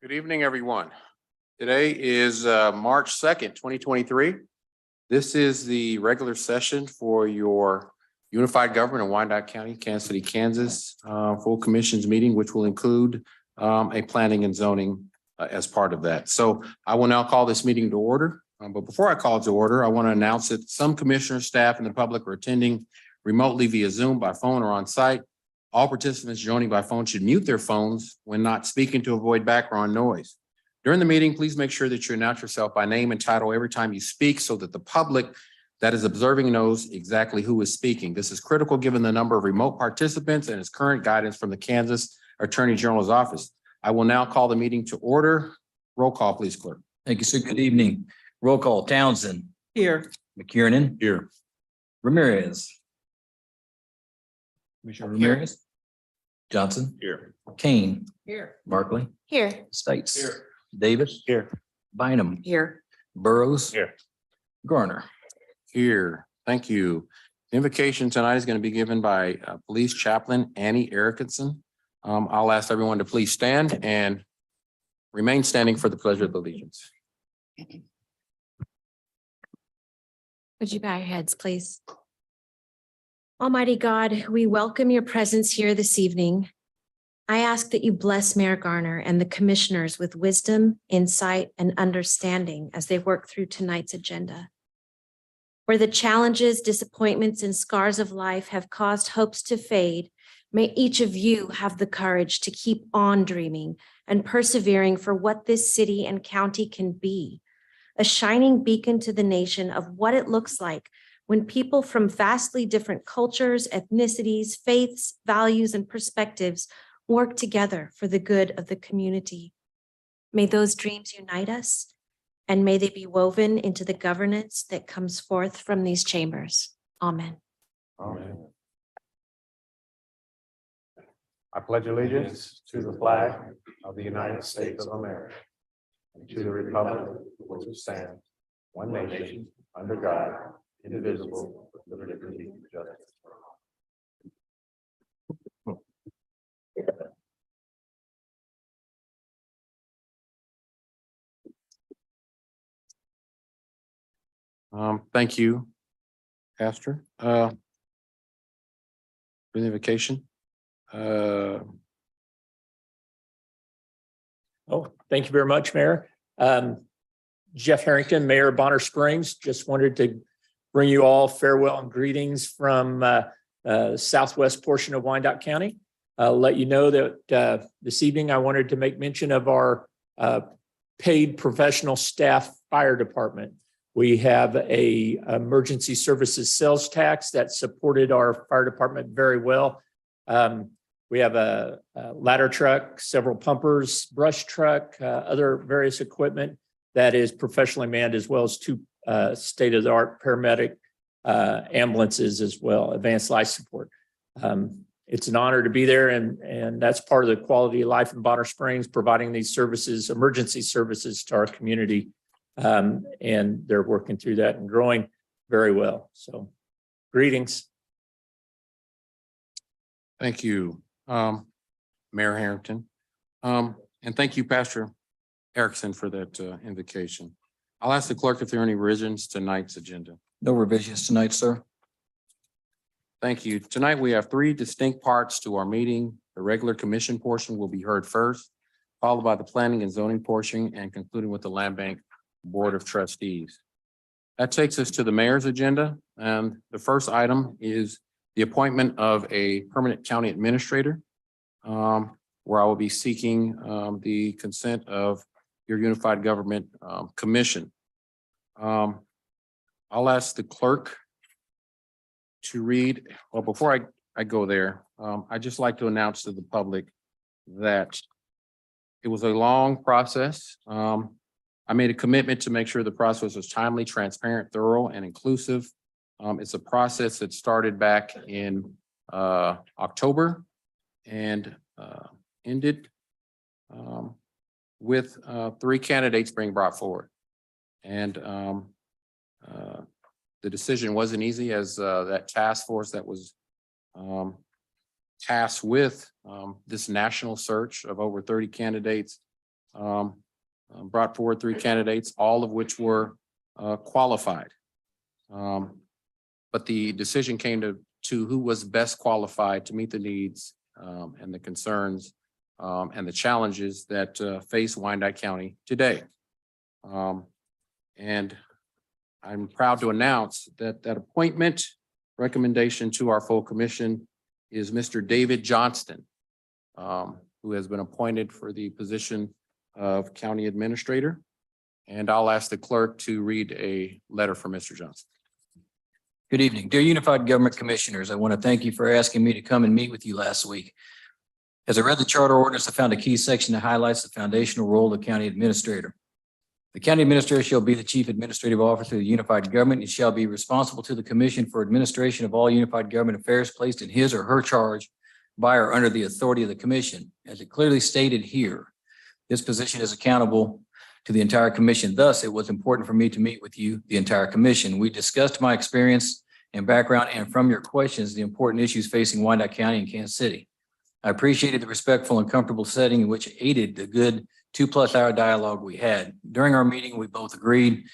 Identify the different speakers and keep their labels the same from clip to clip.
Speaker 1: Good evening, everyone. Today is March 2nd, 2023. This is the regular session for your Unified Government of Wyandotte County, Kansas City, Kansas, full commissions meeting, which will include a planning and zoning as part of that. So I will now call this meeting to order. But before I call it to order, I want to announce that some commissioners, staff, and the public are attending remotely via Zoom, by phone, or on site. All participants joining by phone should mute their phones when not speaking to avoid background noise. During the meeting, please make sure that you announce yourself by name and title every time you speak so that the public that is observing knows exactly who is speaking. This is critical given the number of remote participants and its current guidance from the Kansas Attorney General's office. I will now call the meeting to order. Roll call, please, clerk.
Speaker 2: Thank you, sir. Good evening. Roll call. Townsend.
Speaker 3: Here.
Speaker 2: McKiernan.
Speaker 1: Here.
Speaker 2: Ramirez. Commissioner Ramirez. Johnson.
Speaker 1: Here.
Speaker 2: Kane.
Speaker 3: Here.
Speaker 2: Barkley.
Speaker 3: Here.
Speaker 2: States.
Speaker 1: Here.
Speaker 2: Davis.
Speaker 1: Here.
Speaker 2: Bynum.
Speaker 3: Here.
Speaker 2: Burrows.
Speaker 1: Here.
Speaker 2: Garner.
Speaker 1: Here. Thank you. The invocation tonight is going to be given by Police Chaplain Annie Erickson. I'll ask everyone to please stand and remain standing for the Pledge of Allegiance.
Speaker 4: Would you bow your heads, please? Almighty God, we welcome your presence here this evening. I ask that you bless Mayor Garner and the commissioners with wisdom, insight, and understanding as they work through tonight's agenda. Where the challenges, disappointments, and scars of life have caused hopes to fade, may each of you have the courage to keep on dreaming and persevering for what this city and county can be, a shining beacon to the nation of what it looks like when people from vastly different cultures, ethnicities, faiths, values, and perspectives work together for the good of the community. May those dreams unite us, and may they be woven into the governance that comes forth from these chambers. Amen.
Speaker 1: Amen. I pledge allegiance to the flag of the United States of America and to the republic for which it stands, one nation, under God, indivisible, with liberty and justice for all. Thank you, Pastor. For the invocation.
Speaker 3: Thank you very much, Mayor. Jeff Harrington, Mayor of Bonner Springs, just wanted to bring you all farewell and greetings from southwest portion of Wyandotte County. Let you know that this evening I wanted to make mention of our paid professional staff fire department. We have a emergency services sales tax that supported our fire department very well. We have a ladder truck, several pumpers, brush truck, other various equipment that is professionally manned, as well as two state-of-the-art paramedic ambulances as well, advanced life support. It's an honor to be there, and that's part of the quality of life in Bonner Springs, providing these services, emergency services to our community. And they're working through that and growing very well. So greetings.
Speaker 1: Thank you, Mayor Harrington. And thank you, Pastor Erickson, for that invocation. I'll ask the clerk if there are any revisions to tonight's agenda.
Speaker 2: No revisions tonight, sir.
Speaker 1: Thank you. Tonight, we have three distinct parts to our meeting. The regular commission portion will be heard first, followed by the planning and zoning portion, and concluding with the Land Bank Board of Trustees. That takes us to the mayor's agenda. And the first item is the appointment of a permanent county administrator, where I will be seeking the consent of your Unified Government Commission. I'll ask the clerk to read. Well, before I go there, I'd just like to announce to the public that it was a long process. I made a commitment to make sure the process was timely, transparent, thorough, and inclusive. It's a process that started back in October and ended with 3 candidates being brought forward. And the decision wasn't easy, as that task force that was tasked with this national search of over 30 candidates brought forward three candidates, all of which were qualified. But the decision came to who was best qualified to meet the needs and the concerns and the challenges that face Wyandotte County today. And I'm proud to announce that that appointment recommendation to our full commission is Mr. David Johnston, who has been appointed for the position of county administrator. And I'll ask the clerk to read a letter from Mr. Johnston.
Speaker 2: Good evening. Dear Unified Government Commissioners, I want to thank you for asking me to come and meet with you last week. As I read the charter ordinance, I found a key section that highlights the foundational role of the county administrator. The county administrator shall be the chief administrative officer of the unified government and shall be responsible to the commission for administration of all unified government affairs placed in his or her charge by or under the authority of the commission. As it clearly stated here, this position is accountable to the entire commission. Thus, it was important for me to meet with you, the entire commission. We discussed my experience and background, and from your questions, the important issues facing Wyandotte County and Kansas City. I appreciated the respectful and comfortable setting in which aided the good 2+ hour dialogue we had. During our meeting, we both agreed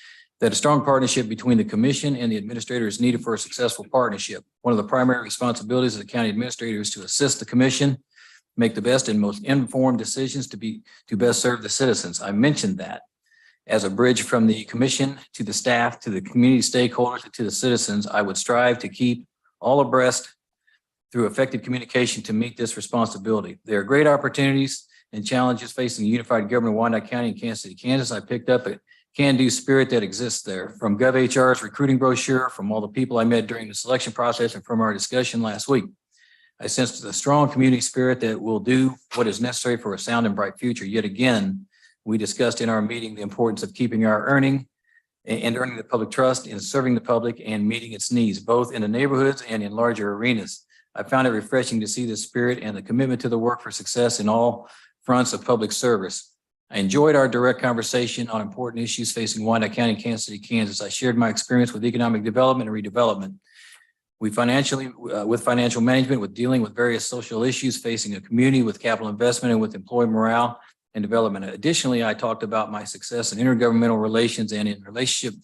Speaker 2: that a strong partnership between the commission and the administrator is needed for a successful partnership. One of the primary responsibilities of the county administrator is to assist the commission make the best and most informed decisions to best serve the citizens. I mentioned that as a bridge from the commission to the staff, to the community stakeholders, and to the citizens. I would strive to keep all abreast through effective communication to meet this responsibility. There are great opportunities and challenges facing the unified government of Wyandotte County and Kansas City, Kansas. I picked up a can-do spirit that exists there from GovHR's recruiting brochure, from all the people I met during the selection process, and from our discussion last week. I sensed a strong community spirit that will do what is necessary for a sound and bright future. Yet again, we discussed in our meeting the importance of keeping our earning the public trust in serving the public and meeting its needs, both in the neighborhoods and in larger arenas. I found it refreshing to see the spirit and the commitment to the work for success in all fronts of public service. I enjoyed our direct conversation on important issues facing Wyandotte County, Kansas City, Kansas. I shared my experience with economic development and redevelopment. With financial management, with dealing with various social issues facing a community, with capital investment, and with employee morale and development. Additionally, I talked about my success in intergovernmental relations and in relationship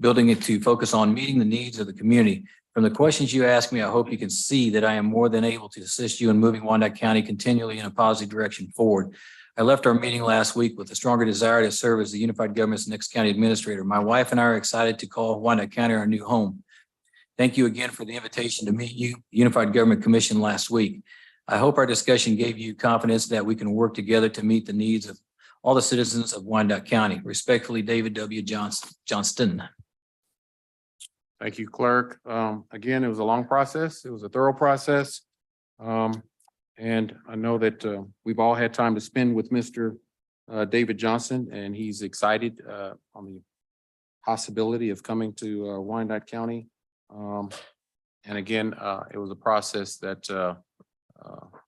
Speaker 2: building it to focus on meeting the needs of the community. From the questions you asked me, I hope you can see that I am more than able to assist you in moving Wyandotte County continually in a positive direction forward. I left our meeting last week with a stronger desire to serve as the unified government's next county administrator. My wife and I are excited to call Wyandotte County our new home. Thank you again for the invitation to meet you, the Unified Government Commission, last week. I hope our discussion gave you confidence that we can work together to meet the needs of all the citizens of Wyandotte County. Respectfully, David W. Johnston.
Speaker 1: Thank you, clerk. Again, it was a long process. It was a thorough process. And I know that we've all had time to spend with Mr. David Johnson, and he's excited on the possibility of coming to Wyandotte County. And again, it was a process that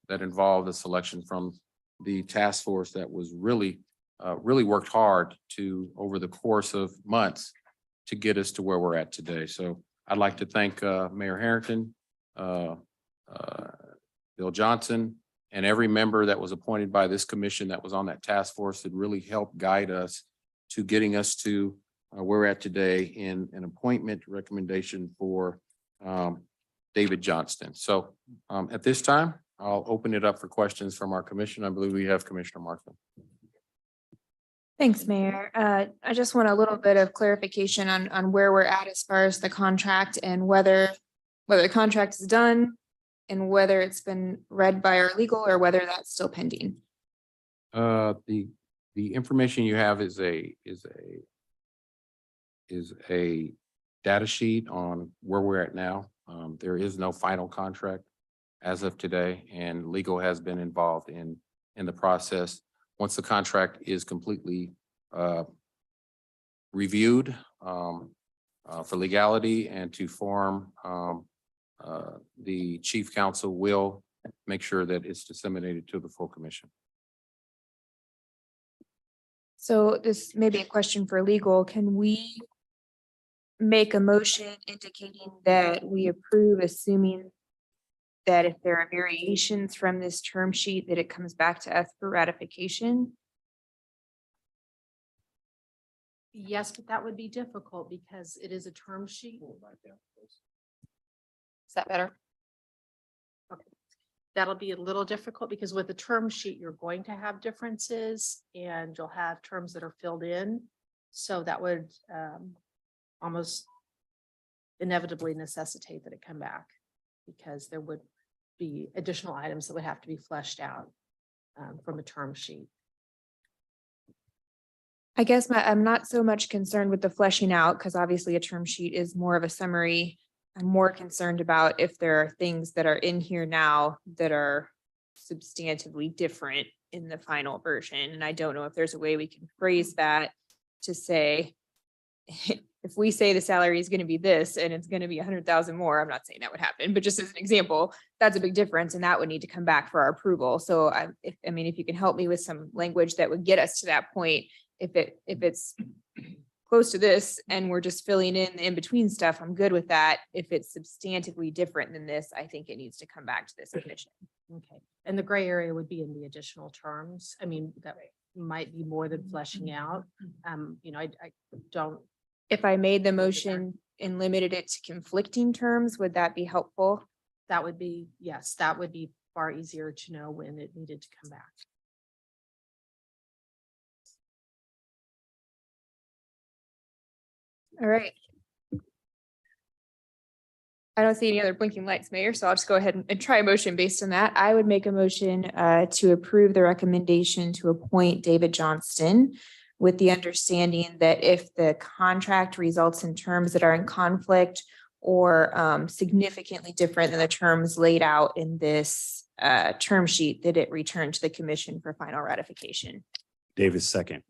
Speaker 1: involved the selection from the task force that was really worked hard to over the course of months to get us to where we're at today. So I'd like to thank Mayor Harrington, Bill Johnson, and every member that was appointed by this commission that was on that task force that really helped guide us to getting us to where we're at today in an appointment recommendation for David Johnston. So at this time, I'll open it up for questions from our commission. I believe we have Commissioner Martha.
Speaker 5: Thanks, Mayor. I just want a little bit of clarification on where we're at as far as the contract and whether the contract is done and whether it's been read by our legal or whether that's still pending.
Speaker 1: The information you have is a data sheet on where we're at now. There is no final contract as of today, and legal has been involved in the process. Once the contract is completely reviewed for legality and to form, the chief counsel will make sure that it's disseminated to the full commission.
Speaker 5: So this may be a question for legal. Can we make a motion indicating that we approve, assuming that if there are variations from this term sheet, that it comes back to us for ratification?
Speaker 6: Yes, but that would be difficult because it is a term sheet.
Speaker 5: Is that better?
Speaker 6: That'll be a little difficult because with the term sheet, you're going to have differences and you'll have terms that are filled in. So that would almost inevitably necessitate that it come back because there would be additional items that would have to be fleshed out from a term sheet.
Speaker 5: I guess I'm not so much concerned with the fleshing out because obviously a term sheet is more of a summary. I'm more concerned about if there are things that are in here now that are substantively different in the final version. And I don't know if there's a way we can phrase that to say, if we say the salary is going to be this and it's going to be 100,000 more, I'm not saying that would happen, but just as an example, that's a big difference and that would need to come back for our approval. So if you can help me with some language that would get us to that point, if it's close to this and we're just filling in the in-between stuff, I'm good with that. If it's substantively different than this, I think it needs to come back to this commission.
Speaker 6: Okay, and the gray area would be in the additional terms. I mean, that might be more than fleshing out. I don't.
Speaker 5: If I made the motion and limited it to conflicting terms, would that be helpful?
Speaker 6: That would be, yes, that would be far easier to know when it needed to come back.
Speaker 5: All right. I don't see any other blinking lights, Mayor, so I'll just go ahead and try a motion based on that. I would make a motion to approve the recommendation to appoint David Johnston with the understanding that if the contract results in terms that are in conflict or significantly different than the terms laid out in this term sheet, that it return to the commission for final ratification.
Speaker 7: Davis, second.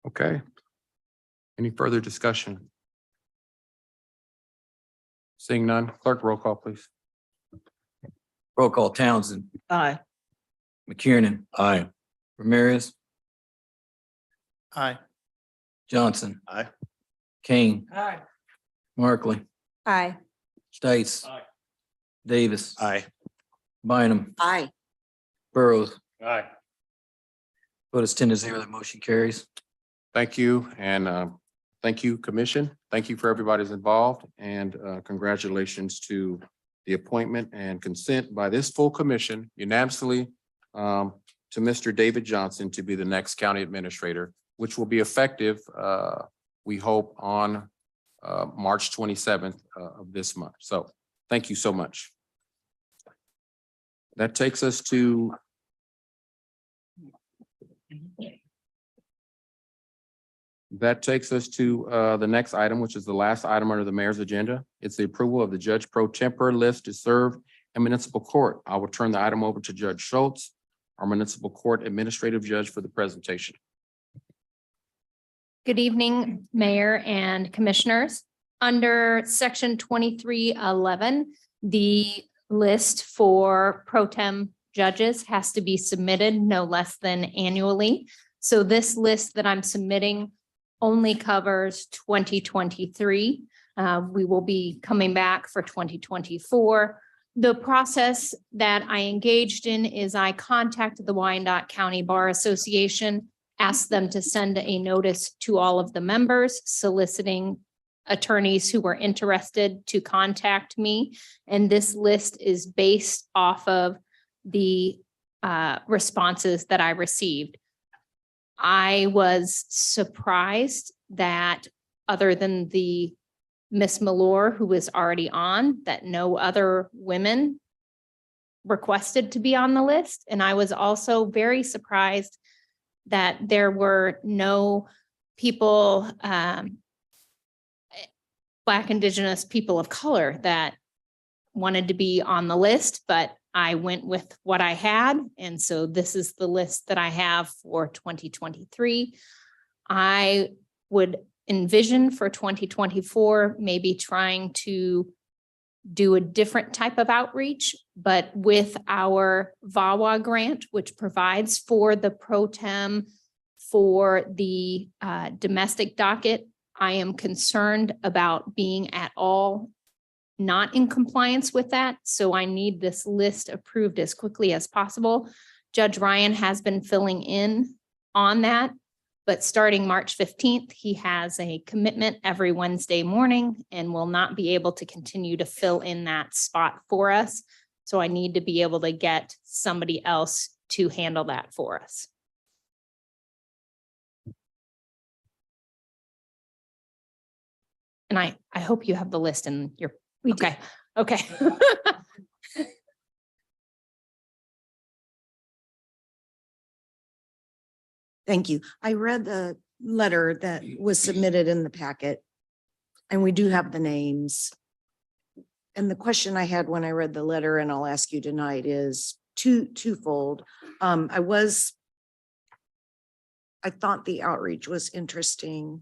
Speaker 1: Okay. Any further discussion? Seeing none, clerk roll call, please.
Speaker 2: Roll call Townsend,
Speaker 8: Aye.
Speaker 2: McKiernan,
Speaker 7: Aye.
Speaker 2: Ramirez,
Speaker 8: Aye.
Speaker 2: Johnson.
Speaker 7: Aye.
Speaker 2: Kane,
Speaker 8: Aye.
Speaker 2: Markley,
Speaker 5: Aye.
Speaker 2: Stites.
Speaker 8: Aye.
Speaker 2: Davis.
Speaker 7: Aye.
Speaker 2: Bynum,
Speaker 8: Aye.
Speaker 2: Burrows.
Speaker 7: Aye.
Speaker 2: Vote is 10-0, the motion carries.
Speaker 1: Thank you, and thank you, Commission. Thank you for everybody's involved, and congratulations to the appointment and consent by this full commission unanimously to Mr. David Johnson to be the next county administrator, which will be effective, we hope, on March 27th of this month. So thank you so much. That takes us to the next item, which is the last item under the mayor's agenda. It's the approval of the judge pro tempore list to serve in municipal court. I will turn the item over to Judge Schultz, our municipal court administrative judge, for the presentation.
Speaker 9: Good evening, Mayor and Commissioners. Under Section 2311, the list for pro tem judges has to be submitted no less than annually. So this list that I'm submitting only covers 2023. We will be coming back for 2024. The process that I engaged in is I contacted the Wyandotte County Bar Association, asked them to send a notice to all of the members soliciting attorneys who were interested to contact me. And this list is based off of the responses that I received. I was surprised that other than the Miss Malore, who was already on, that no other women requested to be on the list. And I was also very surprised that there were no people, Black, Indigenous people of color that wanted to be on the list, but I went with what I had. And so this is the list that I have for 2023. I would envision for 2024, maybe trying to do a different type of outreach, but with our VAWA grant, which provides for the pro tem for the domestic docket, I am concerned about being at all not in compliance with that. So I need this list approved as quickly as possible Judge Ryan has been filling in on that. But starting March 15th, he has a commitment every Wednesday morning and will not be able to continue to fill in that spot for us. So I need to be able to get somebody else to handle that for us. And I hope you have the list in your,
Speaker 4: We do.
Speaker 9: okay, okay.
Speaker 7: Thank you. I read the letter that was submitted in the packet, and we do have the names. And the question I had when I read the letter, and I'll ask you tonight, is twofold. I thought the outreach was interesting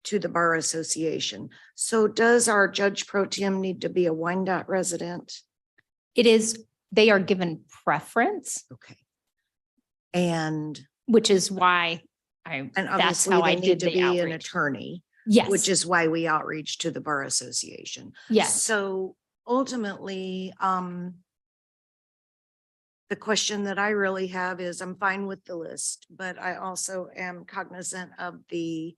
Speaker 7: to the Bar Association. So does our Judge Pro Tem need to be a Wyandotte resident?
Speaker 9: It is, they are given preference,
Speaker 7: Okay. And
Speaker 9: which is why that's
Speaker 7: obviously
Speaker 9: how I
Speaker 7: they
Speaker 9: did
Speaker 7: need to
Speaker 9: the
Speaker 7: be an
Speaker 9: outreach.
Speaker 7: attorney,
Speaker 9: Yes.
Speaker 7: which is why we outreach to the Bar Association.
Speaker 9: Yes.
Speaker 7: So ultimately, the question that I really have is, I'm fine with the list, but I also am cognizant of the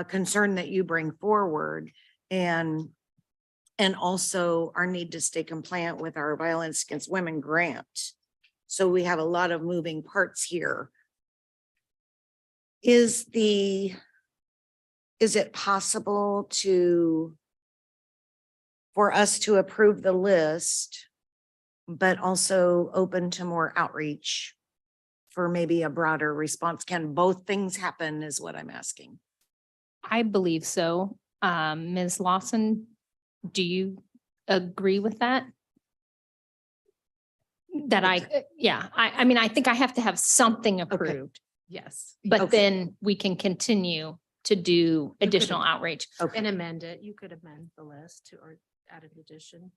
Speaker 7: concern that you bring forward, and also our need to stay compliant with our Violence Against Women grant. So we have a lot of moving parts here. Is it possible for us to approve the list, but also open to more outreach for maybe a broader response? Can both things happen is what I'm asking.
Speaker 9: I believe so. Ms. Lawson, do you agree with that? I mean, I think I have to have something approved,
Speaker 6: Yes.
Speaker 9: but
Speaker 7: Okay.
Speaker 9: then we can continue to do additional outreach.
Speaker 7: Okay.
Speaker 6: And amend it. You could amend the list to, or add an addition.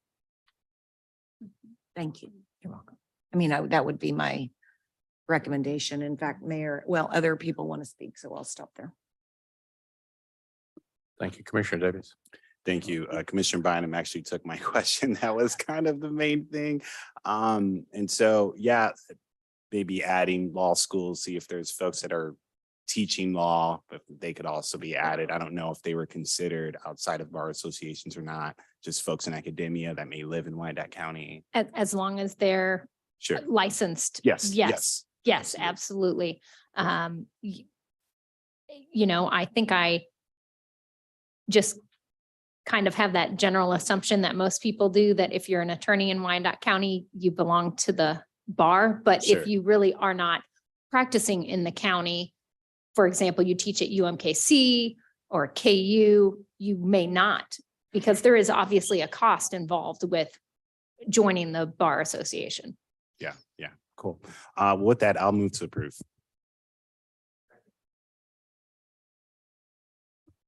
Speaker 7: Thank you.
Speaker 9: You're welcome.
Speaker 7: I mean, that would be my recommendation. In fact, other people want to speak, so I'll stop there.
Speaker 1: Thank you, Commissioner Davis.
Speaker 10: Thank you. Commissioner Bynum actually took my question. That was kind of the main thing. And so, yeah, maybe adding law schools, see if there's folks that are teaching law, but they could also be added. I don't know if they were considered outside of bar associations or not, just folks in academia that may live in Wyandotte County.
Speaker 9: As long as they're
Speaker 10: Sure.
Speaker 9: licensed.
Speaker 10: Yes.
Speaker 9: Yes, yes, absolutely. I think I just kind of have that general assumption that most people do, that if you're an attorney in Wyandotte County, you belong to the bar. But
Speaker 10: Sure.
Speaker 9: if you really are not practicing in the county, for example, you teach at UMKC or KU, you may not, because there is obviously a cost involved with joining the bar association.
Speaker 10: Yeah, cool. With that, I'll move to approve.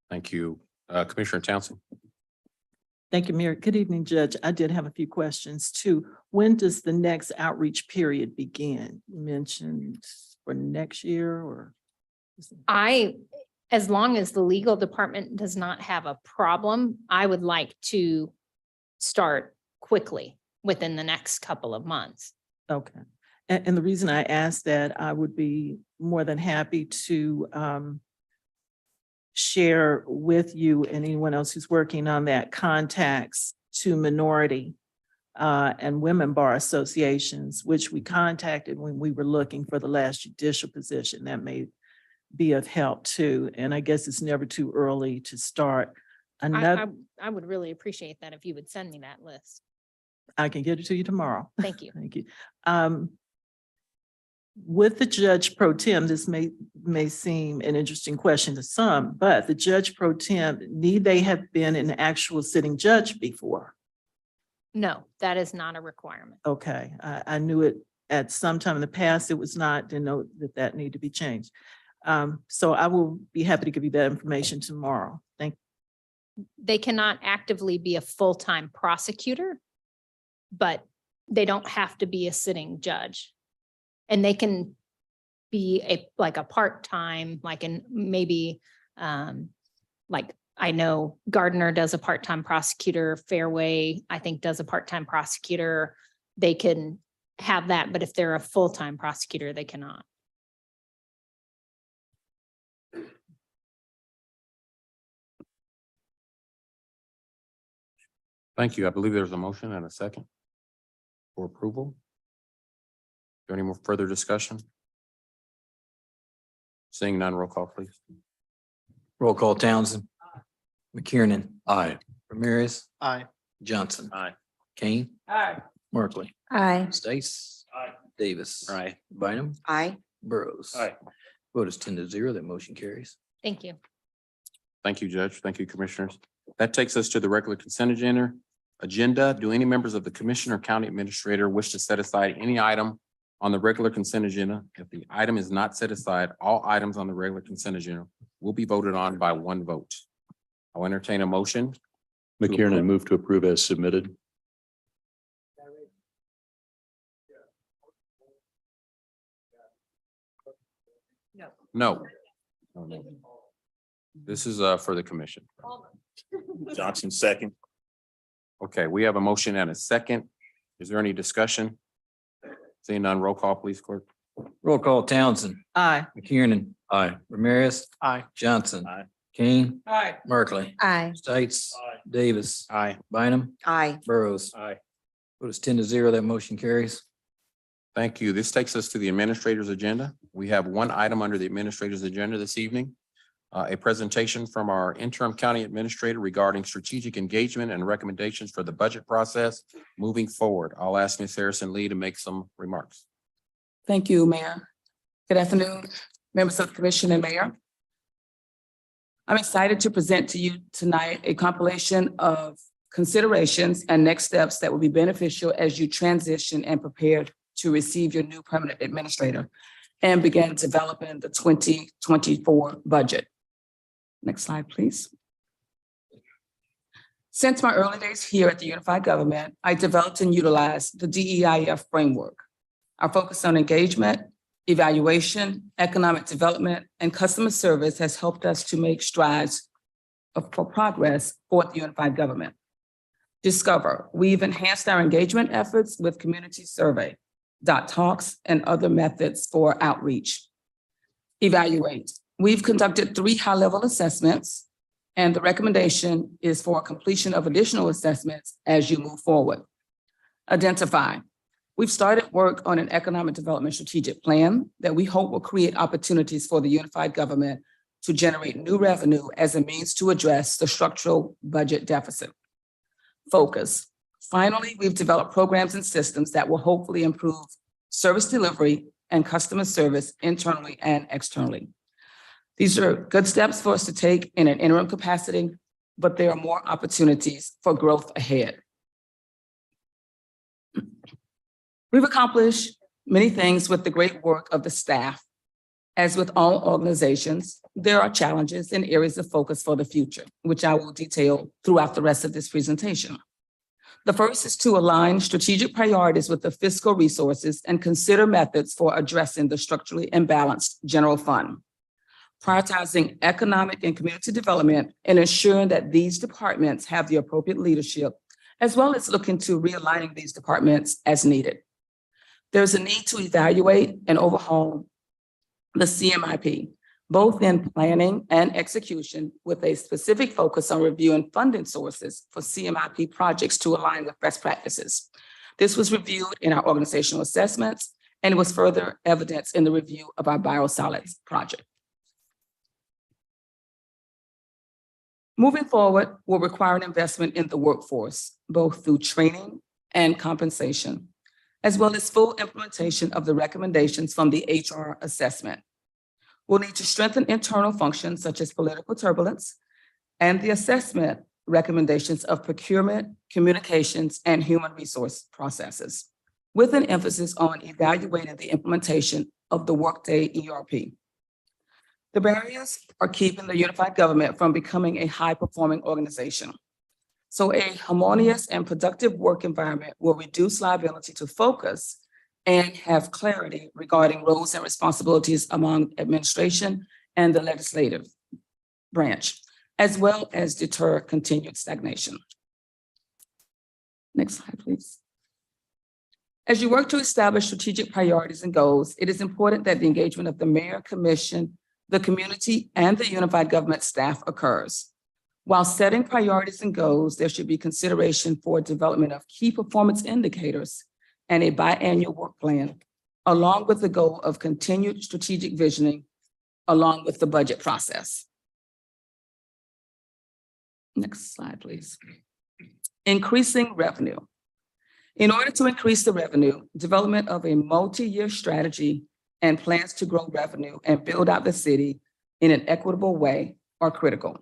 Speaker 1: Thank you. Commissioner Townsend.
Speaker 8: Thank you, Mayor. Good evening, Judge. I did have a few questions too. When does the next outreach period begin? You mentioned for next year or?
Speaker 9: As long as the legal department does not have a problem, I would like to start quickly within the next couple of months.
Speaker 8: Okay. And the reason I asked that, I would be more than happy to share with you and anyone else who's working on that contacts to minority and women bar associations, which we contacted when we were looking for the last judicial position. That may be of help too. And I guess it's never too early to start. Another,
Speaker 9: I would really appreciate that if you would send me that list.
Speaker 8: I can get it to you tomorrow.
Speaker 9: Thank you.
Speaker 8: Thank you. With the Judge Pro Tem, this may seem an interesting question to some, but the Judge Pro Tem, need they have been an actual sitting judge before?
Speaker 9: No, that is not a requirement.
Speaker 8: Okay, I knew it at some time in the past, it was not, didn't know that need to be changed. So I will be happy to give you that information tomorrow. Thank you.
Speaker 9: They cannot actively be a full-time prosecutor, but they don't have to be a sitting judge. And they can be a part-time, like maybe like I know Gardner does a part-time prosecutor, Fairway, I think does a part-time prosecutor. They can have that, but if they're a full-time prosecutor, they cannot.
Speaker 1: Thank you. I believe there's a motion and a second for approval. Is there any more further discussion? Seeing none, roll call, please.
Speaker 2: Roll call Townsend. McKiernan.
Speaker 1: Aye.
Speaker 2: Ramirez.
Speaker 3: Aye.
Speaker 2: Johnson.
Speaker 1: Aye.
Speaker 2: Kane.
Speaker 3: Aye.
Speaker 2: Markley.
Speaker 5: Aye.
Speaker 2: Stace.
Speaker 3: Aye.
Speaker 2: Davis.
Speaker 10: Aye.
Speaker 2: Bynum.
Speaker 7: Aye.
Speaker 2: Burrows.
Speaker 3: Aye.
Speaker 2: Vote is 10-0. That motion carries.
Speaker 9: Thank you.
Speaker 1: Thank you, Judge. Thank you, Commissioners. That takes us to the regular consent agenda. Do any members of the Commission or County Administrator wish to set aside any item on the regular consent agenda? If the item is not set aside, all items on the regular consent agenda will be voted on by one vote. I'll entertain a motion.
Speaker 11: McKiernan, move to approve as submitted.
Speaker 1: No. No. This is for the commission.
Speaker 11: Johnson, second.
Speaker 1: Okay, we have a motion and a second. Is there any discussion? Seeing none, roll call, please, clerk.
Speaker 2: Roll call Townsend.
Speaker 8: Aye.
Speaker 2: McKiernan.
Speaker 11: Aye.
Speaker 2: Ramirez.
Speaker 3: Aye.
Speaker 2: Johnson.
Speaker 11: Aye.
Speaker 2: Kane.
Speaker 3: Aye.
Speaker 2: Markley.
Speaker 5: Aye.
Speaker 2: States.
Speaker 3: Aye.
Speaker 2: Davis.
Speaker 10: Aye.
Speaker 2: Bynum.
Speaker 7: Aye.
Speaker 2: Burrows.
Speaker 3: Aye.
Speaker 2: Vote is 10-0. That motion carries.
Speaker 1: Thank you. This takes us to the administrator's agenda. We have one item under the administrator's agenda this evening. A presentation from our interim county administrator regarding strategic engagement and recommendations for the budget process moving forward. I'll ask Ms. Harrison Lee to make some remarks.
Speaker 12: Thank you, Mayor. Good afternoon, members of the Commission and Mayor. I'm excited to present to you tonight a compilation of considerations and next steps that will be beneficial as you transition and prepare to receive your new permanent administrator and begin developing the 2024 budget. Next slide, please. Since my early days here at the Unified Government, I developed and utilized the DEIF framework. Our focus on engagement, evaluation, economic development, and customer service has helped us to make strides for progress for the Unified Government. Discover, we've enhanced our engagement efforts with community survey, dot talks, and other methods for outreach. Evaluate, we've conducted 3 high-level assessments, and the recommendation is for completion of additional assessments as you move forward. Identify, we've started work on an economic development strategic plan that we hope will create opportunities for the Unified Government to generate new revenue as a means to address the structural budget deficit. Focus, finally, we've developed programs and systems that will hopefully improve service delivery and customer service internally and externally. These are good steps for us to take in an interim capacity, but there are more opportunities for growth ahead. We've accomplished many things with the great work of the staff. As with all organizations, there are challenges and areas of focus for the future, which I will detail throughout the rest of this presentation. The first is to align strategic priorities with the fiscal resources and consider methods for addressing the structurally imbalanced general fund. Prioritizing economic and community development and ensuring that these departments have the appropriate leadership, as well as looking to realigning these departments as needed. There's a need to evaluate and overhaul the CMIP, both in planning and execution, with a specific focus on reviewing funding sources for CMIP projects to align with best practices. This was reviewed in our organizational assessments, and it was further evidenced in the review of our biosolids project. Moving forward will require an investment in the workforce, both through training and compensation, as well as full implementation of the recommendations from the HR assessment. We'll need to strengthen internal functions such as political turbulence and the assessment recommendations of procurement, communications, and human resource processes, with an emphasis on evaluating the implementation of the Workday ERP. The barriers are keeping the Unified Government from becoming a high-performing organization. So a harmonious and productive work environment will reduce liability to focus and have clarity regarding roles and responsibilities among administration and the legislative branch, as well as deter continued stagnation. Next slide, please. As you work to establish strategic priorities and goals, it is important that the engagement of the mayor, commission, the community, and the unified government staff occurs. While setting priorities and goals, there should be consideration for development of key performance indicators and a biannual work plan, along with the goal of continued strategic visioning, along with the budget process. Next slide, please. Increasing revenue. In order to increase the revenue, development of a multi-year strategy and plans to grow revenue and build out the city in an equitable way are critical.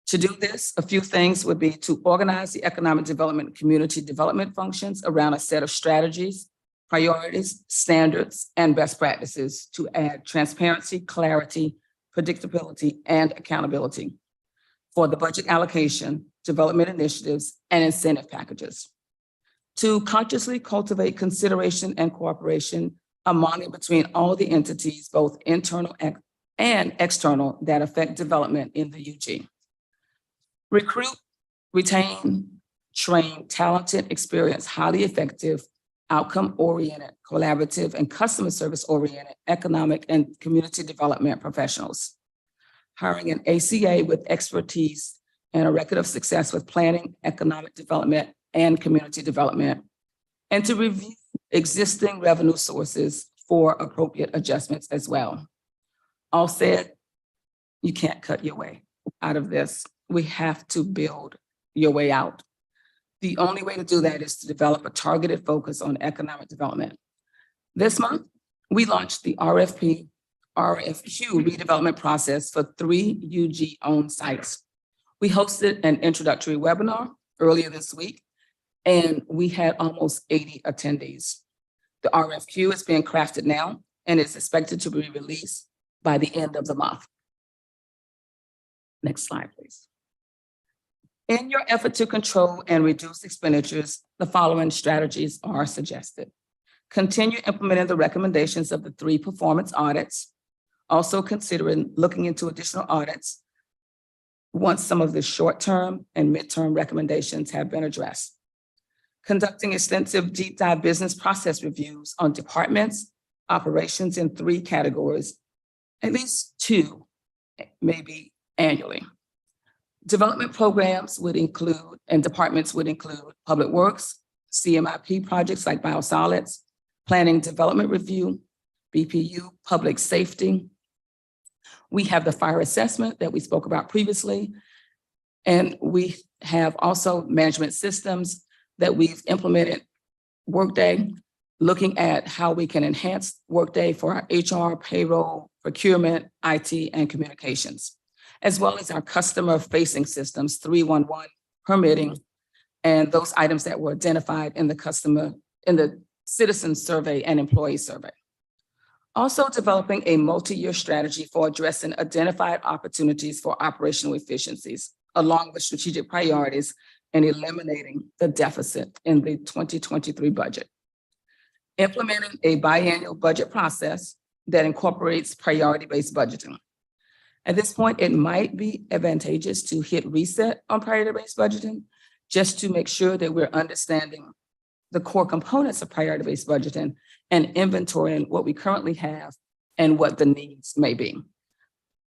Speaker 12: To do this, a few things would be to organize the economic development and community development functions around a set of strategies, priorities, standards, and best practices to add transparency, clarity, predictability, and accountability for the budget allocation, development initiatives, and incentive packages. To consciously cultivate consideration and cooperation among and between all the entities, both internal and external, that affect development in the UG. Recruit, retain, train talented, experienced, highly effective, outcome-oriented, collaborative, and customer service-oriented economic and community development professionals. Hiring an ACA with expertise and a record of success with planning, economic development, and community development, and to review existing revenue sources for appropriate adjustments as well. All said, you can't cut your way out of this. We have to build your way out. The only way to do that is to develop a targeted focus on economic development. This month, we launched the RFQ redevelopment process for 3 UG-owned sites. We hosted an introductory webinar earlier this week, and we had almost 80 attendees. The RFQ is being crafted now and is expected to be released by the end of the month. Next slide, please. In your effort to control and reduce expenditures, the following strategies are suggested. Continue implementing the recommendations of the 3 performance audits, also considering looking into additional audits once some of the short-term and midterm recommendations have been addressed. Conducting extensive deep dive business process reviews on departments, operations in 3 categories, at least 2, maybe annually. Development programs would include, and departments would include public works, CMIP projects like biosolids, planning development review, BPU, public safety. We have the fire assessment that we spoke about previously. And we have also management systems that we've implemented Workday, looking at how we can enhance Workday for our HR, payroll, procurement, IT, and communications, as well as our customer-facing systems, 311, permitting, and those items that were identified in the citizen survey and employee survey. Also developing a multi-year strategy for addressing identified opportunities for operational efficiencies, along with strategic priorities and eliminating the deficit in the 2023 budget. Implementing a biannual budget process that incorporates priority-based budgeting. At this point, it might be advantageous to hit reset on priority-based budgeting just to make sure that we're understanding the core components of priority-based budgeting and inventorying what we currently have and what the needs may be.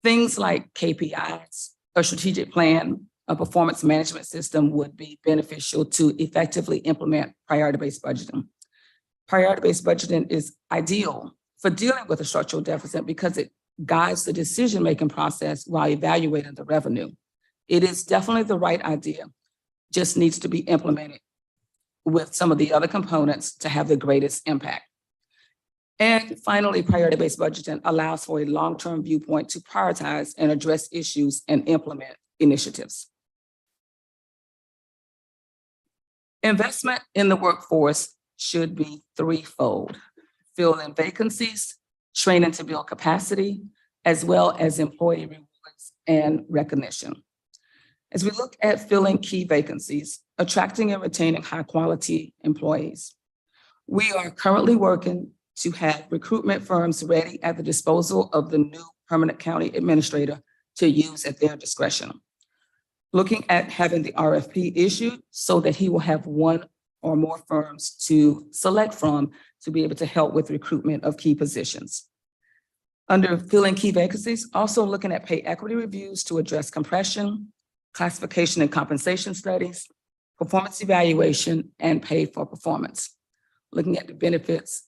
Speaker 12: Things like KPIs, a strategic plan, a performance management system would be beneficial to effectively implement priority-based budgeting. Priority-based budgeting is ideal for dealing with a structural deficit because it guides the decision-making process while evaluating the revenue. It is definitely the right idea, just needs to be implemented with some of the other components to have the greatest impact. And finally, priority-based budgeting allows for a long-term viewpoint to prioritize and address issues and implement initiatives. Investment in the workforce should be threefold: fill in vacancies, training to build capacity, as well as employee rewards and recognition. As we look at filling key vacancies, attracting and retaining high-quality employees, we are currently working to have recruitment firms ready at the disposal of the new permanent county administrator to use at their discretion. Looking at having the RFP issued so that he will have one or more firms to select from to be able to help with recruitment of key positions. Under filling key vacancies, also looking at pay equity reviews to address compression, classification and compensation studies, performance evaluation, and pay for performance. Looking at the benefits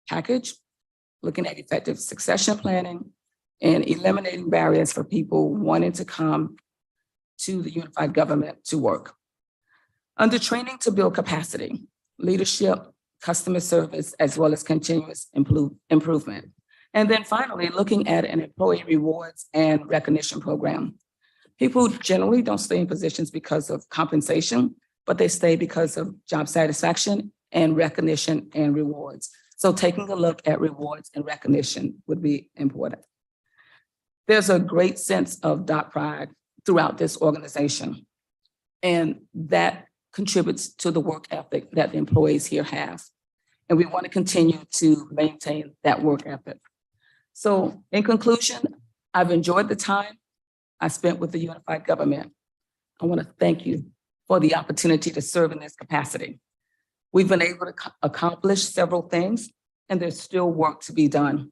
Speaker 12: package, looking at effective succession planning, and eliminating barriers for people wanting to come to the unified government to work. Under training to build capacity, leadership, customer service, as well as continuous improvement. And then finally, looking at an employee rewards and recognition program. People generally don't stay in positions because of compensation, but they stay because of job satisfaction and recognition and rewards. So taking a look at rewards and recognition would be important. There's a great sense of DOT pride throughout this organization, and that contributes to the work ethic that the employees here have. And we want to continue to maintain that work ethic. So in conclusion, I've enjoyed the time I spent with the unified government. I want to thank you for the opportunity to serve in this capacity. We've been able to accomplish several things, and there's still work to be done.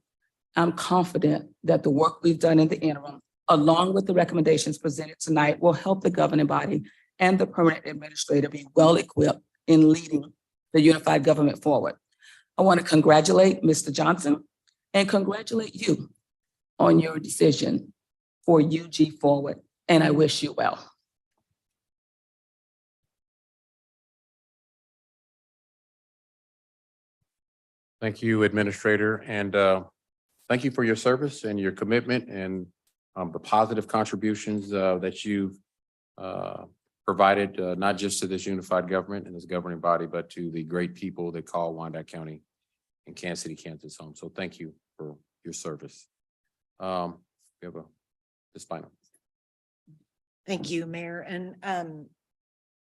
Speaker 12: I'm confident that the work we've done in the interim, along with the recommendations presented tonight, will help the governing body and the permanent administrator be well equipped in leading the unified government forward. I want to congratulate Mr. Johnson and congratulate you on your decision for UG Forward, and I wish you well.
Speaker 1: Thank you, Administrator, and thank you for your service and your commitment and the positive contributions that you've provided, not just to this unified government and this governing body, but to the great people that call Wyandotte County and Kansas City, Kansas home. So thank you for your service. We have this final.
Speaker 7: Thank you, Mayor. And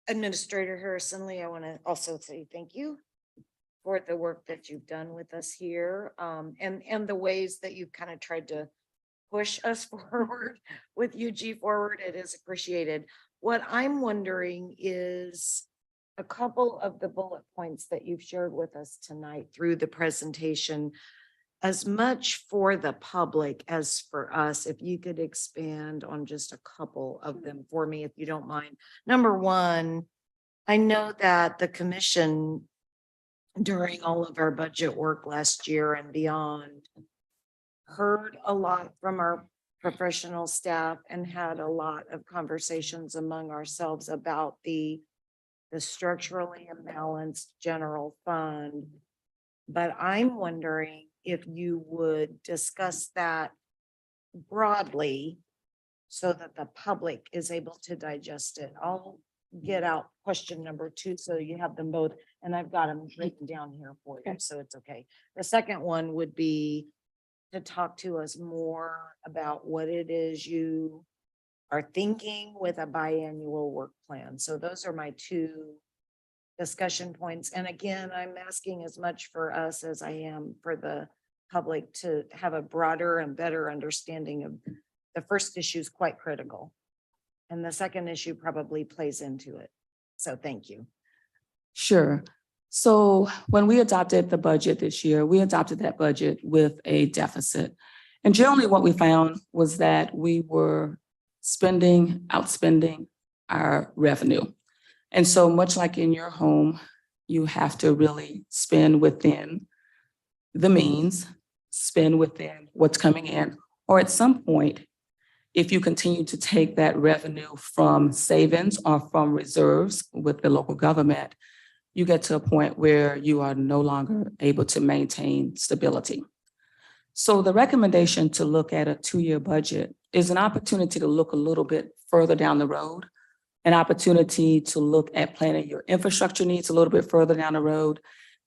Speaker 7: Administrator Harrison Lee, I want to also say thank you for the work that you've done with us here, and the ways that you've kind of tried to push us forward with UG Forward. It is appreciated. What I'm wondering is a couple of the bullet points that you've shared with us tonight through the presentation, as much for the public as for us, if you could expand on just a couple of them for me, if you don't mind. Number one, I know that the commission during all of our budget work last year and beyond heard a lot from our professional staff and had a lot of conversations among ourselves about the structurally imbalanced general fund. But I'm wondering if you would discuss that broadly so that the public is able to digest it. I'll get out question number 2 so you have them both, and I've got them written down here for you, so it's okay. The second one would be to talk to us more about what it is you are thinking with a biannual work plan. So those are my 2 discussion points. And again, I'm asking as much for us as I am for the public to have a broader and better understanding of the first issue is quite critical. And the second issue probably plays into it. So thank you.
Speaker 12: Sure. So when we adopted the budget this year, we adopted that budget with a deficit. And generally what we found was that we were outspending our revenue. And so much like in your home, you have to really spend within the means, spend within what's coming in, or at some point, if you continue to take that revenue from savings or from reserves with the local government, you get to a point where you are no longer able to maintain stability. So the recommendation to look at a 2-year budget is an opportunity to look a little bit further down the road, an opportunity to look at planning your infrastructure needs a little bit further down the road.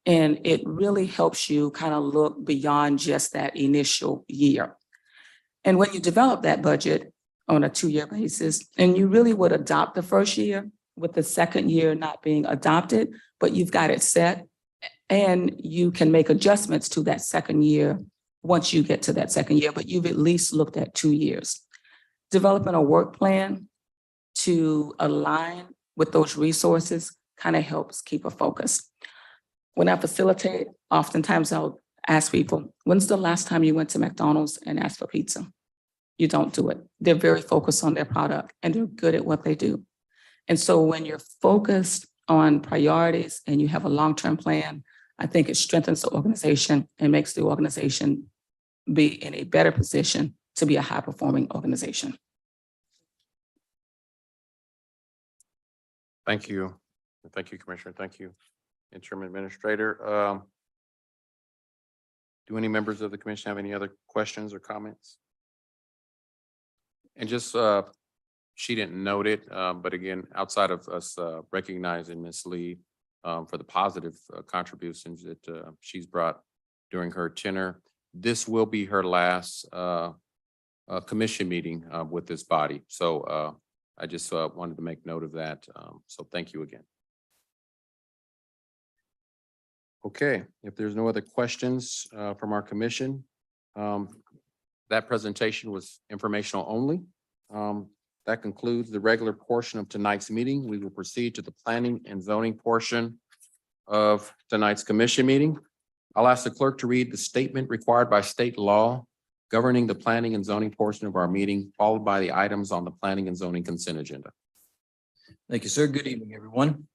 Speaker 12: And it really helps you kind of look beyond just that initial year. And when you develop that budget on a 2-year basis, and you really would adopt the first year with the second year not being adopted, but you've got it set and you can make adjustments to that second year once you get to that second year, but you've at least looked at 2 years. Developing a work plan to align with those resources kind of helps keep a focus. When I facilitate, oftentimes I'll ask people, when's the last time you went to McDonald's and asked for pizza? You don't do it. They're very focused on their product and they're good at what they do. And so when you're focused on priorities and you have a long-term plan, I think it strengthens the organization and makes the organization be in a better position to be a high-performing organization.
Speaker 1: Thank you. Thank you, Commissioner. Thank you, Interim Administrator. Do any members of the commission have any other questions or comments? And just, she didn't note it, but again, outside of us recognizing Ms. Lee for the positive contributions that she's brought during her tenure, this will be her last commission meeting with this body. So I just wanted to make note of that. So thank you again. Okay, if there's no other questions from our commission, that presentation was informational only. That concludes the regular portion of tonight's meeting. We will proceed to the planning and zoning portion of tonight's commission meeting. I'll ask the clerk to read the statement required by state law governing the planning and zoning portion of our meeting, followed by the items on the planning and zoning consent agenda.
Speaker 2: Thank you, sir. Good evening, everyone.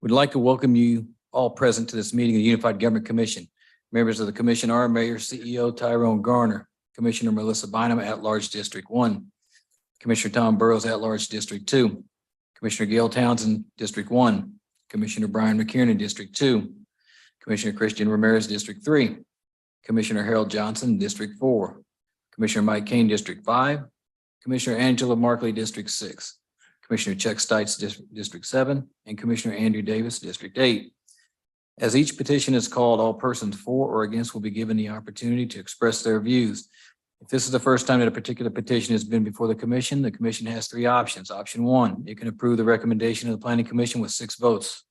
Speaker 2: We'd like to welcome you all present to this meeting of the Unified Government Commission. Members of the commission are Mayor CEO Tyrone Garner, Commissioner Melissa Bynum, at-large District 1, Commissioner Tom Burrows, at-large District 2, Commissioner Gail Townsend, District 1, Commissioner Brian McKiernan, District 2, Commissioner Christian Ramirez, District 3, Commissioner Harold Johnson, District 4, Commissioner Mike Kane, District 5, Commissioner Angela Markley, District 6, Commissioner Chuck Stites, District 7, and Commissioner Andrew Davis, District 8. As each petition is called, all persons for or against will be given the opportunity to express their views. If this is the first time that a particular petition has been before the commission has three options. Option 1, it can approve the recommendation of the planning commission with 6 votes.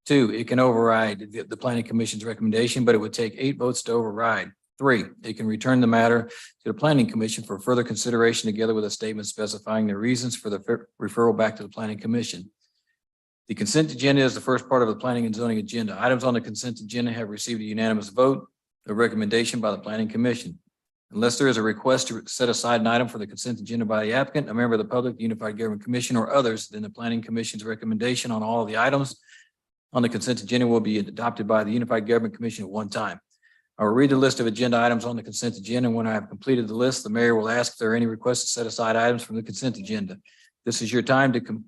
Speaker 2: 2, it can override the planning commission's recommendation, but it would take 8 votes to override. 3, it can return the matter to the planning commission for further consideration together with a statement specifying the reasons for the referral back to the planning commission. The consent agenda is the first part of the planning and zoning agenda. Items on the consent agenda have received a unanimous vote, a recommendation by the planning commission. Unless there is a request to set aside an item for the consent agenda by the applicant, a member of the public, the Unified Government Commission, or others, then the planning commission's recommendation on all of the items on the consent agenda will be adopted by the Unified Government Commission at one time. I will read the list of agenda items on the consent agenda, and when I have completed the list, the mayor will ask if there are any requests to set aside items from the consent agenda. This is your time to come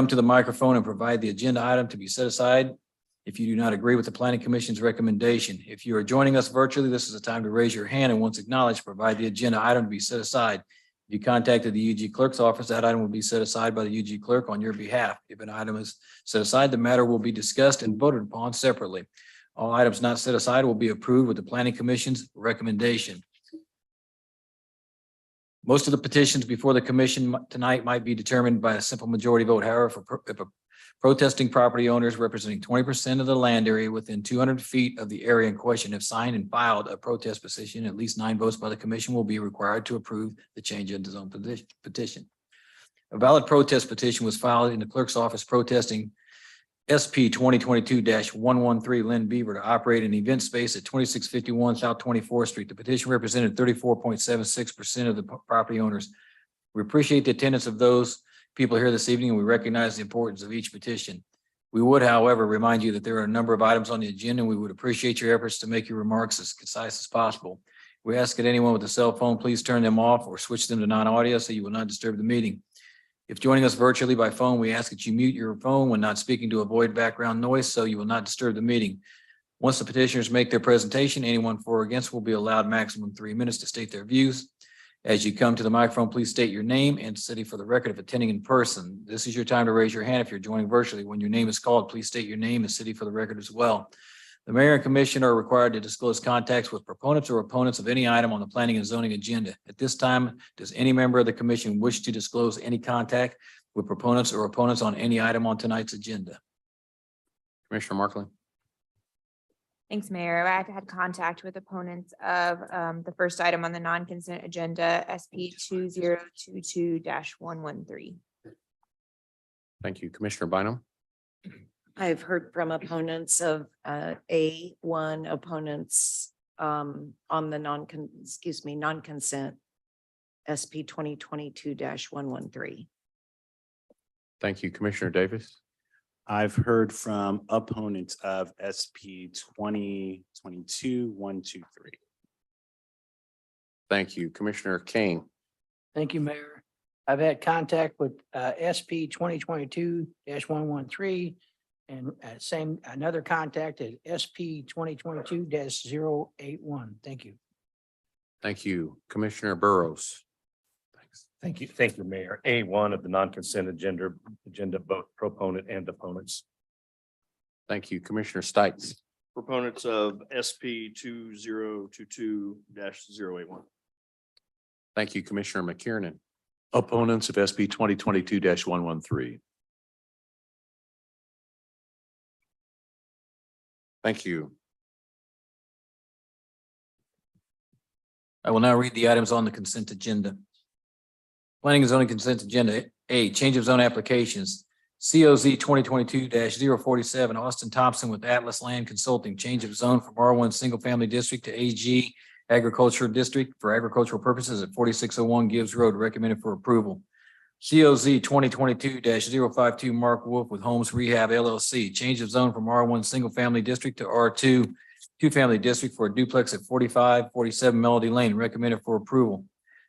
Speaker 2: to the microphone and provide the agenda item to be set aside if you do not agree with the planning commission's recommendation. If you are joining us virtually, this is a time to raise your hand, and once acknowledged, provide the agenda item to be set aside. If you contacted the UG clerk's office, that item will be set aside by the UG clerk on your behalf. If an item is set aside, the matter will be discussed and voted upon separately. All items not set aside will be approved with the planning commission's recommendation. Most of the petitions before the commission tonight might be determined by a simple majority vote. However, if a protesting property owners representing 20% of the land area within 200 feet of the area in question have signed and filed a protest petition, at least 9 votes by the commission will be required to approve the change in zone petition. A valid protest petition was filed in the clerk's office protesting SP 2022-113 Lynn Beaver to operate an event space at 2651 South 24th Street. The petition represented 34.76% of the property owners. We appreciate the attendance of those people here this evening, and we recognize the importance of each petition. We would, however, remind you that there are a number of items on the agenda, and we would appreciate your efforts to make your remarks as concise as possible. We ask that anyone with a cell phone, please turn them off or switch them to non-audio so you will not disturb the meeting. If joining us virtually by phone, we ask that you mute your phone when not speaking to avoid background noise so you will not disturb the meeting. Once the petitioners make their presentation, anyone for or against will be allowed maximum 3 minutes to state their views. As you come to the microphone, please state your name and city for the record if attending in person. This is your time to raise your hand if you're joining virtually. When your name is called, please state your name and city for the record as well. The mayor and commission are required to disclose contacts with proponents or opponents of any item on the planning and zoning agenda. At this time, does any member of the commission wish to disclose any contact with proponents or opponents on any item on tonight's agenda?
Speaker 1: Commissioner Markley.
Speaker 5: Thanks, Mayor. I've had contact with opponents of the first item on the non-consent agenda, SP 2022-113.
Speaker 1: Thank you. Commissioner Bynum.
Speaker 7: I've heard from opponents of A1 opponents on the non-consent SP 2022-113.
Speaker 1: Thank you, Commissioner Davis.
Speaker 10: I've heard from opponents of SP 2022-123.
Speaker 1: Thank you, Commissioner King.
Speaker 13: Thank you, Mayor. I've had contact with SP 2022-113 and another contact at SP 2022-081. Thank you.
Speaker 1: Thank you, Commissioner Burrows. Thanks.
Speaker 11: Thank you, Mayor. A1 of the non-consent agenda, both proponent and opponents.
Speaker 1: Thank you, Commissioner Stites.
Speaker 14: Proponents of SP 2022-081.
Speaker 1: Thank you, Commissioner McKiernan.
Speaker 11: Opponents of SP 2022-113.
Speaker 1: Thank you.
Speaker 2: I will now read the items on the consent agenda. Planning and zoning consent agenda. A, change of zone applications. COZ 2022-047, Austin Thompson with Atlas Land Consulting, change of zone from R1 Single Family District to AG Agricultural District for agricultural purposes at 4601 Gibbs Road, recommended for approval. COZ 2022-052, Mark Wolf with Homes Rehab LLC, change of zone from R1 Single Family District to R2 Two Family District for a duplex at 4547 Melody Lane, recommended for approval.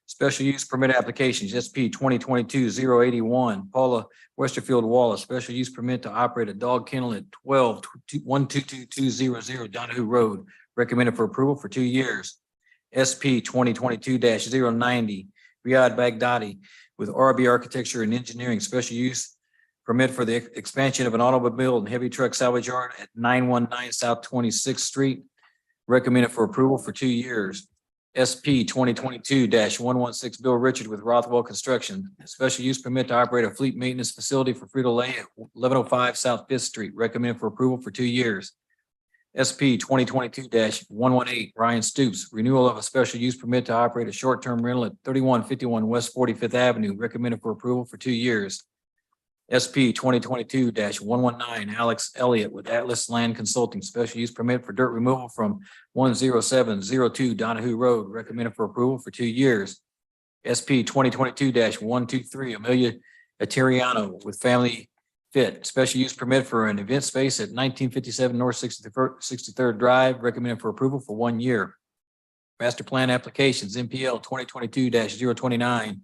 Speaker 2: Special use permit applications, SP 2022-081, Paula Westerfield Wallace, special use permit to operate a dog kennel at 1222200 Donahue Road, recommended for approval for 2 years. SP 2022-090, Riyadh Baghdadi with RB Architecture and Engineering, special use permit for the expansion of an automobile and heavy truck salvage yard at 919 South 26th Street, recommended for approval for 2 years. SP 2022-116, Bill Richard with Rothwell Construction, special use permit to operate a fleet maintenance facility for Frito-Lay at 1105 South 5th Street, recommended for approval for 2 years. SP 2022-118, Ryan Stoops, renewal of a special use permit to operate a short-term rental at 3151 West 45th Avenue, recommended for approval for 2 years. SP 2022-119, Alex Elliott with Atlas Land Consulting, special use permit for dirt removal from 10702 Donahue Road, recommended for approval for 2 years. SP 2022-123, Amelia Atiriano with Family Fit, special use permit for an event space at 1957 North 63rd Drive, recommended for approval for 1 year. Master plan applications, MPL 2022-029,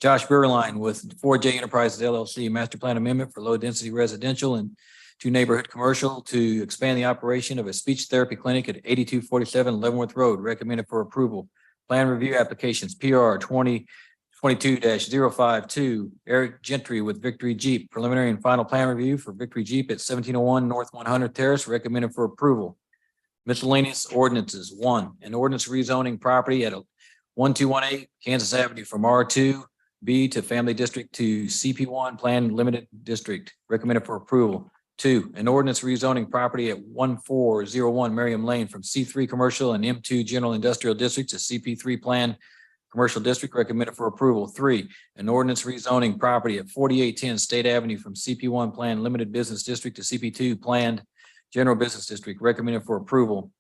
Speaker 2: Josh Burline with 4J Enterprises LLC, master plan amendment for low density residential and to neighborhood commercial to expand the operation of a speech therapy clinic at 8247 Leavenworth Road, recommended for approval. Plan review applications, PR 2022-052, Eric Gentry with Victory Jeep, preliminary and final plan review for Victory Jeep at 1701 North 100th Terrace, recommended for approval. Miscellaneous ordinances, 1, an ordinance rezoning property at 1218 Kansas Avenue from R2 B to Family District to CP1 Plan Limited District, recommended for approval. 2, an ordinance rezoning property at 1401 Merriam Lane from C3 Commercial and M2 General Industrial District to CP3 Plan Commercial District, recommended for approval. 3, an ordinance rezoning property at 4810 State Avenue from CP1 Plan Limited Business District to CP2 Planned General Business District, recommended for approval.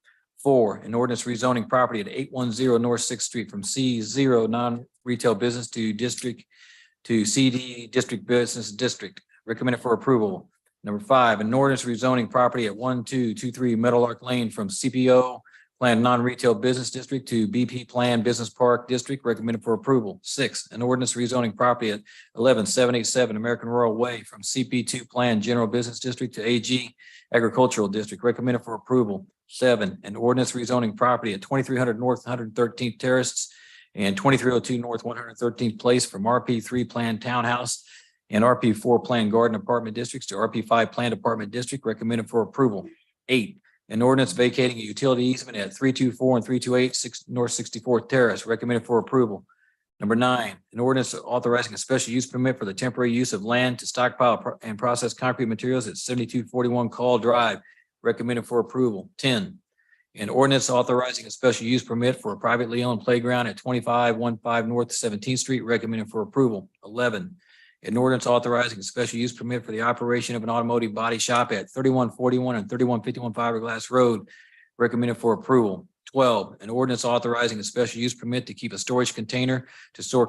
Speaker 2: 4, an ordinance rezoning property at 810 North 6th Street from C0 non-retail business to district to CD district business district, recommended for approval. Number 5, an ordinance rezoning property at 1223 Meadowlark Lane from CPO Planned Non-Retail Business District to BP Planned Business Park District, recommended for approval. 6, an ordinance rezoning property at 11787 American Royal Way from CP2 Planned General Business District to AG Agricultural District, recommended for approval. 7, an ordinance rezoning property at 2300 North 113th Terrace and 2302 North 113th Place from RP3 Planned Townhouse and RP4 Planned Garden Apartment Districts to RP5 Planned Apartment District, recommended for approval. 8, an ordinance vacating a utility easement at 324 and 328 North 64th Terrace, recommended for approval. Number 9, an ordinance authorizing a special use permit for the temporary use of land to stockpile and process concrete materials at 7241 Call Drive, recommended for approval. 10, an ordinance authorizing a special use permit for a privately owned playground at 2515 North 17th Street, recommended for approval. 11, An ordinance authorizing a special use permit for the operation of an automotive body shop at 3141 and 3151 Fiberglass Road. Recommended for approval. 12, an ordinance authorizing a special use permit to keep a storage container to store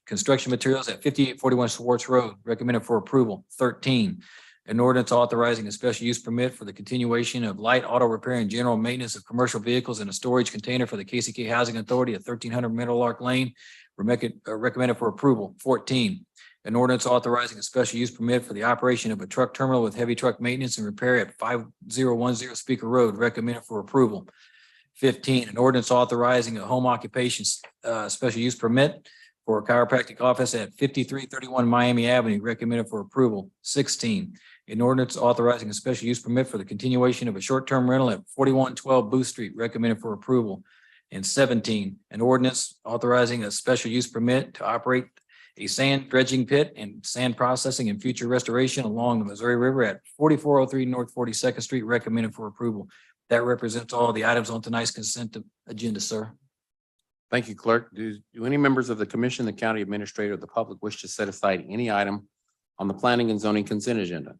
Speaker 2: construction materials at 5841 Swartz Road. Recommended for approval. 13, an ordinance authorizing a special use permit for the continuation of light auto repair and general maintenance of commercial vehicles in a storage container for the KCK Housing Authority at 1300 Meadowlark Lane. Recommended for approval. 14, an ordinance authorizing a special use permit for the operation of a truck terminal with heavy truck maintenance and repair at 5010 Speaker Road. Recommended for approval. 15, an ordinance authorizing a home occupation special use permit for a chiropractic office at 5331 Miami Avenue. Recommended for approval. 16, an ordinance authorizing a special use permit for the continuation of a short-term rental at 4112 Booth Street. Recommended for approval. And 17, an ordinance authorizing a special use permit to operate a sand dredging pit and sand processing and future restoration along the Missouri River at 4403 North 42nd Street. Recommended for approval. That represents all the items on tonight's consent agenda, sir.
Speaker 1: Thank you, clerk. Do any members of the commission, the county administrator, or the public wish to set aside any item on the planning and zoning consent agenda?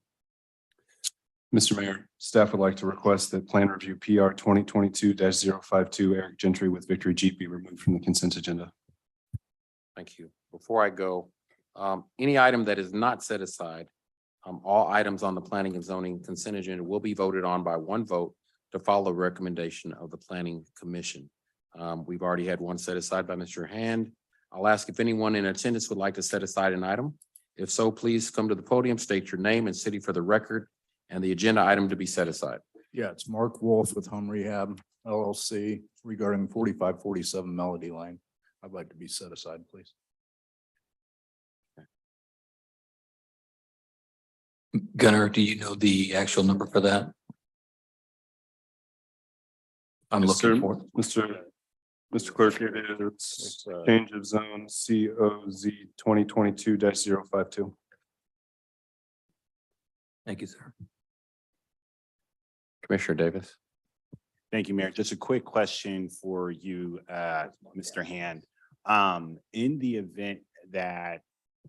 Speaker 15: Mr. Mayor, staff would like to request that plan review PR 2022-052 Eric Gentry with Victory Jeep be removed from the consent agenda.
Speaker 1: Thank you. Before I go, any item that is not set aside, all items on the planning and zoning consent agenda will be voted on by one vote to follow recommendation of the planning commission. We've already had one set aside by Mr. Hand. I'll ask if anyone in attendance would like to set aside an item. If so, please come to the podium, state your name and city for the record and the agenda item to be set aside.
Speaker 16: Yeah, it's Mark Wolf with Home Rehab LLC regarding 4547 Melody Lane. I'd like to be set aside, please.
Speaker 2: Gunnar, do you know the actual number for that? I'm looking for it.
Speaker 15: Mr. Clerk, it is change of zone COZ 2022-052.
Speaker 2: Thank you, sir.
Speaker 1: Commissioner Davis.
Speaker 10: Thank you, Mayor. Just a quick question for you, Mr. Hand. In the event that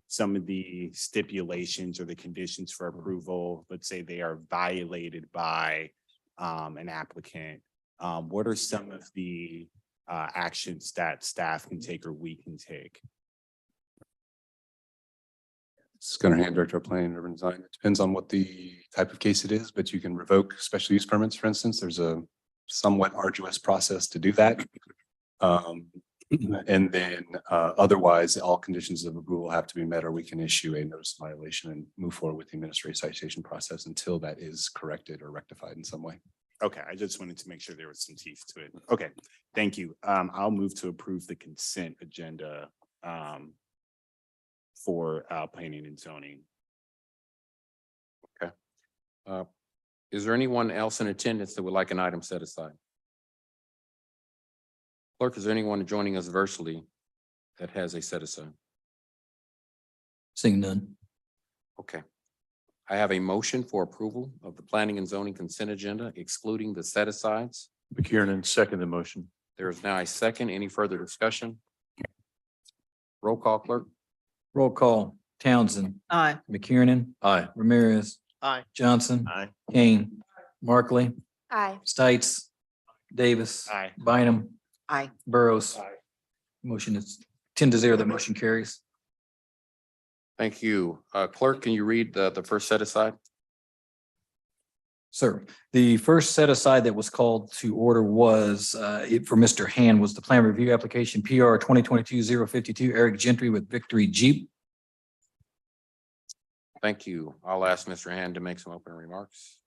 Speaker 10: some of the stipulations or the conditions for approval, let's say they are violated by an applicant, what are some of the actions that staff can take or we can take?
Speaker 15: It's Gunnar Hand, Director of Planning and Urban Design. It depends on what the type of case it is, but you can revoke special use permits, for instance. There's a somewhat arduous process to do that. And then otherwise, all conditions of approval have to be met, or we can issue a notice of violation and move forward with the administrative citation process until that is corrected or rectified in some way.
Speaker 10: Okay, I just wanted to make sure there was some teeth to it. Okay, thank you. I'll move to approve the consent agenda for planning and zoning.
Speaker 1: Okay. Is there anyone else in attendance that would like an item set aside? Clerk, is there anyone joining us virtually that has a set aside?
Speaker 2: Seeing none.
Speaker 1: Okay. I have a motion for approval of the planning and zoning consent agenda, excluding the set asides.
Speaker 11: McKiernan, second the motion.
Speaker 1: There is now a second. Any further discussion? Roll call, clerk.
Speaker 2: Roll call. Townsend.
Speaker 8: Aye.
Speaker 2: McKiernan.
Speaker 11: Aye.
Speaker 2: Ramirez.
Speaker 14: Aye.
Speaker 2: Johnson.
Speaker 11: Aye.
Speaker 2: Kane. Markley.
Speaker 5: Aye.
Speaker 2: Stites. Davis.
Speaker 10: Aye.
Speaker 2: Bynum.
Speaker 7: Aye.
Speaker 2: Burrows.
Speaker 10: Aye.
Speaker 2: Motion is 10-0. The motion carries.
Speaker 1: Thank you. Clerk, can you read the first set aside?
Speaker 2: Sir, the first set aside that was called to order was for Mr. Hand was the plan review application PR 2022-052 Eric Gentry with Victory Jeep.
Speaker 1: Thank you. I'll ask Mr. Hand to make some opening remarks.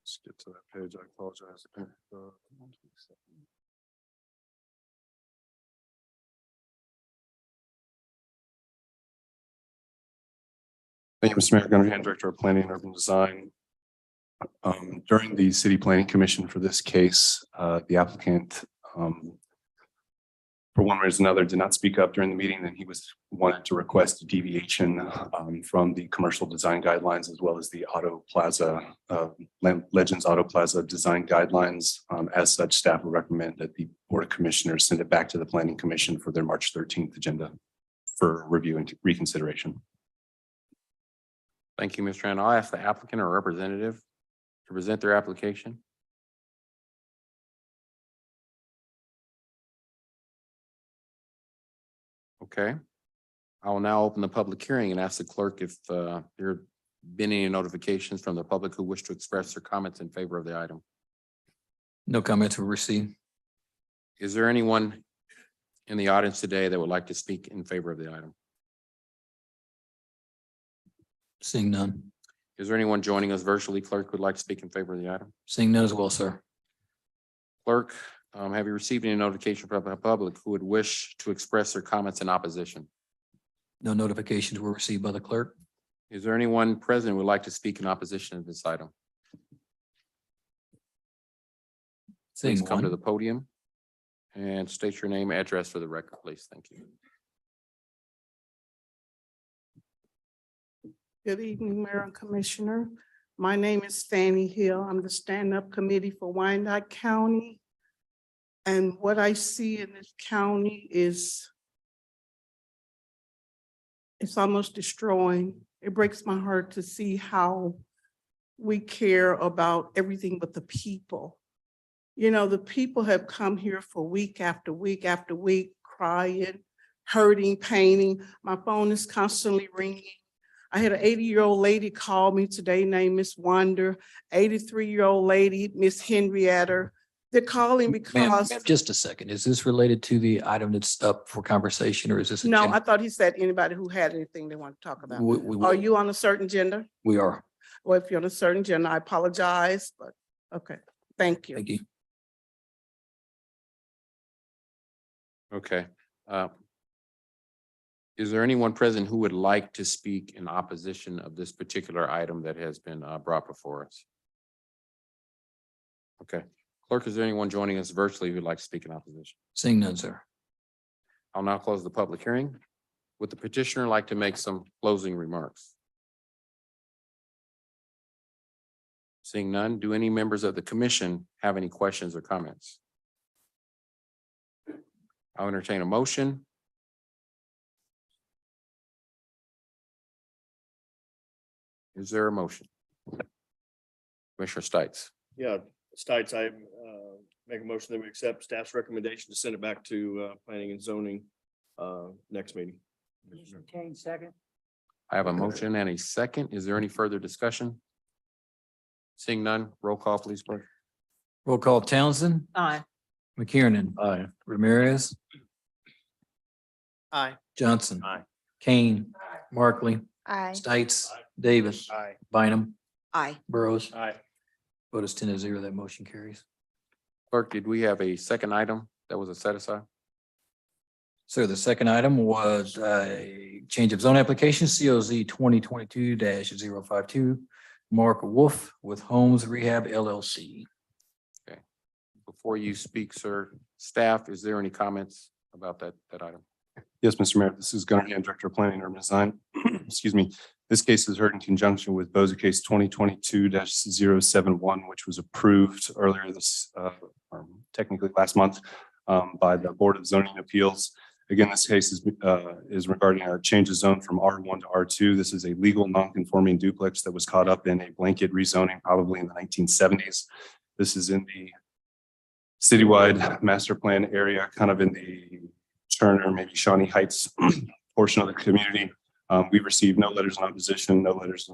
Speaker 15: Let's get to that page. I apologize. Thank you, Mr. Mayor. Gunnar Hand, Director of Planning and Urban Design. During the City Planning Commission for this case, the applicant, for one reason or another, did not speak up during the meeting, and he wanted to request a deviation from the commercial design guidelines as well as the Auto Plaza, Legends Auto Plaza design guidelines. As such, staff would recommend that the Board of Commissioners send it back to the Planning Commission for their March 13th agenda. for review and reconsideration.
Speaker 1: Thank you, Mr. Rand. I'll ask the applicant or representative to present their application. Okay. I will now open the public hearing and ask the clerk if there have been any notifications from the public who wish to express their comments in favor of the item.
Speaker 2: No comments were received.
Speaker 1: Is there anyone in the audience today that would like to speak in favor of the item?
Speaker 2: Seeing none.
Speaker 1: Is there anyone joining us virtually, clerk, who would like to speak in favor of the item?
Speaker 2: Seeing none as well, sir.
Speaker 1: Clerk, have you received any notification from the public who would wish to express their comments in opposition?
Speaker 2: No notifications were received by the clerk.
Speaker 1: Is there anyone present who would like to speak in opposition to this item?
Speaker 2: Seeing
Speaker 1: Please come to
Speaker 2: one.
Speaker 1: the podium and state your name, address for the record, please. Thank you.
Speaker 17: Good evening, Mayor and Commissioner. My name is Fannie Hill. I'm the stand-up committee for Wyandotte County. And what I see in this county is it's almost destroying. It breaks my heart to see how we care about everything but the people. You know, the people have come here for week after week after week, crying, hurting, painting. My phone is constantly ringing. I had an 80-year-old lady call me today named Miss Wonder, 83-year-old lady, Miss Henrietta. They're calling
Speaker 2: Ma'am,
Speaker 17: because,
Speaker 2: just a second. Is this related to the item that's up for conversation, or is this?
Speaker 17: no, I thought he said anybody who had anything they want to talk about. Are you on a certain gender?
Speaker 2: We are.
Speaker 17: Well, if you're on a certain gender, I apologize, but okay, thank you.
Speaker 2: Thank you.
Speaker 1: Okay. Is there anyone present who would like to speak in opposition of this particular item that has been brought before us? Okay. Clerk, is there anyone joining us virtually who would like to speak in opposition?
Speaker 2: Seeing none, sir.
Speaker 1: I'll now close the public hearing. Would the petitioner like to make some closing remarks? Seeing none, do any members of the commission have any questions or comments? I'll entertain a motion. Is there a motion? Commissioner Stites.
Speaker 14: Yeah, Stites, I make a motion that we accept staff's recommendation to send it back to planning and zoning next meeting.
Speaker 13: Kane, second.
Speaker 1: I have a motion and a second. Is there any further discussion? Seeing none, roll call, please, clerk.
Speaker 2: Roll call. Townsend,
Speaker 8: Aye.
Speaker 2: McKiernan.
Speaker 11: Aye.
Speaker 2: Ramirez,
Speaker 3: Aye.
Speaker 2: Johnson.
Speaker 14: Aye.
Speaker 2: Kane, Markley,
Speaker 5: Aye.
Speaker 2: Stites, Davis,
Speaker 14: Aye.
Speaker 2: Bynum,
Speaker 7: Aye.
Speaker 2: Burrows.
Speaker 14: Aye.
Speaker 2: Vote is 10-0. That motion carries.
Speaker 1: Clerk, did we have a second item that was a set aside?
Speaker 2: So the second item was a change of zone application, COZ 2022-052, Mark Wolf with Homes Rehab LLC.
Speaker 1: Before you speak, sir, staff, is there any comments about that item?
Speaker 15: Yes, Mr. Mayor, this is Gunnar Hand, Director of Planning and Urban Design. Excuse me. This case is heard in conjunction with Boza case 2022-071, which was approved earlier this, or technically last month, by the Board of Zoning Appeals. Again, this case is regarding a change of zone from R1 to R2. This is a legal non-conforming duplex that was caught up in a blanket rezoning probably in the 1970s. This is in the citywide master plan area, kind of in the Turner, maybe Shawnee Heights portion of the community. We received no letters in opposition, no letters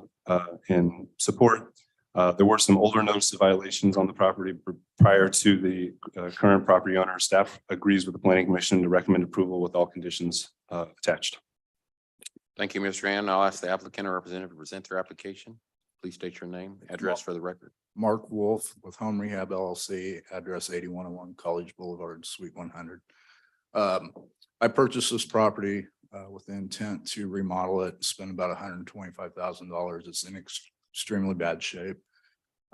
Speaker 15: in support. There were some older notice of violations on the property prior to the current property owner. Staff agrees with the Planning Commission to recommend approval with all conditions attached.
Speaker 1: Thank you, Mr. Rand. I'll ask the applicant or representative to present their application. Please state your name, address for the record.
Speaker 16: Mark Wolf with Home Rehab LLC, address 8101 College Boulevard, Suite 100. I purchased this property with the intent to remodel it, spend about $125,000. It's in extremely bad shape.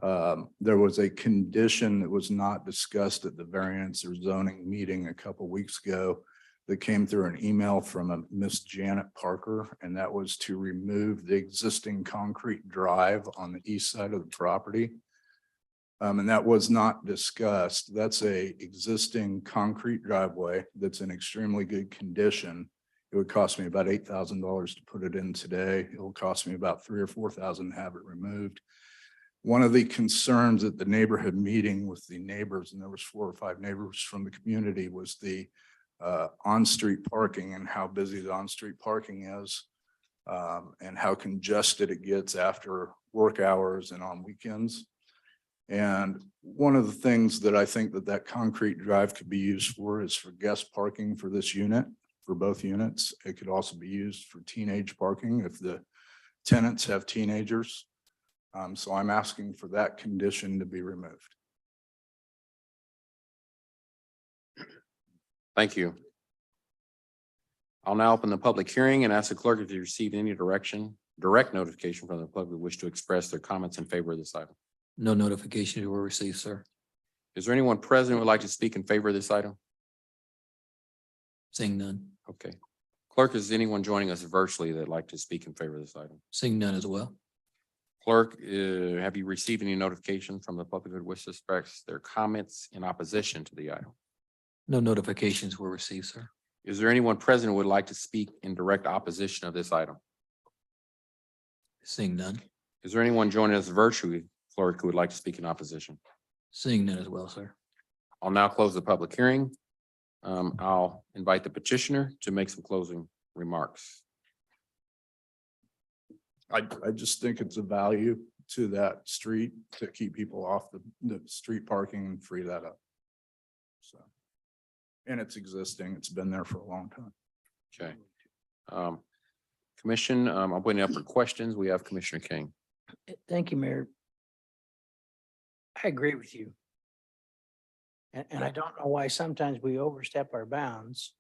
Speaker 16: There was a condition that was not discussed at the variance or zoning meeting a couple weeks ago that came through an email from a Miss Janet Parker, and that was to remove the existing concrete drive on the east side of the property. And that was not discussed. That's a existing concrete driveway that's in extremely good condition. It would cost me about $8,000 to put it in today. It will cost me about $3,000 or $4,000 to have it removed. One of the concerns at the neighborhood meeting with the neighbors, and there was 4 or 5 neighbors from the community, was the on-street parking and how busy the on-street parking is, and how congested it gets after work hours and on weekends. And one of the things that I think that concrete drive could be used for is for guest parking for this unit, for both units. It could also be used for teenage parking if the tenants have teenagers. So I'm asking for that condition to be removed.
Speaker 1: Thank you. I'll now open the public hearing and ask the clerk if they received any direct notification from the public who wish to express their comments in favor of this item.
Speaker 2: No notifications were received, sir.
Speaker 1: Is there anyone present who would like to speak in favor of this item?
Speaker 2: Seeing none.
Speaker 1: Okay. Clerk, is anyone joining us virtually that'd like to speak in favor of this item?
Speaker 2: Seeing none as well.
Speaker 1: Clerk, have you received any notification from the public who wishes to express their comments in opposition to the item?
Speaker 2: No notifications were received, sir.
Speaker 1: Is there anyone present who would like to speak in direct opposition of this item?
Speaker 2: Seeing none.
Speaker 1: Is there anyone joining us virtually, clerk, who would like to speak in opposition?
Speaker 2: Seeing none as well, sir.
Speaker 1: I'll now close the public hearing. I'll invite the petitioner to make some closing remarks.
Speaker 16: I just think it's a value to that street to keep people off the street parking and free that up. So, and it's existing. It's been there for a long time.
Speaker 1: Okay. Commission, I'm opening up for questions. We have Commissioner King.
Speaker 13: Thank you, Mayor. I agree with you. And I don't know why sometimes we overstep our bounds.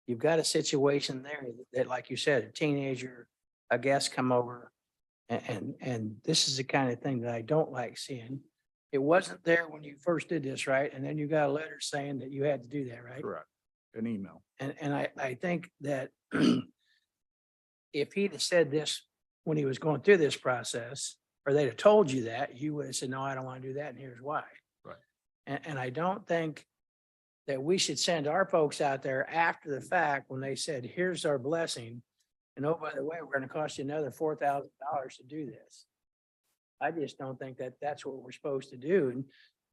Speaker 13: You've got a situation there that, like you said, a teenager, a guest come over. And this is the kind of thing that I don't like seeing. It wasn't there when you first did this, right? And then you got a letter saying that you had to do that, right?
Speaker 16: Correct. An email.
Speaker 13: And I think that if he'd have said this when he was going through this process, or they'd have told you that, you would have said, no, I don't want to do that, and here's why.
Speaker 16: Right.
Speaker 13: And I don't think that we should send our folks out there after the fact when they said, here's our blessing. And oh, by the way, we're going to cost you another $4,000 to do this. I just don't think that that's what we're supposed to do.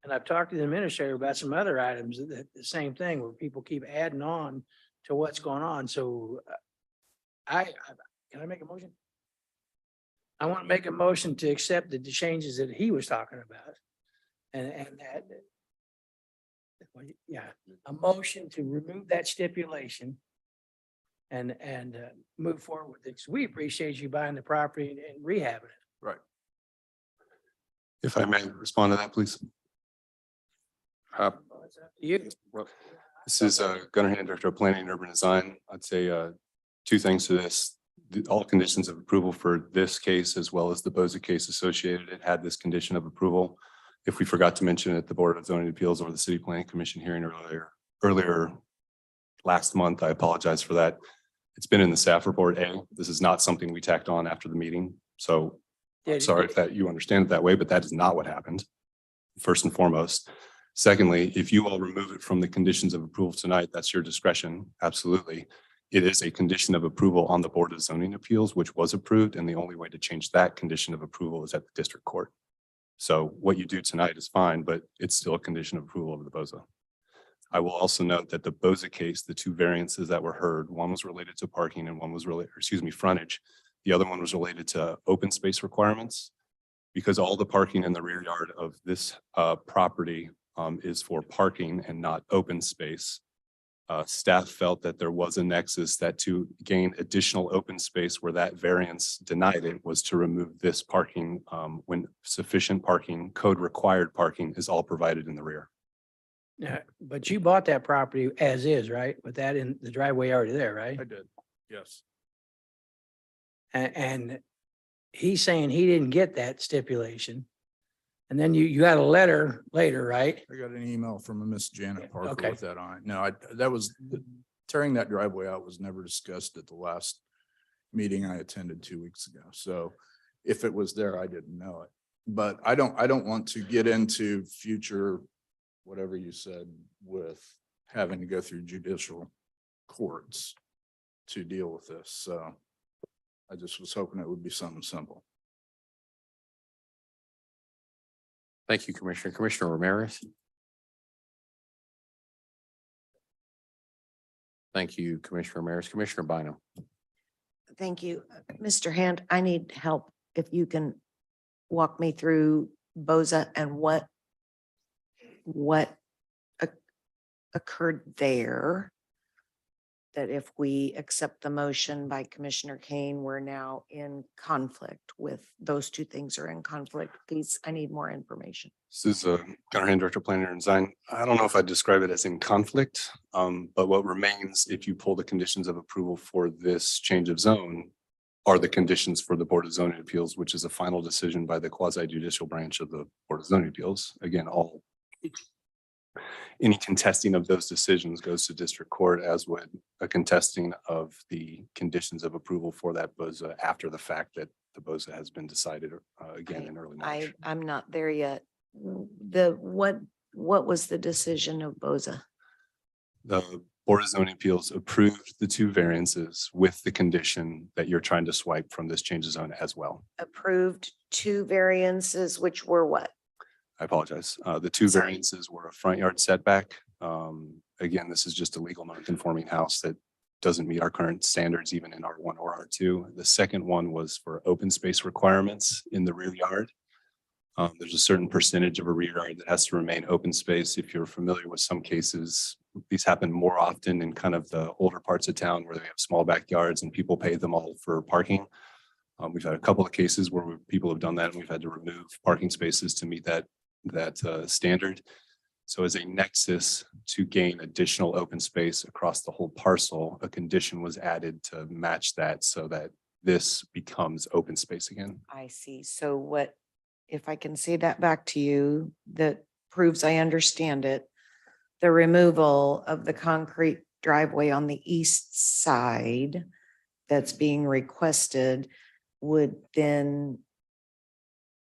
Speaker 13: And I've talked to the administrator about some other items, the same thing, where people keep adding on to what's going on. So can I make a motion? I want to make a motion to accept the changes that he was talking about. And that, well, yeah, a motion to remove that stipulation and move forward with it. So we appreciate you buying the property and rehabbing it.
Speaker 16: Right.
Speaker 15: If I may respond to that, please.
Speaker 13: You,
Speaker 15: This is Gunnar Hand, Director of Planning and Urban Design. I'd say 2 things to this. All conditions of approval for this case, as well as the Boza case associated, it had this condition of approval. If we forgot to mention it at the Board of Zoning Appeals or the City Planning Commission hearing earlier last month, I apologize for that. It's been in the staff report. This is not something we tacked on after the meeting. So I'm sorry if that you understand it that way, but that is not what happened, first and foremost. Secondly, if you all remove it from the conditions of approval tonight, that's your discretion. Absolutely. It is a condition of approval on the Board of Zoning Appeals, which was approved. And the only way to change that condition of approval is at the district court. So what you do tonight is fine, but it's still a condition of approval of the Boza. I will also note that the Boza case, the 2 variances that were heard, one was related to parking and one was related, frontage. The other one was related to open space requirements. Because all the parking in the rear yard of this property is for parking and not open space. Staff felt that there was a nexus that to gain additional open space where that variance denied it was to remove this parking when sufficient parking, code required parking is all provided in the rear.
Speaker 13: yeah, but you bought that property as is, right? With that in the driveway already there, right?
Speaker 16: I did. Yes.
Speaker 13: And he's saying he didn't get that stipulation. And then you got a letter later, right?
Speaker 16: I got an email from a Miss Janet Parker
Speaker 13: Okay.
Speaker 16: with that on it. No, that was tearing that driveway out was never discussed at the last meeting I attended 2 weeks ago. So if it was there, I didn't know it. But I don't want to get into future, whatever you said, with having to go through judicial courts. to deal with this. So I just was hoping it would be something simple.
Speaker 1: Thank you, Commissioner. Commissioner Ramirez. Thank you, Commissioner Ramirez. Commissioner Bynum.
Speaker 7: Thank you. Mr. Hand, I need help if you can walk me through BOZA and what occurred there. That if we accept the motion by Commissioner Kane, we're now in conflict with, those two things are in conflict. Please, I need more information.
Speaker 15: This is Gunnar Hand, Director of Planning and Design. I don't know if I'd describe it as in conflict, but what remains if you pull the conditions of approval for this change of zone are the conditions for the Board of Zoning Appeals, which is a final decision by the quasi judicial branch of the Board of Zoning Appeals. Again, any contesting of those decisions goes to district court, as would a contesting of the conditions of approval for that BOZA after the fact that the BOZA has been decided again in early March.
Speaker 7: I'm not there yet. What was the decision of BOZA?
Speaker 15: The Board of Zoning Appeals approved the two variances with the condition that you're trying to swipe from this change of zone as well.
Speaker 7: Approved two variances, which were what?
Speaker 15: I apologize. The two
Speaker 7: Sorry.
Speaker 15: variances were a front yard setback. Again, this is just a legal non-conforming house that doesn't meet our current standards, even in R1 or R2. The second one was for open space requirements in the rear yard. There's a certain percentage of a rear yard that has to remain open space. If you're familiar with some cases, these happen more often in kind of the older parts of town where they have small backyards and people pay them all for parking. We've had a couple of cases where people have done that and we've had to remove parking spaces to meet that standard. So as a nexus to gain additional open space across the whole parcel, a condition was added to match that so that this becomes open space again.
Speaker 7: I see. So what, if I can say that back to you, that proves I understand it. The removal of the concrete driveway on the east side that's being requested would then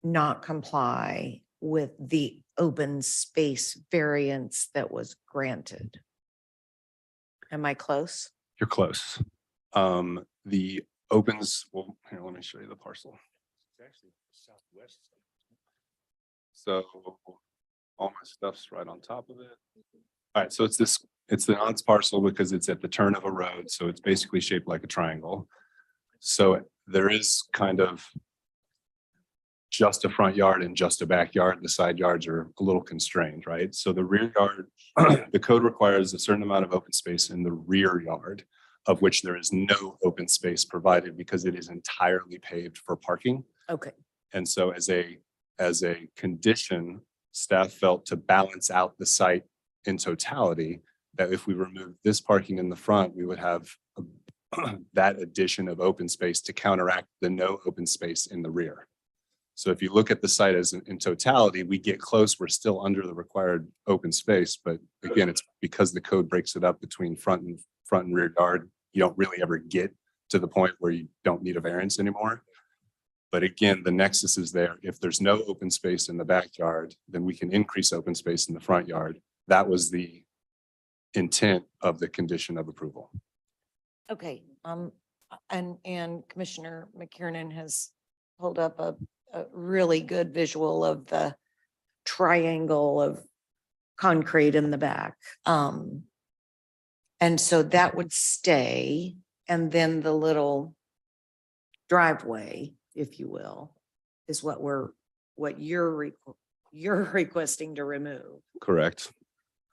Speaker 7: not comply with the open space variance that was granted. Am I close?
Speaker 15: You're close. The opens, well, here, let me show you the parcel. It's actually southwest. So all my stuff's right on top of it. All right, so it's the odds parcel because it's at the turn of a road. So it's basically shaped like a triangle. So there is kind of just a front yard and just a backyard. The side yards are a little constrained, right? So the rear yard, the code requires a certain amount of open space in the rear yard, of which there is no open space provided because it is entirely paved for parking.
Speaker 7: Okay.
Speaker 15: And so as a condition, staff felt to balance out the site in totality, that if we remove this parking in the front, we would have that addition of open space to counteract the no open space in the rear. So if you look at the site as in totality, we get close, we're still under the required open space. But again, it's because the code breaks it up between front and rear yard. You don't really ever get to the point where you don't need a variance anymore. But again, the nexus is there. If there's no open space in the backyard, then we can increase open space in the front yard. That was the intent of the condition of approval.
Speaker 7: Okay. And Commissioner McKiernan has pulled up a really good visual of the triangle of concrete in the back. And so that would stay, and then the little driveway, if you will, is what you're requesting to remove.
Speaker 15: Correct.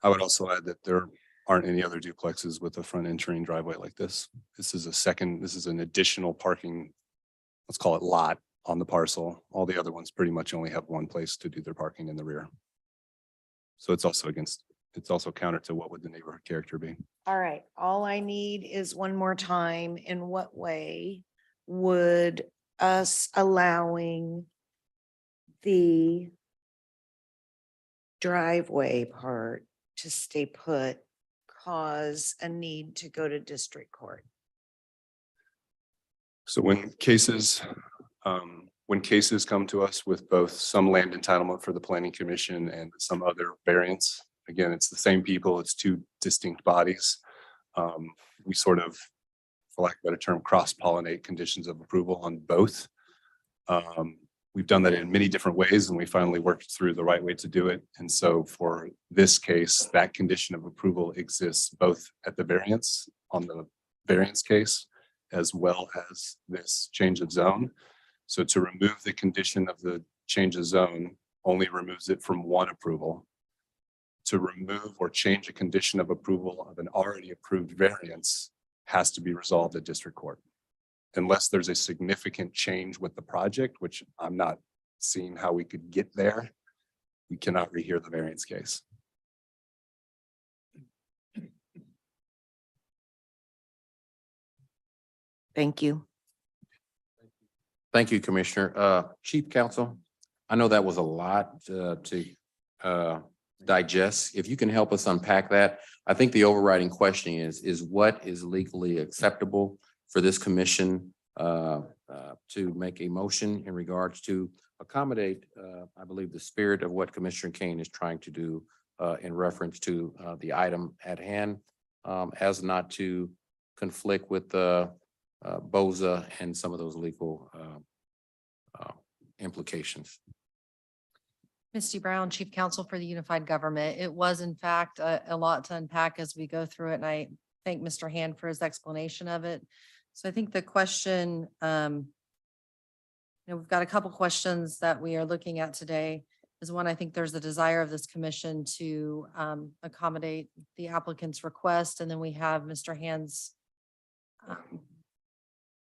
Speaker 15: I would also add that there aren't any other duplexes with a front entering driveway like this. This is an additional parking, let's call it lot on the parcel. All the other ones pretty much only have one place to do their parking in the rear. So it's also counter to what would the neighborhood character be.
Speaker 7: All right. All I need is one more time. In what way would us allowing the driveway part to stay put cause a need to go to district court?
Speaker 15: So when cases come to us with both some land entitlement for the planning commission and some other variance, again, it's the same people, it's two distinct bodies. We sort of for lack of a better term, cross-pollinate conditions of approval on both. We've done that in many different ways and we finally worked through the right way to do it. And so for this case, that condition of approval exists both at the variance on the variance case as well as this change of zone. So to remove the condition of the change of zone only removes it from one approval. To remove or change a condition of approval of an already approved variance has to be resolved at district court. Unless there's a significant change with the project, which I'm not seeing how we could get there, we cannot rehear the variance case.
Speaker 7: Thank you.
Speaker 1: Thank you, Commissioner. Chief Counsel, I know that was a lot to digest. If you can help us unpack that, I think the overriding question is what is legally acceptable for this commission to make a motion in regards to accommodate, I believe, the spirit of what Commissioner Kane is trying to do in reference to the item at hand, as not to conflict with the BOZA and some of those legal implications.
Speaker 18: Misty Brown, Chief Counsel for the Unified Government. It was in fact a lot to unpack as we go through it, and I thank Mr. Hand for his explanation of it. So I think the question, we've got a couple questions that we are looking at today. Is one, I think there's a desire of this commission to accommodate the applicant's request, and then we have Mr. Hand's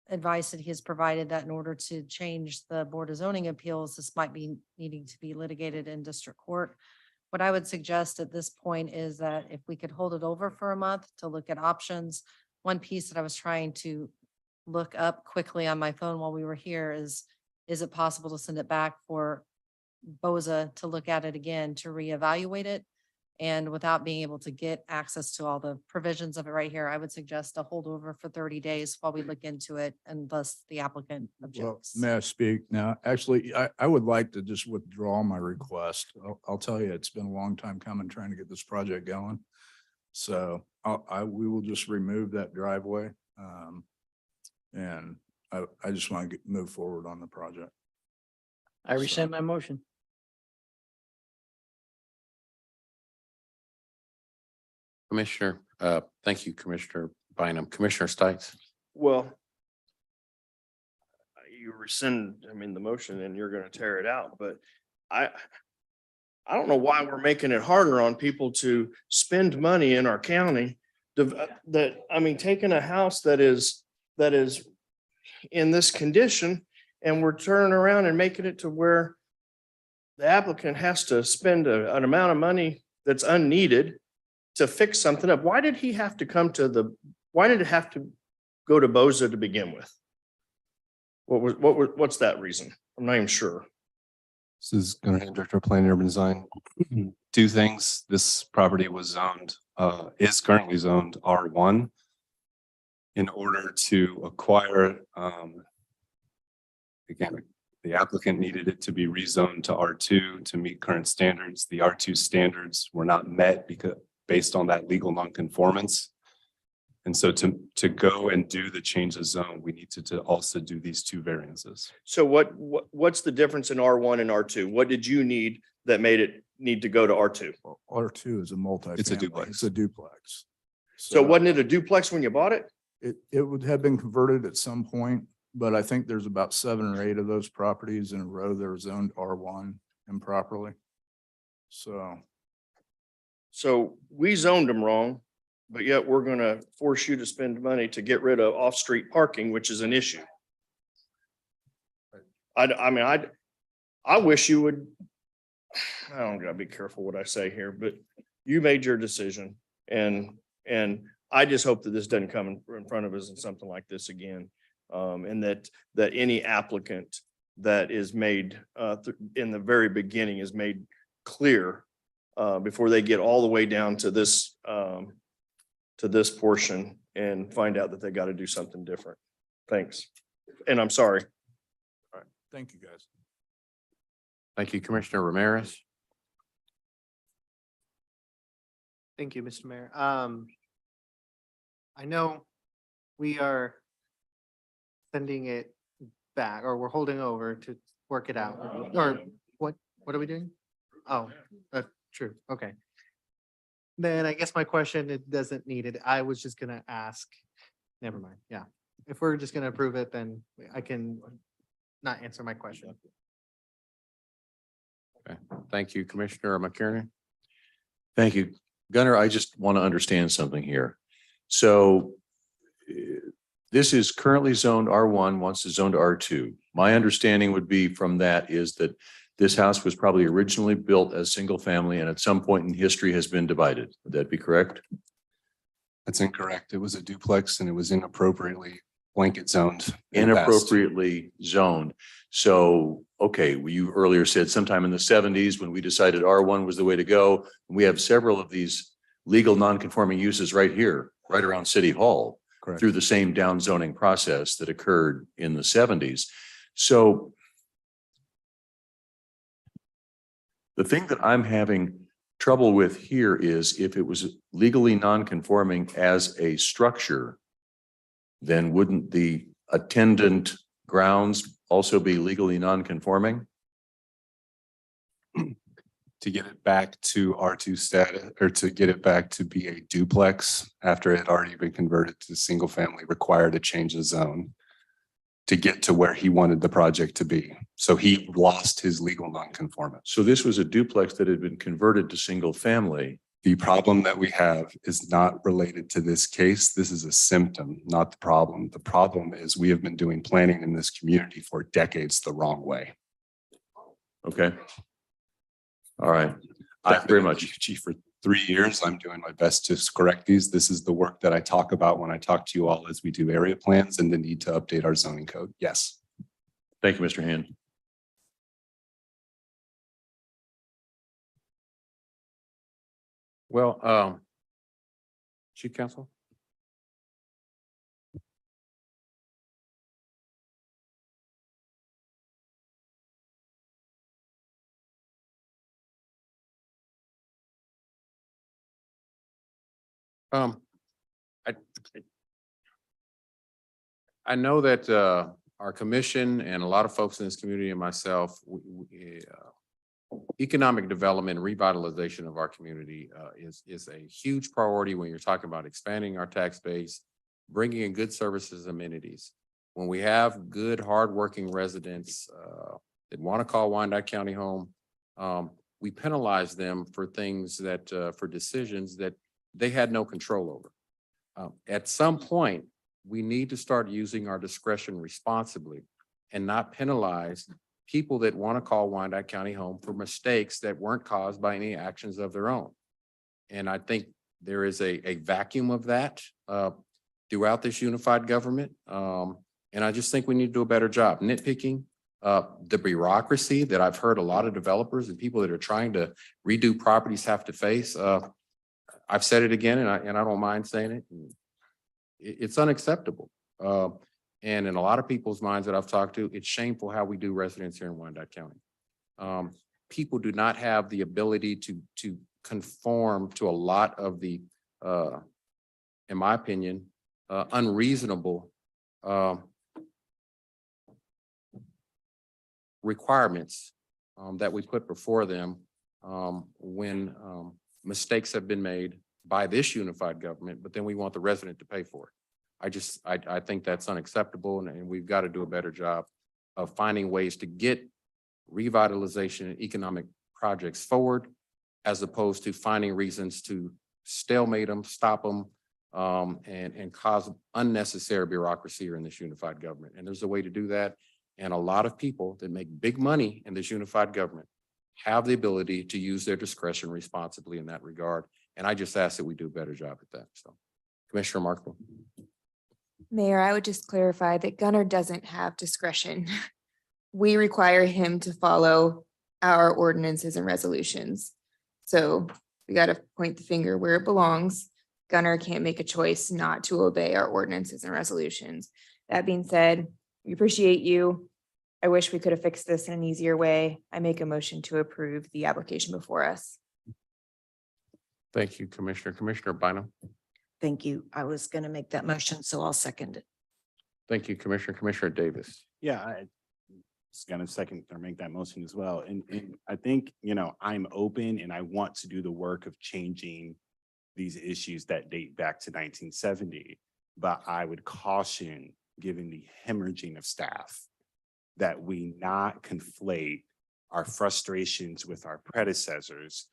Speaker 18: advice that he has provided that in order to change the Board of Zoning Appeals, this might be needing to be litigated in district court. What I would suggest at this point is that if we could hold it over for a month to look at options. One piece that I was trying to look up quickly on my phone while we were here is it possible to send it back for BOZA to look at it again, to reevaluate it? And without being able to get access to all the provisions of it right here, I would suggest a holdover for 30 days while we look into it unless the applicant
Speaker 16: Well,
Speaker 18: objects.
Speaker 16: may I speak now? Actually, I would like to just withdraw my request. I'll tell you, it's been a long time coming trying to get this project going. So we will just remove that driveway. And I just want to move forward on the project.
Speaker 13: I rescind my motion.
Speaker 1: Commissioner, thank you, Commissioner Bynum. Commissioner Stites.
Speaker 14: Well, you rescind, the motion and you're gonna tear it out, but I don't know why we're making it harder on people to spend money in our county. Taking a house that is in this condition and we're turning around and making it to where the applicant has to spend an amount of money that's unneeded to fix something up. Why did he have to why did it have to go to BOZA to begin with? What's that reason? I'm not even sure.
Speaker 15: This is Gunnar Hand, Director of Planning and Urban Design. Two things. This property was zoned, is currently zoned R1. In order to acquire, again, the applicant needed it to be rezoned to R2 to meet current standards. The R2 standards were not met based on that legal nonconformance. And so to go and do the change of zone, we need to also do these two variances.
Speaker 14: So what's the difference in R1 and R2? What did you need that made it need to go to R2?
Speaker 16: R2 is a multi.
Speaker 15: It's a duplex.
Speaker 16: It's a duplex.
Speaker 14: So wasn't it a duplex when you bought it?
Speaker 16: It would have been converted at some point, but I think there's about 7 or 8 of those properties in a row that are zoned R1 improperly.
Speaker 14: So we zoned them wrong, but yet we're gonna force you to spend money to get rid of off-street parking, which is an issue. I wish you would, I don't gotta be careful what I say here, but you made your decision and I just hope that this doesn't come in front of us in something like this again. And that any applicant that is made in the very beginning is made clear before they get all the way down to this portion and find out that they got to do something different. Thanks. And I'm sorry.
Speaker 16: All right. Thank you, guys.
Speaker 1: Thank you, Commissioner Ramirez.
Speaker 19: Thank you, Mr. Mayor. I know we are sending it back, or we're holding over to work it out, or what are we doing? Oh, true, okay. Then I guess my question, it doesn't need it. I was just gonna ask, never mind, yeah. If we're just gonna approve it, then I can not answer my question.
Speaker 1: Okay, thank you, Commissioner McKiernan.
Speaker 20: Thank you. Gunnar, I just want to understand something here. So this is currently zoned R1, wants to zone to R2. My understanding would be from that is that this house was probably originally built as single family and at some point in history has been divided. Would that be correct?
Speaker 15: That's incorrect. It was a duplex and it was inappropriately blanket zoned. in the past.
Speaker 20: Inappropriately zoned. So, okay, you earlier said sometime in the 70s when we decided R1 was the way to go. We have several of these legal non-conforming uses right here, right around City Hall,
Speaker 15: Correct.
Speaker 20: through the same down zoning process that occurred in the 70s. So the thing that I'm having trouble with here is if it was legally non-conforming as a structure, then wouldn't the attendant grounds also be legally non-conforming?
Speaker 15: To get it back to R2 status, or to get it back to be a duplex after it had already been converted to single family, required a change of zone to get to where he wanted the project to be. So he lost his legal nonconformance.
Speaker 20: So this was a duplex that had been converted to single family.
Speaker 15: The problem that we have is not related to this case. This is a symptom, not the problem. The problem is we have been doing planning in this community for decades the wrong way.
Speaker 20: Okay. All right.
Speaker 15: I've
Speaker 20: Very
Speaker 15: been a
Speaker 20: much.
Speaker 15: chief for 3 years. I'm doing my best to correct these. This is the work that I talk about when I talk to you all as we do area plans and the need to update our zoning code. Yes.
Speaker 20: Thank you, Mr. Hand.
Speaker 1: Well, Chief Counsel? I I know that our commission and a lot of folks in this community and myself, economic development and revitalization of our community is a huge priority when you're talking about expanding our tax base, bringing in good services, amenities. When we have good, hardworking residents that want to call Wyandotte County home, we penalize them for things that, for decisions that they had no control over. At some point, we need to start using our discretion responsibly and not penalize people that want to call Wyandotte County home for mistakes that weren't caused by any actions of their own. And I think there is a vacuum of that throughout this unified government. And I just think we need to do a better job nitpicking the bureaucracy that I've heard a lot of developers and people that are trying to redo properties have to face. I've said it again, and I don't mind saying it. It's unacceptable. And in a lot of people's minds that I've talked to, it's shameful how we do residents here in Wyandotte County. People do not have the ability to conform to a lot of the, in my opinion, unreasonable requirements that we put before them when mistakes have been made by this unified government, but then we want the resident to pay for it. I think that's unacceptable, and we've got to do a better job of finding ways to get revitalization and economic projects forward, as opposed to finding reasons to stalemate them, stop them, and cause unnecessary bureaucracy here in this unified government. And there's a way to do that. And a lot of people that make big money in this unified government have the ability to use their discretion responsibly in that regard. And I just ask that we do a better job at that. So, Commissioner Markle.
Speaker 5: Mayor, I would just clarify that Gunnar doesn't have discretion. We require him to follow our ordinances and resolutions. So we got to point the finger where it belongs. Gunnar can't make a choice not to obey our ordinances and resolutions. That being said, we appreciate you. I wish we could have fixed this in an easier way. I make a motion to approve the application before us.
Speaker 1: Thank you, Commissioner. Commissioner Bynum.
Speaker 7: Thank you. I was going to make that motion, so I'll second it.
Speaker 1: Thank you, Commissioner. Commissioner Davis.
Speaker 10: Yeah, I was gonna second or make that motion as well. And I think, I'm open and I want to do the work of changing these issues that date back to 1970. But I would caution, given the hemorrhaging of staff, that we not conflate our frustrations with our predecessors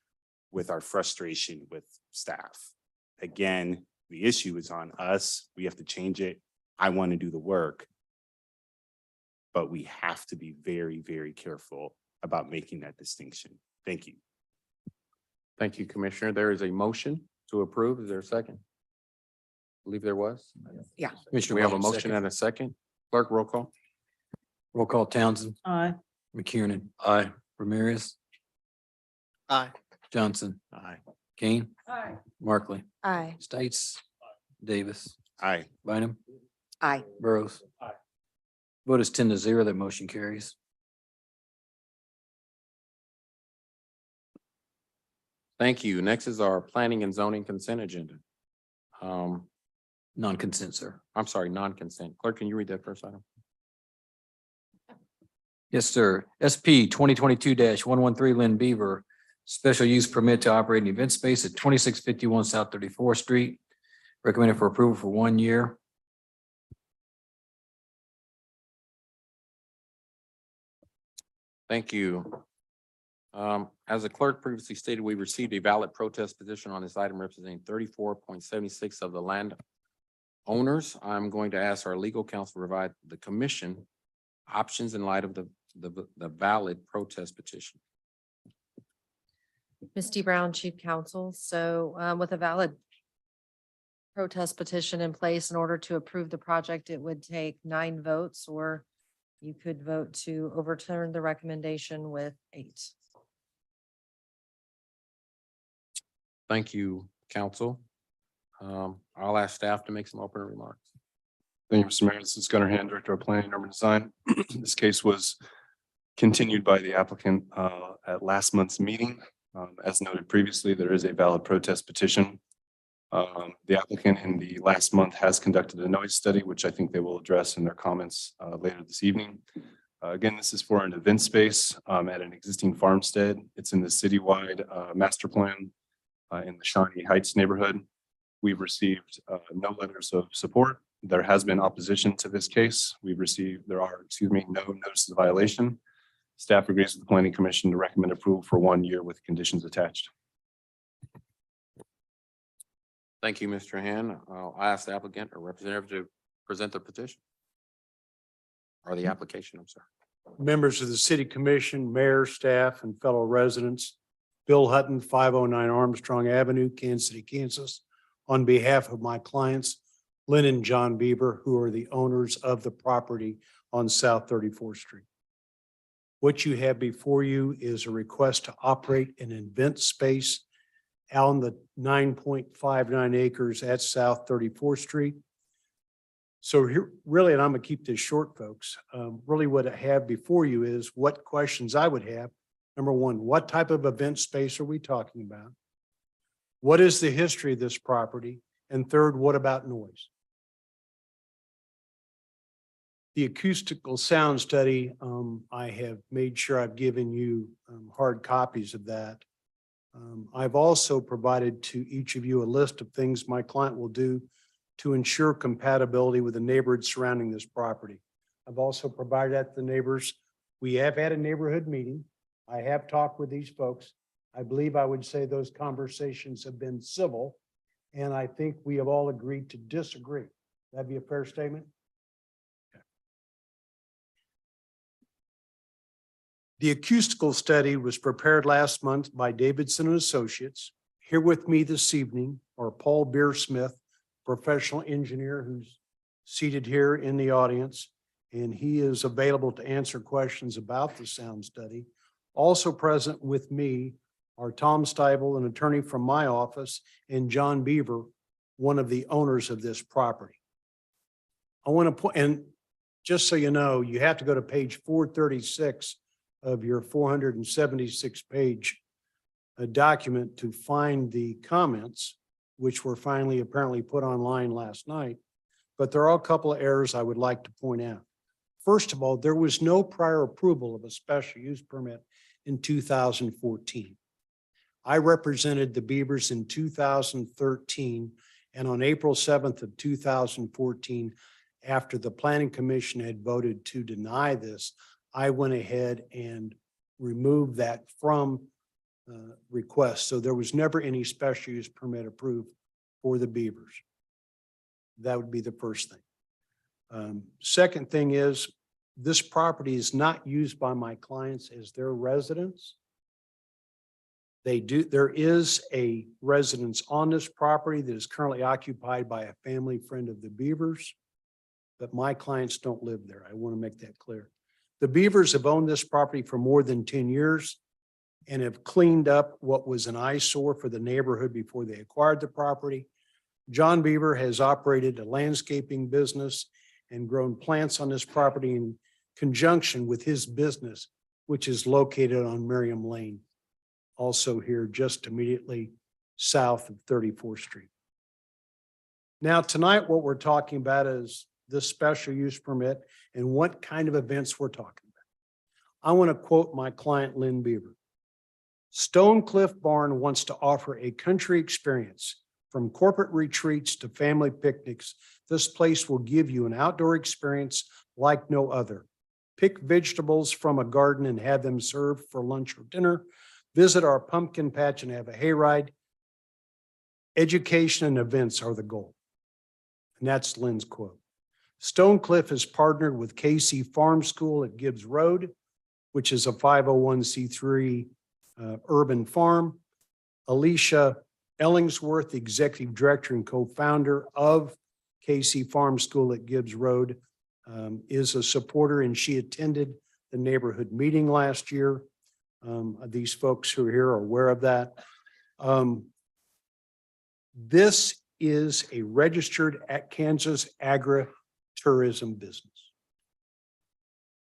Speaker 10: with our frustration with staff. Again, the issue is on us. We have to change it. I want to do the work. But we have to be very, very careful about making that distinction. Thank you.
Speaker 1: Thank you, Commissioner. There is a motion to approve. Is there a second? I believe there was.
Speaker 18: Yeah.
Speaker 2: Commissioner
Speaker 1: We have a
Speaker 2: Bynum,
Speaker 1: motion
Speaker 2: second.
Speaker 1: and a second. Clerk, roll call.
Speaker 2: Roll call Townsend,
Speaker 8: Aye.
Speaker 2: McKiernan. Aye. Ramirez,
Speaker 19: Aye.
Speaker 2: Johnson,
Speaker 10: Aye.
Speaker 2: Kane,
Speaker 18: Aye.
Speaker 2: Markley,
Speaker 5: Aye.
Speaker 2: States, Davis,
Speaker 10: Aye.
Speaker 2: Bynum,
Speaker 18: Aye.
Speaker 2: Burrows. Vote is 10-0. That motion carries.
Speaker 1: Thank you. Next is our planning and zoning consent agenda.
Speaker 2: Non-consent, sir.
Speaker 1: I'm sorry, non-consent. Clerk, can you read that first item?
Speaker 2: Yes, sir. SP 2022-113 Lynn Beaver, special use permit to operate an event space at 2651 South 34th Street. Recommended for approval for 1 year.
Speaker 1: Thank you. As the clerk previously stated, we received a valid protest petition on this item representing 34.76 of the land owners. I'm going to ask our legal counsel to provide the commission options in light of the valid protest petition.
Speaker 18: Misty Brown, Chief Counsel. So with a valid protest petition in place, in order to approve the project, it would take 9 votes, or you could vote to overturn the recommendation with 8.
Speaker 1: Thank you, counsel. I'll ask staff to make some opening remarks.
Speaker 15: Thank you, Mr. Mayor. This is Gunnar Hand, Director of Planning and Urban Design. This case was continued by the applicant at last month's meeting. As noted previously, there is a valid protest petition. The applicant in the last month has conducted a noise study, which I think they will address in their comments later this evening. Again, this is for an event space at an existing farmstead. It's in the citywide master plan in the Shawnee Heights neighborhood. We've received no letters of support. There has been opposition to this case. No notices of violation. Staff agrees with the Planning Commission to recommend approval for 1 year with conditions attached.
Speaker 1: Thank you, Mr. Han. I'll ask the applicant or representative to present the petition. Or the application, I'm sorry.
Speaker 21: Members of the City Commission, mayor, staff, and fellow residents. Bill Hutton, 509 Armstrong Avenue, Kansas City, Kansas. On behalf of my clients, Lynn and John Bieber, who are the owners of the property on South 34th Street. What you have before you is a request to operate an event space on the 9.59 acres at South 34th Street. So here, really, and I'm gonna keep this short, folks. Really what I have before you is what questions I would have. Number one, what type of event space are we talking about? What is the history of this property? And third, what about noise? The acoustical sound study, I have made sure I've given you hard copies of that. I've also provided to each of you a list of things my client will do to ensure compatibility with the neighborhood surrounding this property. I've also provided that to the neighbors. We have had a neighborhood meeting. I have talked with these folks. I believe I would say those conversations have been civil, and I think we have all agreed to disagree. That'd be a fair statement? The acoustical study was prepared last month by Davidson and Associates. Here with me this evening are Paul Beersmith, professional engineer who's seated here in the audience, and he is available to answer questions about the sound study. Also present with me are Tom Steibel, an attorney from my office, and John Beaver, one of the owners of this property. I want to point, and just so you know, you have to go to page 436 of your 476 page document to find the comments, which were finally apparently put online last night. but there are a couple of errors I would like to point out. First of all, there was no prior approval of a special use permit in 2014. I represented the Beavers in 2013, and on April 7th of 2014, after the Planning Commission had voted to deny this, I went ahead and removed that from request. So there was never any special use permit approved for the Beavers. That would be the first thing. Second thing is, this property is not used by my clients as their residence. There is a residence on this property that is currently occupied by a family friend of the Beavers, but my clients don't live there. I want to make that clear. The Beavers have owned this property for more than 10 years and have cleaned up what was an eyesore for the neighborhood before they acquired the property. John Beaver has operated a landscaping business and grown plants on this property in conjunction with his business, which is located on Merriam Lane, also here just immediately south of 34th Street. Now, tonight, what we're talking about is this special use permit and what kind of events we're talking about. I want to quote my client, Lynn Beaver. Stone Cliff Barn wants to offer a country experience. From corporate retreats to family picnics, this place will give you an outdoor experience like no other. Pick vegetables from a garden and have them served for lunch or dinner. Visit our pumpkin patch and have a hayride. Education and events are the goal. And that's Lynn's quote. Stone Cliff has partnered with KC Farm School at Gibbs Road, which is a 501c3 urban farm. Alicia Ellingsworth, Executive Director and co-founder of KC Farm School at Gibbs Road, is a supporter, and she attended the neighborhood meeting last year. These folks who are here are aware of that. This is a registered at Kansas agritourism business.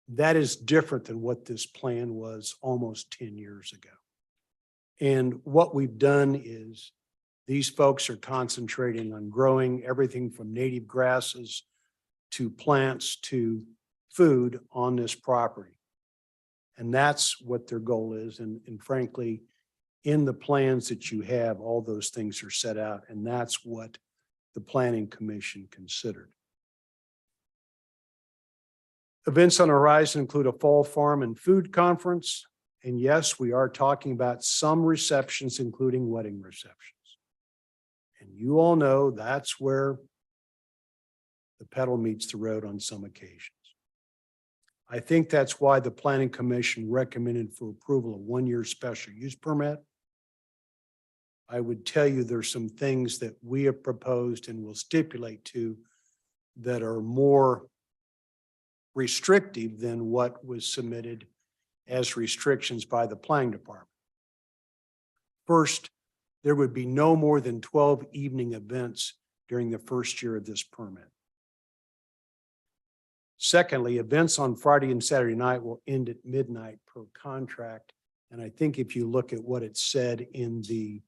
Speaker 21: That is different than what this plan was almost 10 years ago. And what we've done is these folks are concentrating on growing everything from native grasses to plants to food on this property. And that's what their goal is. And frankly, in the plans that you have, all those things are set out, and that's what the Planning Commission considered. Events on the horizon include a fall farm and food conference. And yes, we are talking about some receptions, including wedding receptions. And you all know that's where the pedal meets the road on some occasions. I think that's why the Planning Commission recommended for approval a one-year special use permit. I would tell you there's some things that we have proposed and will stipulate to that are more restrictive than what was submitted as restrictions by the planning department. First, there would be no more than 12 evening events during the first year of this permit. Secondly, events on Friday and Saturday night will end at midnight per contract. And I think if you look at what it said in the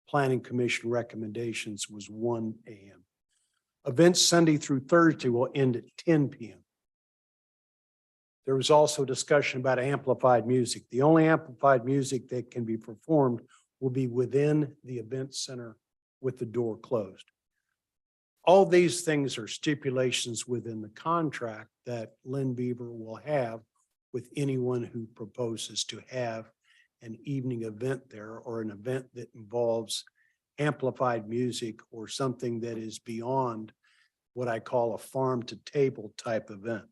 Speaker 21: Planning Commission recommendations was 1 a.m. Events Sunday through Thursday will end at 10 p.m. There was also discussion about amplified music. The only amplified music that can be performed will be within the event center with the door closed. All these things are stipulations within the contract that Lynn Beaver will have with anyone who proposes to have an evening event there or an event that involves amplified music or something that is beyond what I call a farm to table type event.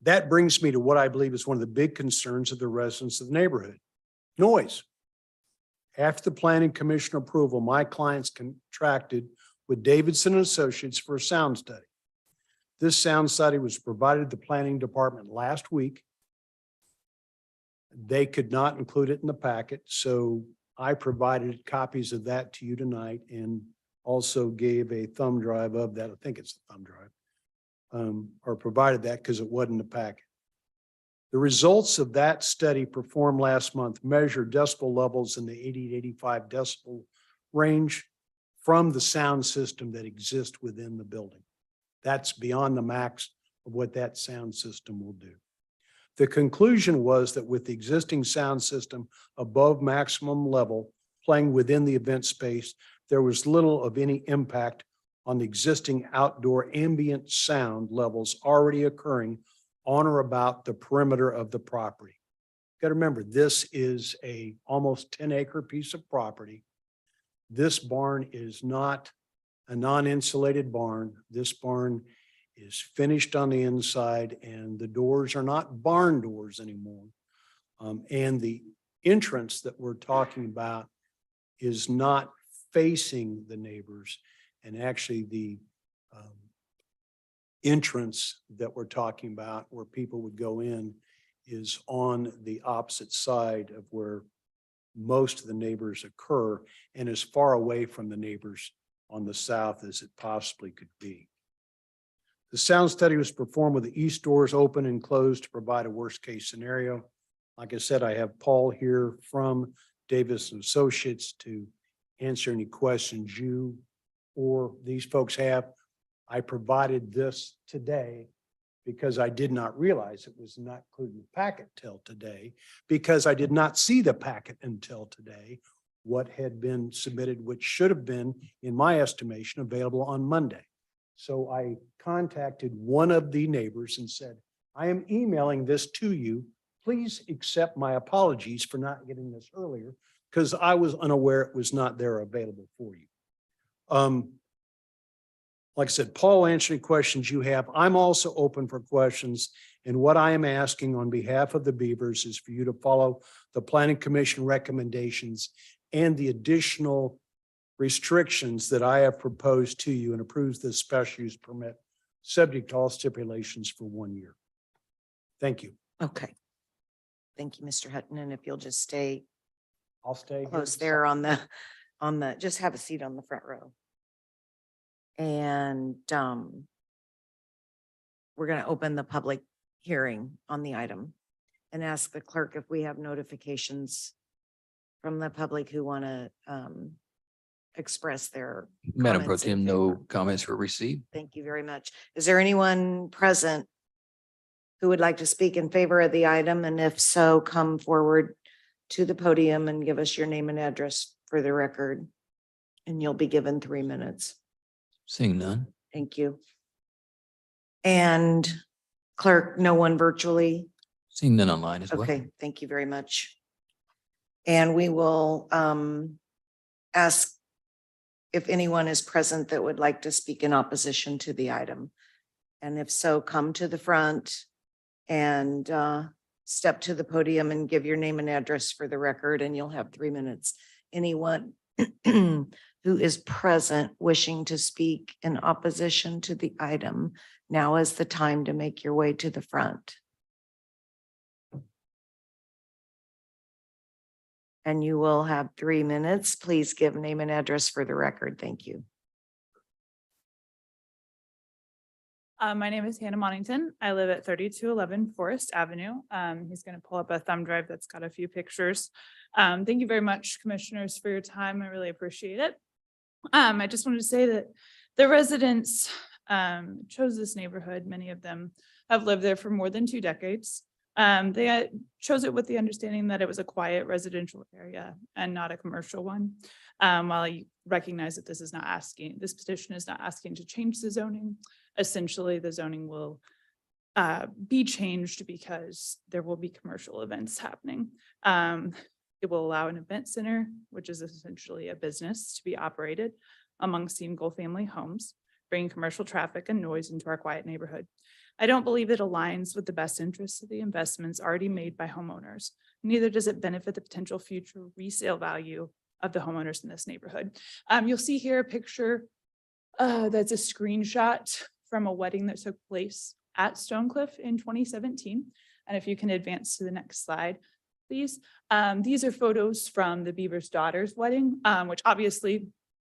Speaker 21: That brings me to what I believe is one of the big concerns of the residents of the neighborhood: noise. After the Planning Commission approval, my clients contracted with Davidson and Associates for a sound study. This sound study was provided to the planning department last week. They could not include it in the packet, so I provided copies of that to you tonight and also gave a thumb drive of that. I think it's the thumb drive. Or provided that because it wasn't in the packet. The results of that study performed last month measured decibel levels in the 80 to 85 decibel range from the sound system that exists within the building. That's beyond the max of what that sound system will do. The conclusion was that with the existing sound system above maximum level playing within the event space, there was little of any impact on the existing outdoor ambient sound levels already occurring on or about the perimeter of the property. Got to remember, this is a almost 10-acre piece of property. This barn is not a non-insulated barn. This barn is finished on the inside, and the doors are not barn doors anymore. And the entrance that we're talking about is not facing the neighbors. And actually the entrance that we're talking about where people would go in is on the opposite side of where most of the neighbors occur and as far away from the neighbors on the south as it possibly could be. The sound study was performed with the east doors open and closed to provide a worst case scenario. Like I said, I have Paul here from Davis and Associates to answer any questions you or these folks have. I provided this today because I did not realize it was not included in the packet till today, because I did not see the packet until today, what had been submitted, which should have been, in my estimation, available on Monday. So I contacted one of the neighbors and said, I am emailing this to you. Please accept my apologies for not getting this earlier, because I was unaware it was not there available for you. Like I said, Paul, answer any questions you have. I'm also open for questions. And what I am asking on behalf of the Beavers is for you to follow the Planning Commission recommendations and the additional restrictions that I have proposed to you and approves this special use permit, subject to all stipulations for 1 year. Thank you.
Speaker 7: Okay. Thank you, Mr. Hutton. And if you'll just stay
Speaker 21: I'll stay
Speaker 7: close there on the, just have a seat on the front row. And we're going to open the public hearing on the item and ask the clerk if we have notifications from the public who want to express their
Speaker 2: Madam Pro
Speaker 7: comments in
Speaker 2: Tem, no
Speaker 7: favor.
Speaker 2: comments were received.
Speaker 7: Thank you very much. Is there anyone present who would like to speak in favor of the item? And if so, come forward to the podium and give us your name and address for the record. And you'll be given 3 minutes.
Speaker 2: Seeing none.
Speaker 7: Thank you. And clerk, no one virtually?
Speaker 2: Seeing none online as well.
Speaker 7: Okay, thank you very much. And we will ask if anyone is present that would like to speak in opposition to the item. And if so, come to the front and step to the podium and give your name and address for the record, and you'll have 3 minutes. Anyone who is present wishing to speak in opposition to the item, now is the time to make your way to the front. And you will have 3 minutes. Please give name and address for the record. Thank you.
Speaker 4: My name is Hannah Monington. I live at 3211 Forest Avenue. He's going to pull up a thumb drive that's got a few pictures. Thank you very much, commissioners, for your time. I really appreciate it. I just wanted to say that the residents chose this neighborhood. Many of them have lived there for more than 2 decades. They chose it with the understanding that it was a quiet residential area and not a commercial one. While I recognize that this petition is not asking to change the zoning, essentially the zoning will be changed because there will be commercial events happening. It will allow an event center, which is essentially a business, to be operated among single-family homes, bringing commercial traffic and noise into our quiet neighborhood. I don't believe it aligns with the best interests of the investments already made by homeowners. Neither does it benefit the potential future resale value of the homeowners in this neighborhood. You'll see here a picture that's a screenshot from a wedding that took place at Stonecliff in 2017. And if you can advance to the next slide, please. These are photos from the Beaver's daughter's wedding, which obviously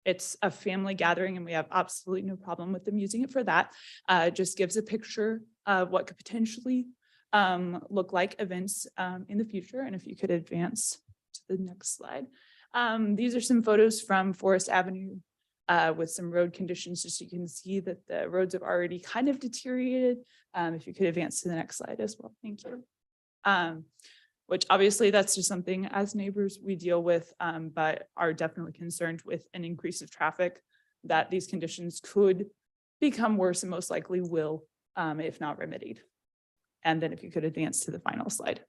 Speaker 4: it's a family gathering and we have absolutely no problem with them using it for that. It just gives a picture of what could potentially look like events in the future. And if you could advance to the next slide. These are some photos from Forest Avenue with some road conditions, just so you can see that the roads have already kind of deteriorated. If you could advance to the next slide as well. Thank you. Which obviously that's just something as neighbors we deal with, but are definitely concerned with an increase of traffic, that these conditions could become worse and most likely will, if not remedied. And then if you could advance to the final slide.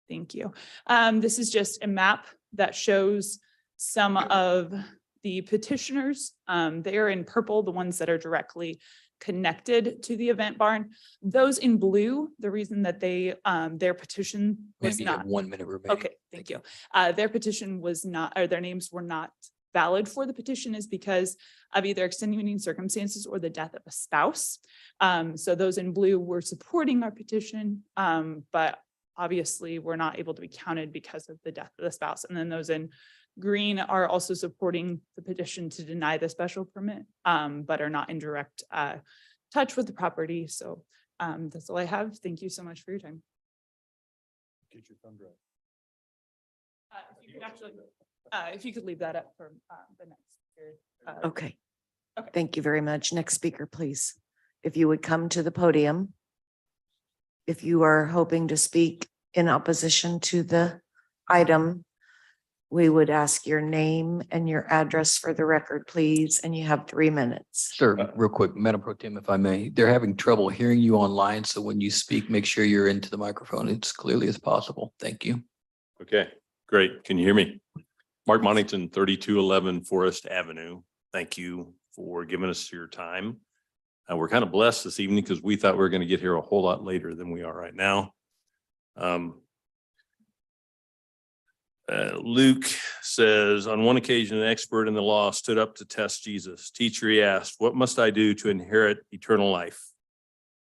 Speaker 4: Thank you. This is just a map that shows some of the petitioners. They are in purple, the ones that are directly connected to the event barn. Those in blue, the reason that they their petition was
Speaker 2: Maybe you have
Speaker 4: not
Speaker 2: 1 minute remaining.
Speaker 4: okay. Thank you. Their petition was not, or their names were not valid for the petition is because of either extenuating circumstances or the death of a spouse. So those in blue were supporting our petition, but obviously were not able to be counted because of the death of the spouse. And then those in green are also supporting the petition to deny the special permit, but are not in direct touch with the property. So that's all I have. Thank you so much for your time.
Speaker 21: Get your thumb drive.
Speaker 4: If you could actually, if you could leave that up for the next period.
Speaker 7: Okay.
Speaker 4: Okay.
Speaker 7: Thank you very much. Next speaker, please. If you would come to the podium. If you are hoping to speak in opposition to the item, we would ask your name and your address for the record, please, and you have 3 minutes.
Speaker 2: Sir, real quick, Madam Pro Tem, if I may, they're having trouble hearing you online. So when you speak, make sure you're into the microphone as clearly as possible. Thank you.
Speaker 6: Okay, great. Can you hear me? Mark Monington, 3211 Forest Avenue. Thank you for giving us your time. We're kind of blessed this evening because we thought we were going to get here a whole lot later than we are right now. Luke says, on one occasion, an expert in the law stood up to test Jesus. Teacher, he asked, what must I do to inherit eternal life?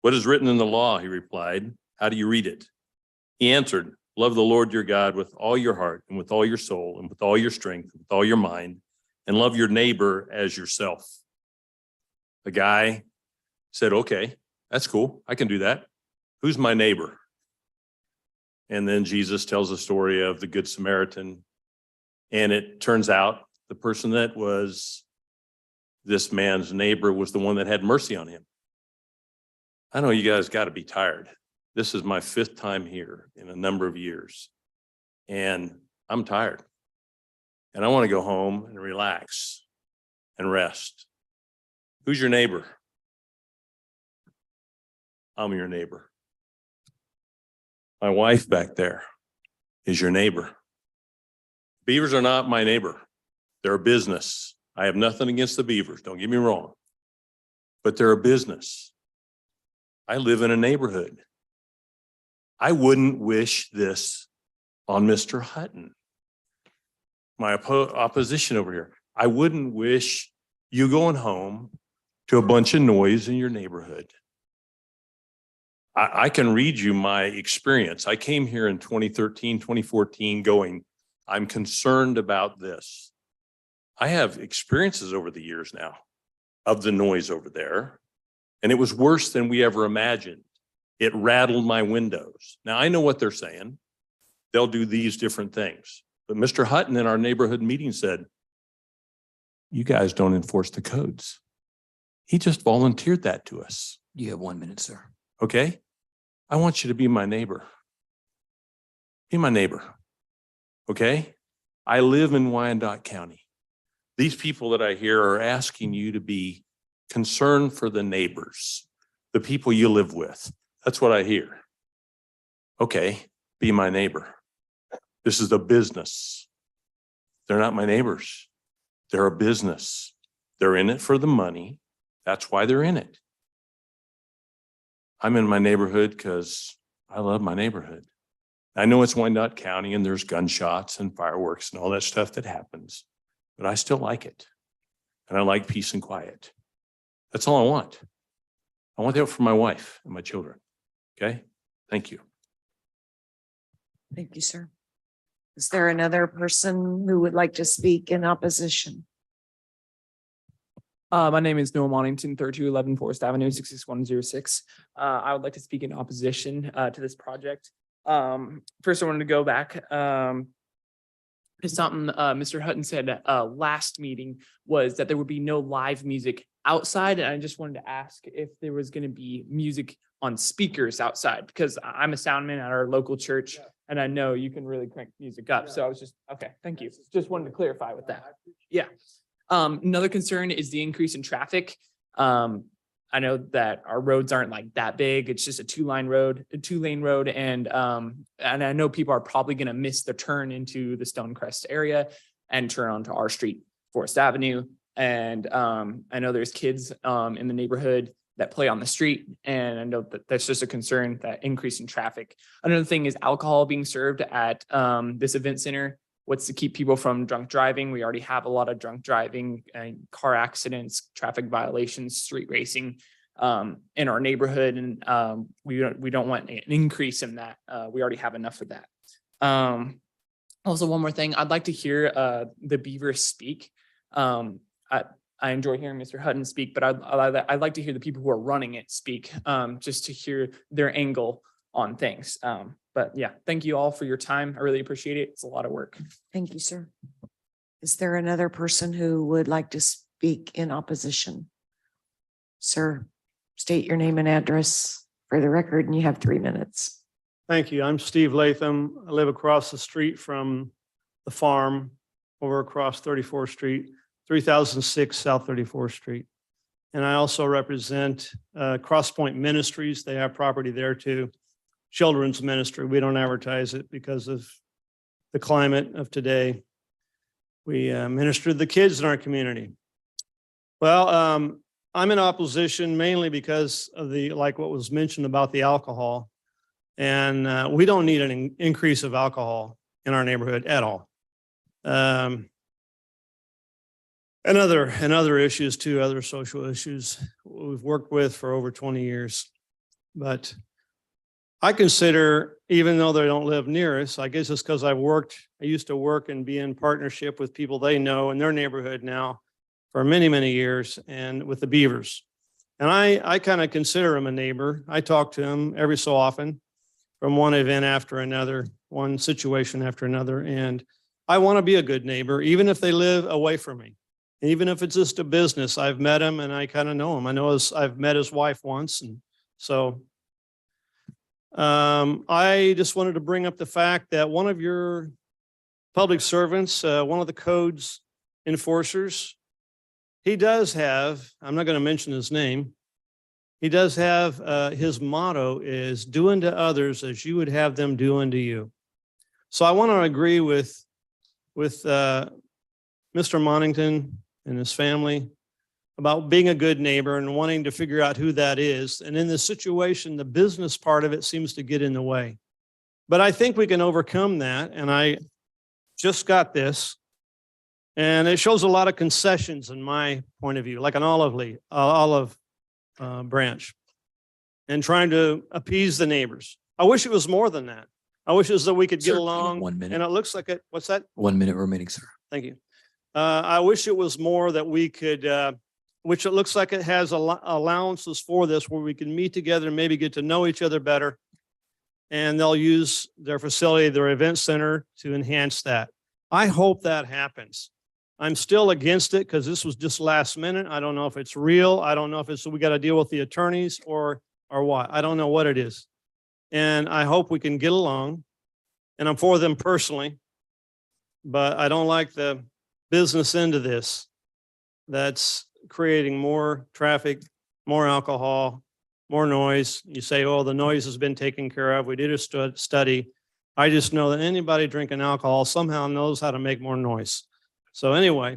Speaker 6: What is written in the law? He replied. How do you read it? He answered, love the Lord your God with all your heart and with all your soul and with all your strength, and with all your mind, and love your neighbor as yourself. The guy said, okay, that's cool. I can do that. Who's my neighbor? And then Jesus tells the story of the Good Samaritan. And it turns out the person that was this man's neighbor was the one that had mercy on him. I know you guys got to be tired. This is my 5th time here in a number of years. And I'm tired. And I want to go home and relax and rest. Who's your neighbor? I'm your neighbor. My wife back there is your neighbor. Beavers are not my neighbor. They're a business. I have nothing against the beavers, don't get me wrong. But they're a business. I live in a neighborhood. I wouldn't wish this on Mr. Hutton, my opposition over here. I wouldn't wish you going home to a bunch of noise in your neighborhood. I can read you my experience. I came here in 2013, 2014 going, I'm concerned about this. I have experiences over the years now of the noise over there, and it was worse than we ever imagined. It rattled my windows. Now I know what they're saying. They'll do these different things. But Mr. Hutton in our neighborhood meeting said, you guys don't enforce the codes. He just volunteered that to us.
Speaker 2: You have 1 minute, sir.
Speaker 6: Okay? I want you to be my neighbor. Be my neighbor. Okay? I live in Wyandotte County. These people that I hear are asking you to be concerned for the neighbors, the people you live with. That's what I hear. Okay, be my neighbor. This is a business. They're not my neighbors. They're a business. They're in it for the money. That's why they're in it. I'm in my neighborhood because I love my neighborhood. I know it's Wyandotte County and there's gunshots and fireworks and all that stuff that happens, but I still like it. And I like peace and quiet. That's all I want. I want that for my wife and my children. Okay? Thank you.
Speaker 7: Thank you, sir. Is there another person who would like to speak in opposition?
Speaker 22: My name is Noah Monington, 3211 Forest Avenue, 66106. I would like to speak in opposition to this project. First, I wanted to go back something Mr. Hutton said last meeting was that there would be no live music outside. And I just wanted to ask if there was going to be music on speakers outside, because I'm a soundman at our local church and I know you can really crank music up. So I was just, okay, thank you. Just wanted to clarify with that. Yeah. Another concern is the increase in traffic. I know that our roads aren't like that big. It's just a two-lane road. And I know people are probably going to miss the turn into the Stonecrest area and turn onto our street, Forest Avenue. And I know there's kids in the neighborhood that play on the street. And I know that that's just a concern, that increase in traffic. Another thing is alcohol being served at this event center. What's to keep people from drunk driving? We already have a lot of drunk driving and car accidents, traffic violations, street racing in our neighborhood. And we don't want an increase in that. We already have enough of that. Also, one more thing, I'd like to hear the Beavers speak. I enjoy hearing Mr. Hutton speak, but I'd like to hear the people who are running it speak, just to hear their angle on things. But yeah, thank you all for your time. I really appreciate it. It's a lot of work.
Speaker 7: Thank you, sir. Is there another person who would like to speak in opposition? Sir, state your name and address for the record, and you have 3 minutes.
Speaker 21: Thank you. I'm Steve Latham. I live across the street from the farm over across 34th Street, 3006 South 34th Street. And I also represent Cross Point Ministries. They have property there too. Children's ministry. We don't advertise it because of the climate of today. We minister to the kids in our community. Well, I'm in opposition mainly because of like what was mentioned about the alcohol. And we don't need an increase of alcohol in our neighborhood at all. And other issues too, other social issues we've worked with for over 20 years. But I consider, even though they don't live near us, I guess it's because I used to work and be in partnership with people they know in their neighborhood now for many, many years, and with the Beavers. And I kind of consider them a neighbor. I talk to them every so often from one event after another, one situation after another. And I want to be a good neighbor, even if they live away from me. Even if it's just a business, I've met him and I kind of know him. I've met his wife once. And so I just wanted to bring up the fact that one of your public servants, one of the codes enforcers, he does have, I'm not going to mention his name, he does have, his motto is do unto others as you would have them do unto you. So I want to agree with Mr. Monington and his family about being a good neighbor and wanting to figure out who that is. And in this situation, the business part of it seems to get in the way. But I think we can overcome that. And I just got this. And it shows a lot of concessions in my point of view, like an olive branch, and trying to appease the neighbors. I wish it was more than that. I wish it was that we could get
Speaker 2: Sir,
Speaker 21: along.
Speaker 2: 1 minute.
Speaker 21: And it looks like it, what's that?
Speaker 2: 1 minute remaining, sir.
Speaker 21: Thank you. I wish it was more that we could, which it looks like it has allowances for this, where we can meet together and maybe get to know each other better. And they'll use their facility, their event center, to enhance that. I hope that happens. I'm still against it because this was just last minute. I don't know if it's real. I don't know if it's, we got to deal with the attorneys or what. I don't know what it is. And I hope we can get along. And I'm for them personally, but I don't like the business end of this. That's creating more traffic, more alcohol, more noise. You say, oh, the noise has been taken care of. We did a study. I just know that anybody drinking alcohol somehow knows how to make more noise. So anyway,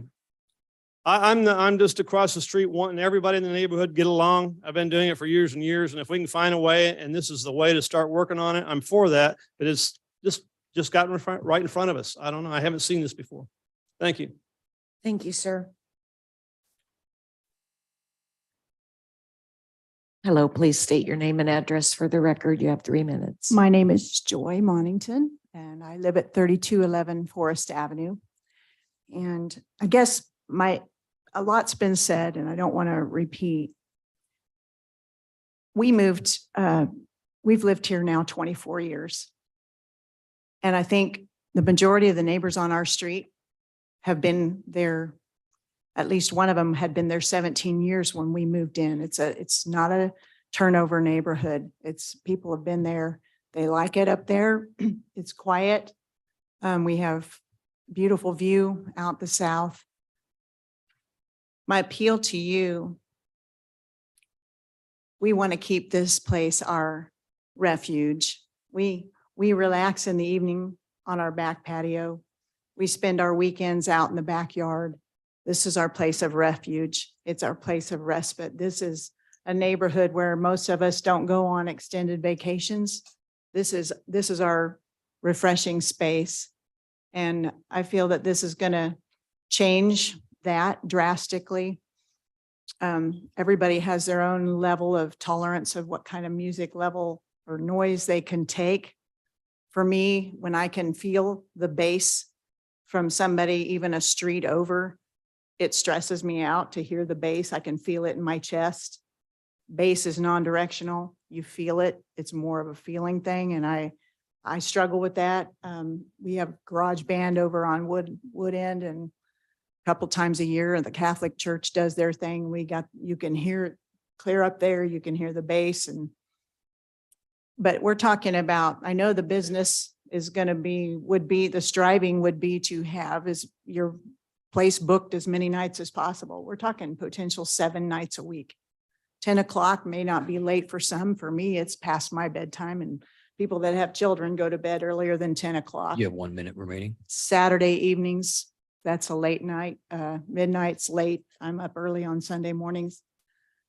Speaker 21: I'm just across the street wanting everybody in the neighborhood get along. I've been doing it for years and years. And if we can find a way, and this is the way to start working on it, I'm for that. But it's just gotten right in front of us. I don't know. I haven't seen this before. Thank you.
Speaker 7: Thank you, sir. Hello, please state your name and address for the record. You have 3 minutes.
Speaker 9: My name is Joy Monington, and I live at 3211 Forest Avenue. And I guess a lot's been said, and I don't want to repeat. We've lived here now 24 years. And I think the majority of the neighbors on our street have been there. At least one of them had been there 17 years when we moved in. It's not a turnover neighborhood. It's people have been there. They like it up there. It's quiet. We have beautiful view out the south. My appeal to you, we want to keep this place our refuge. We relax in the evening on our back patio. We spend our weekends out in the backyard. This is our place of refuge. It's our place of respite. This is a neighborhood where most of us don't go on extended vacations. This is our refreshing space. And I feel that this is going to change that drastically. Everybody has their own level of tolerance of what kind of music level or noise they can take. For me, when I can feel the bass from somebody, even a street over, it stresses me out to hear the bass. I can feel it in my chest. Bass is non-directional. You feel it. It's more of a feeling thing. And I struggle with that. We have garage band over on Wood End, and a couple times a year, and the Catholic Church does their thing. You can hear it clear up there. You can hear the bass. But we're talking about, I know the business is going to be, the striving would be to have is your place booked as many nights as possible. We're talking potential 7 nights a week. 10 o'clock may not be late for some. For me, it's past my bedtime, and people that have children go to bed earlier than 10 o'clock.
Speaker 2: You have 1 minute remaining.
Speaker 9: Saturday evenings, that's a late night. Midnight's late. I'm up early on Sunday mornings.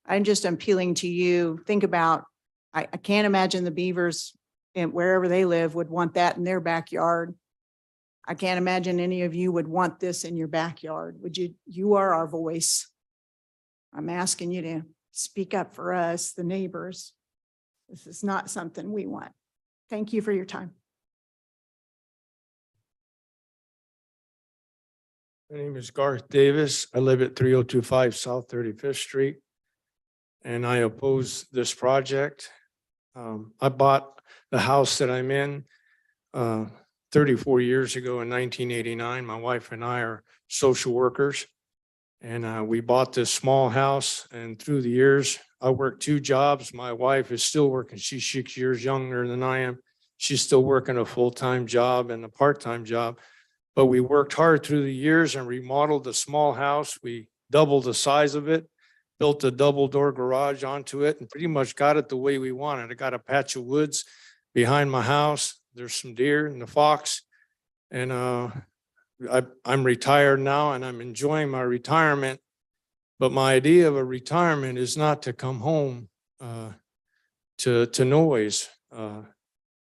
Speaker 9: I'm just appealing to you. Think about, I can't imagine the Beavers and wherever they live would want that in their backyard. I can't imagine any of you would want this in your backyard. Would you? You are our voice. I'm asking you to speak up for us, the neighbors. This is not something we want. Thank you for your time.
Speaker 21: My name is Garth Davis. I live at 3025 South 35th Street, and I oppose this project. I bought the house that I'm in 34 years ago in 1989. My wife and I are social workers, and we bought this small house, and through the years, I worked 2 jobs. My wife is still working. She's 6 years younger than I am. She's still working a full-time job and a part-time job. But we worked hard through the years and remodeled the small house. We doubled the size of it, built a double-door garage onto it, and pretty much got it the way we wanted. I got a patch of woods behind my house. There's some deer and the fox. And I'm retired now, and I'm enjoying my retirement. But my idea of a retirement is not to come home to noise.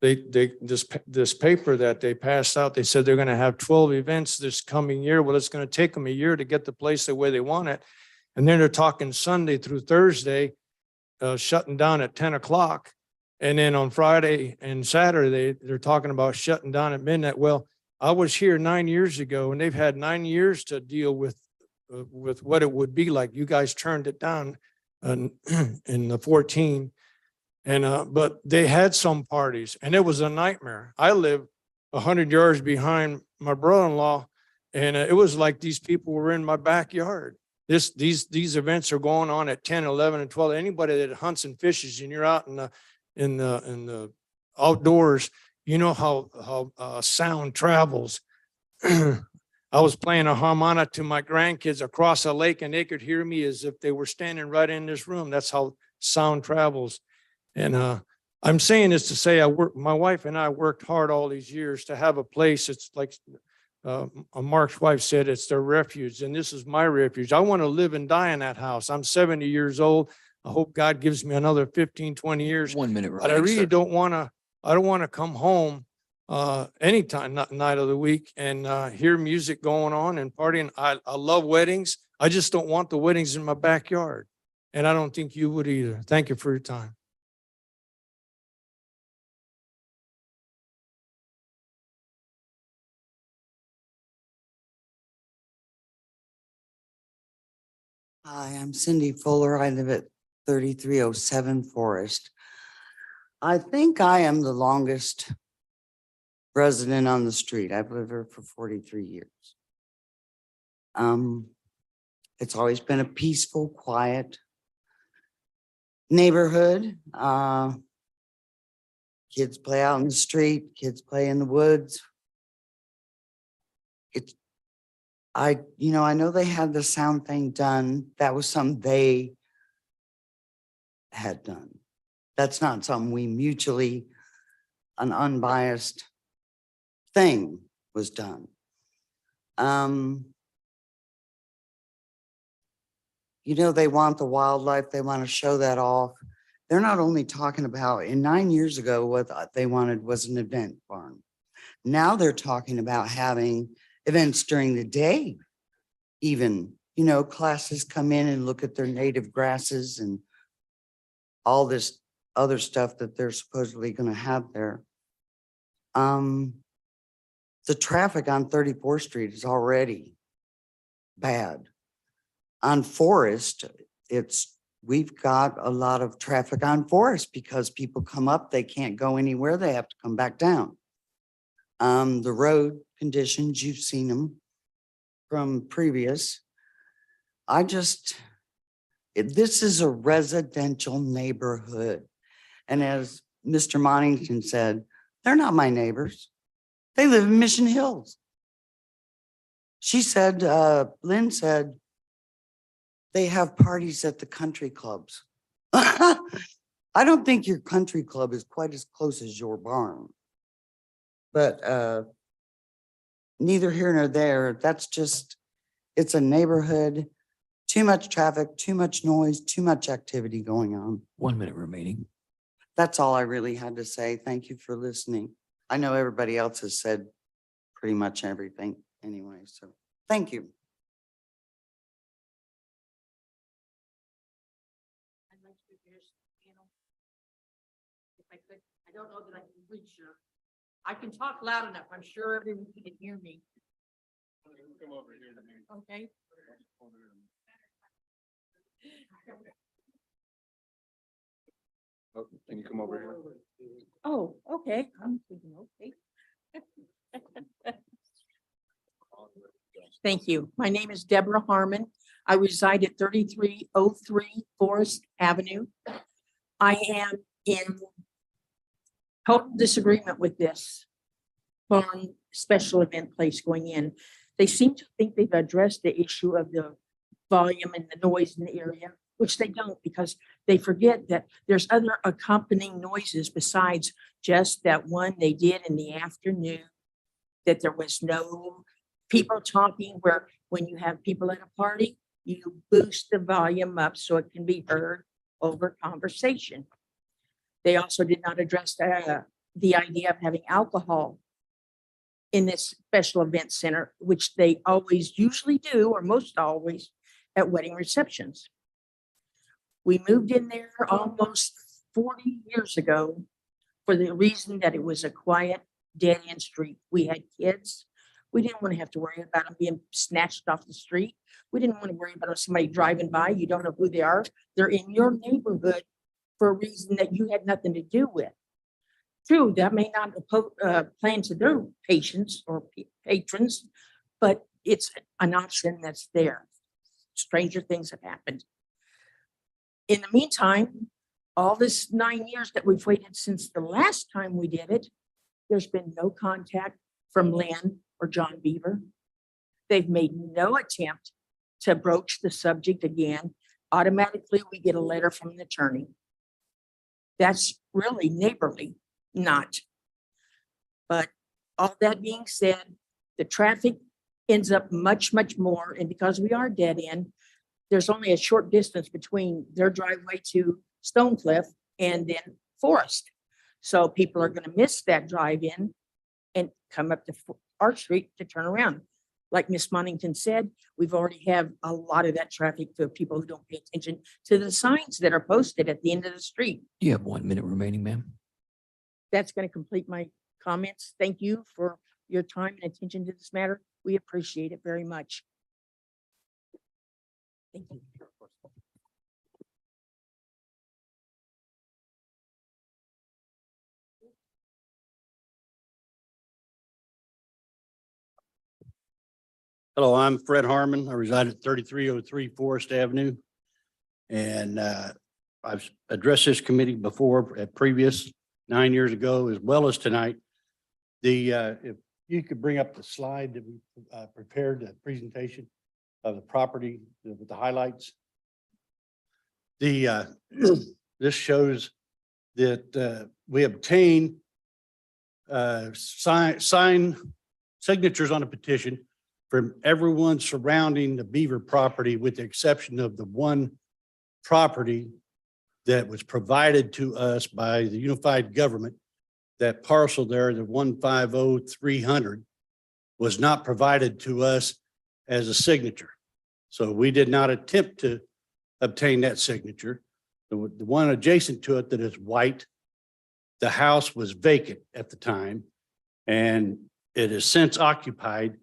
Speaker 21: This paper that they passed out, they said they're going to have 12 events this coming year. Well, it's going to take them a year to get the place the way they want it. And then they're talking Sunday through Thursday, shutting down at 10 o'clock. And then on Friday and Saturday, they're talking about shutting down at midnight. Well, I was here 9 years ago, and they've had 9 years to deal with what it would be like. You guys turned it down in the 14. And but they had some parties, and it was a nightmare. I live 100 yards behind my brother-in-law, and it was like these people were in my backyard. These events are going on at 10, 11, and 12. Anybody that hunts and fishes, and you're out in the outdoors, you know how sound travels. I was playing a harmonica to my grandkids across a lake, and they could hear me as if they were standing right in this room. That's how sound travels. And I'm saying this to say my wife and I worked hard all these years to have a place. It's like Mark's wife said, it's their refuge, and this is my refuge. I want to live and die in that house. I'm 70 years old. I hope God gives me another 15, 20 years.
Speaker 2: 1 minute.
Speaker 21: But I really don't want to come home anytime, night of the week, and hear music going on and partying. I love weddings. I just don't want the weddings in my backyard. And I don't think you would either. Thank you for your time.
Speaker 12: Hi, I'm Cindy Fuller. I live at 3307 Forest. I think I am the longest resident on the street. I've lived here for 43 years. It's always been a peaceful, quiet neighborhood. Kids play out in the street, kids play in the woods. I know they had the sound thing done. That was something they had done. That's not something we mutually, an unbiased thing was done. They want the wildlife, they want to show that off. They're not only talking about, in 9 years ago, what they wanted was an event barn. Now they're talking about having events during the day. Even, classes come in and look at their native grasses and all this other stuff that they're supposedly going to have there. The traffic on 34th Street is already bad. On Forest, we've got a lot of traffic on Forest because people come up, they can't go anywhere, they have to come back down. The road conditions, you've seen them from previous. This is a residential neighborhood. And as Mr. Monington said, they're not my neighbors. They live in Mission Hills. She said, Lynn said, they have parties at the country clubs. I don't think your country club is quite as close as your barn. But neither here nor there. It's a neighborhood, too much traffic, too much noise, too much activity going on.
Speaker 2: 1 minute remaining.
Speaker 12: That's all I really had to say. Thank you for listening. I know everybody else has said pretty much everything anyway, so thank you.
Speaker 11: I don't know that I can reach you. I can talk loud enough. I'm sure everyone can hear me. Okay.
Speaker 15: Oh, can you come over here?
Speaker 11: Oh, okay. I'm thinking, okay. Thank you. My name is Deborah Harmon. I reside at 3303 Forest Avenue. I am in total disagreement with this barn special event place going in. They seem to think they've addressed the issue of the volume and the noise in the area, which they don't, because they forget that there's other accompanying noises besides just that one they did in the afternoon, that there was no people talking, where when you have people at a party, you boost the volume up so it can be heard over conversation. They also did not address the idea of having alcohol in this special event center, which they always usually do, or most always, at wedding receptions. We moved in there almost 40 years ago for the reason that it was a quiet, dead-end street. We had kids. We didn't want to have to worry about them being snatched off the street. We didn't want to worry about somebody driving by. You don't know who they are. They're in your neighborhood for a reason that you had nothing to do with. True, that may not plan to their patients or patrons, but it's an option that's there. Stranger things have happened. In the meantime, all this 9 years that we've waited since the last time we did it, there's been no contact from Lynn or John Beaver. They've made no attempt to broach the subject again. Automatically, we get a letter from an attorney. That's really neighborly, not. But all that being said, the traffic ends up much, much more. And because we are dead end, there's only a short distance between their driveway to Stonecliff and then Forest. So people are going to miss that drive in and come up to our street to turn around. Like Miss Monington said, we've already have a lot of that traffic for people who don't pay attention to the signs that are posted at the end of the street.
Speaker 2: You have 1 minute remaining, ma'am.
Speaker 11: That's going to complete my comments. Thank you for your time and attention to this matter. We appreciate it very much. Thank you.
Speaker 21: Hello, I'm Fred Harmon. I reside at 3303 Forest Avenue. And I've addressed this committee before at previous 9 years ago, as well as tonight. If you could bring up the slide that we prepared, the presentation of the property with the highlights. This shows that we obtained sign signatures on a petition from everyone surrounding the Beaver property, with the exception of the one property that was provided to us by the unified government. That parcel there, the 150,300, was not provided to us as a signature. So we did not attempt to obtain that signature. The one adjacent to it that is white, the house was vacant at the time, and it is since occupied.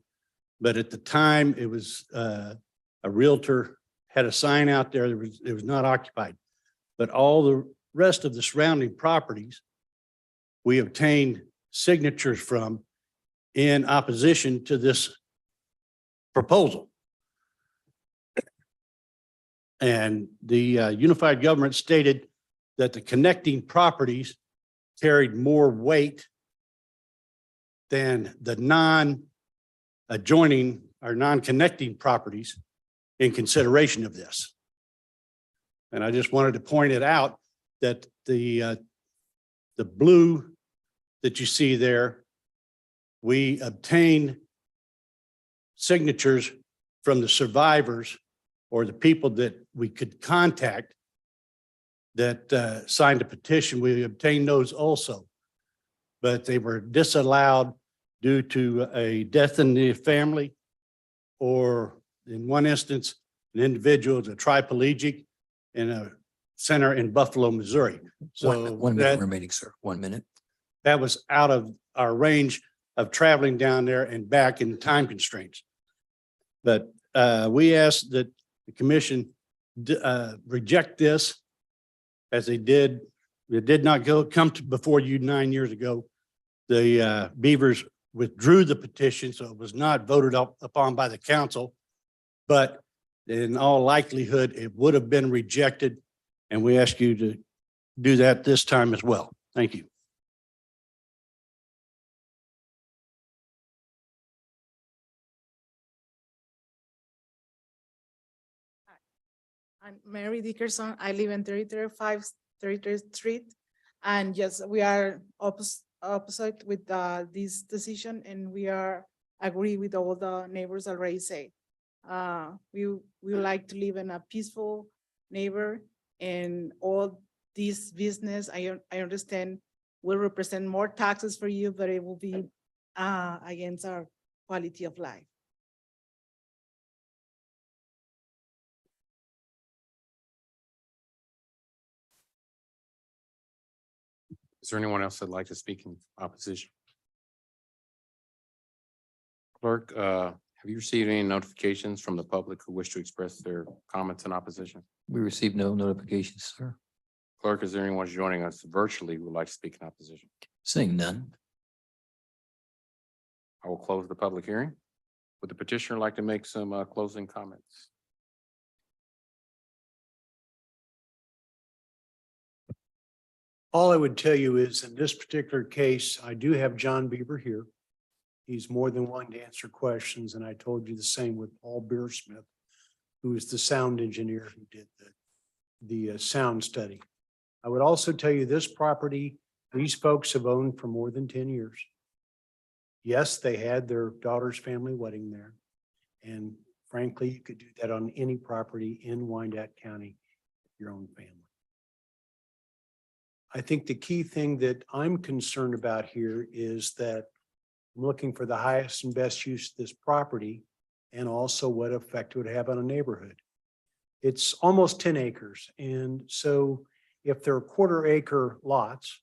Speaker 21: But at the time, it was a realtor had a sign out there that it was not occupied. But all the rest of the surrounding properties, we obtained signatures from in opposition to this proposal. And the unified government stated that the connecting properties carried more weight than the non-adjoining or non-connecting properties in consideration of this. And I just wanted to point it out that the blue that you see there, we obtained signatures from the survivors or the people that we could contact that signed a petition. We obtained those also, but they were disallowed due to a death in the family, or in one instance, an individual is a triplegic in a center in Buffalo, Missouri. So
Speaker 2: One minute remaining, sir. 1 minute.
Speaker 21: that was out of our range of traveling down there and back in time constraints. But we asked that the commission reject this, as they did. It did not come to before you 9 years ago. The Beavers withdrew the petition, so it was not voted upon by the council. But in all likelihood, it would have been rejected, and we ask you to do that this time as well. Thank you.
Speaker 3: I'm Mary Dickerson. I live in 33rd Street. And yes, we are opposite with this decision, and we are agree with all the neighbors already say. We like to live in a peaceful neighbor, and all this business, I understand, will represent more taxes for you, but it will be against our quality of life.
Speaker 1: Is there anyone else that'd like to speak in opposition? Clerk, have you received any notifications from the public who wish to express their comments in opposition?
Speaker 2: We received no notifications, sir.
Speaker 1: Clerk, is there anyone joining us virtually who would like to speak in opposition?
Speaker 2: Seeing none.
Speaker 1: I will close the public hearing. Would the petitioner like to make some closing comments?
Speaker 21: All I would tell you is, in this particular case, I do have John Bieber here. He's more than willing to answer questions, and I told you the same with Paul Beersmith, who is the sound engineer who did the sound study. I would also tell you this property, these folks have owned for more than 10 years. Yes, they had their daughter's family wedding there. And frankly, you could do that on any property in Wyandotte County, your own family. I think the key thing that I'm concerned about here is that I'm looking for the highest and best use of this property, and also what effect it would have on a neighborhood. It's almost 10 acres. And so if they're 1/4 acre lots,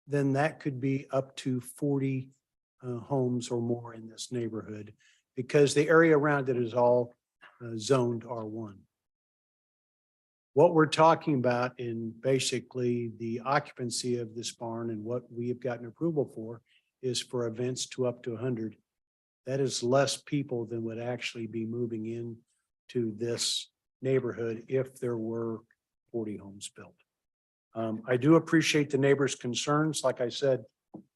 Speaker 21: then that could be up to 40 homes or more in this neighborhood, because the area around it is all zoned R1. What we're talking about in basically the occupancy of this barn and what we have gotten approval for is for events to up to 100. that is less people than would actually be moving in to this neighborhood if there were 40 homes built. I do appreciate the neighbors' concerns. Like I said,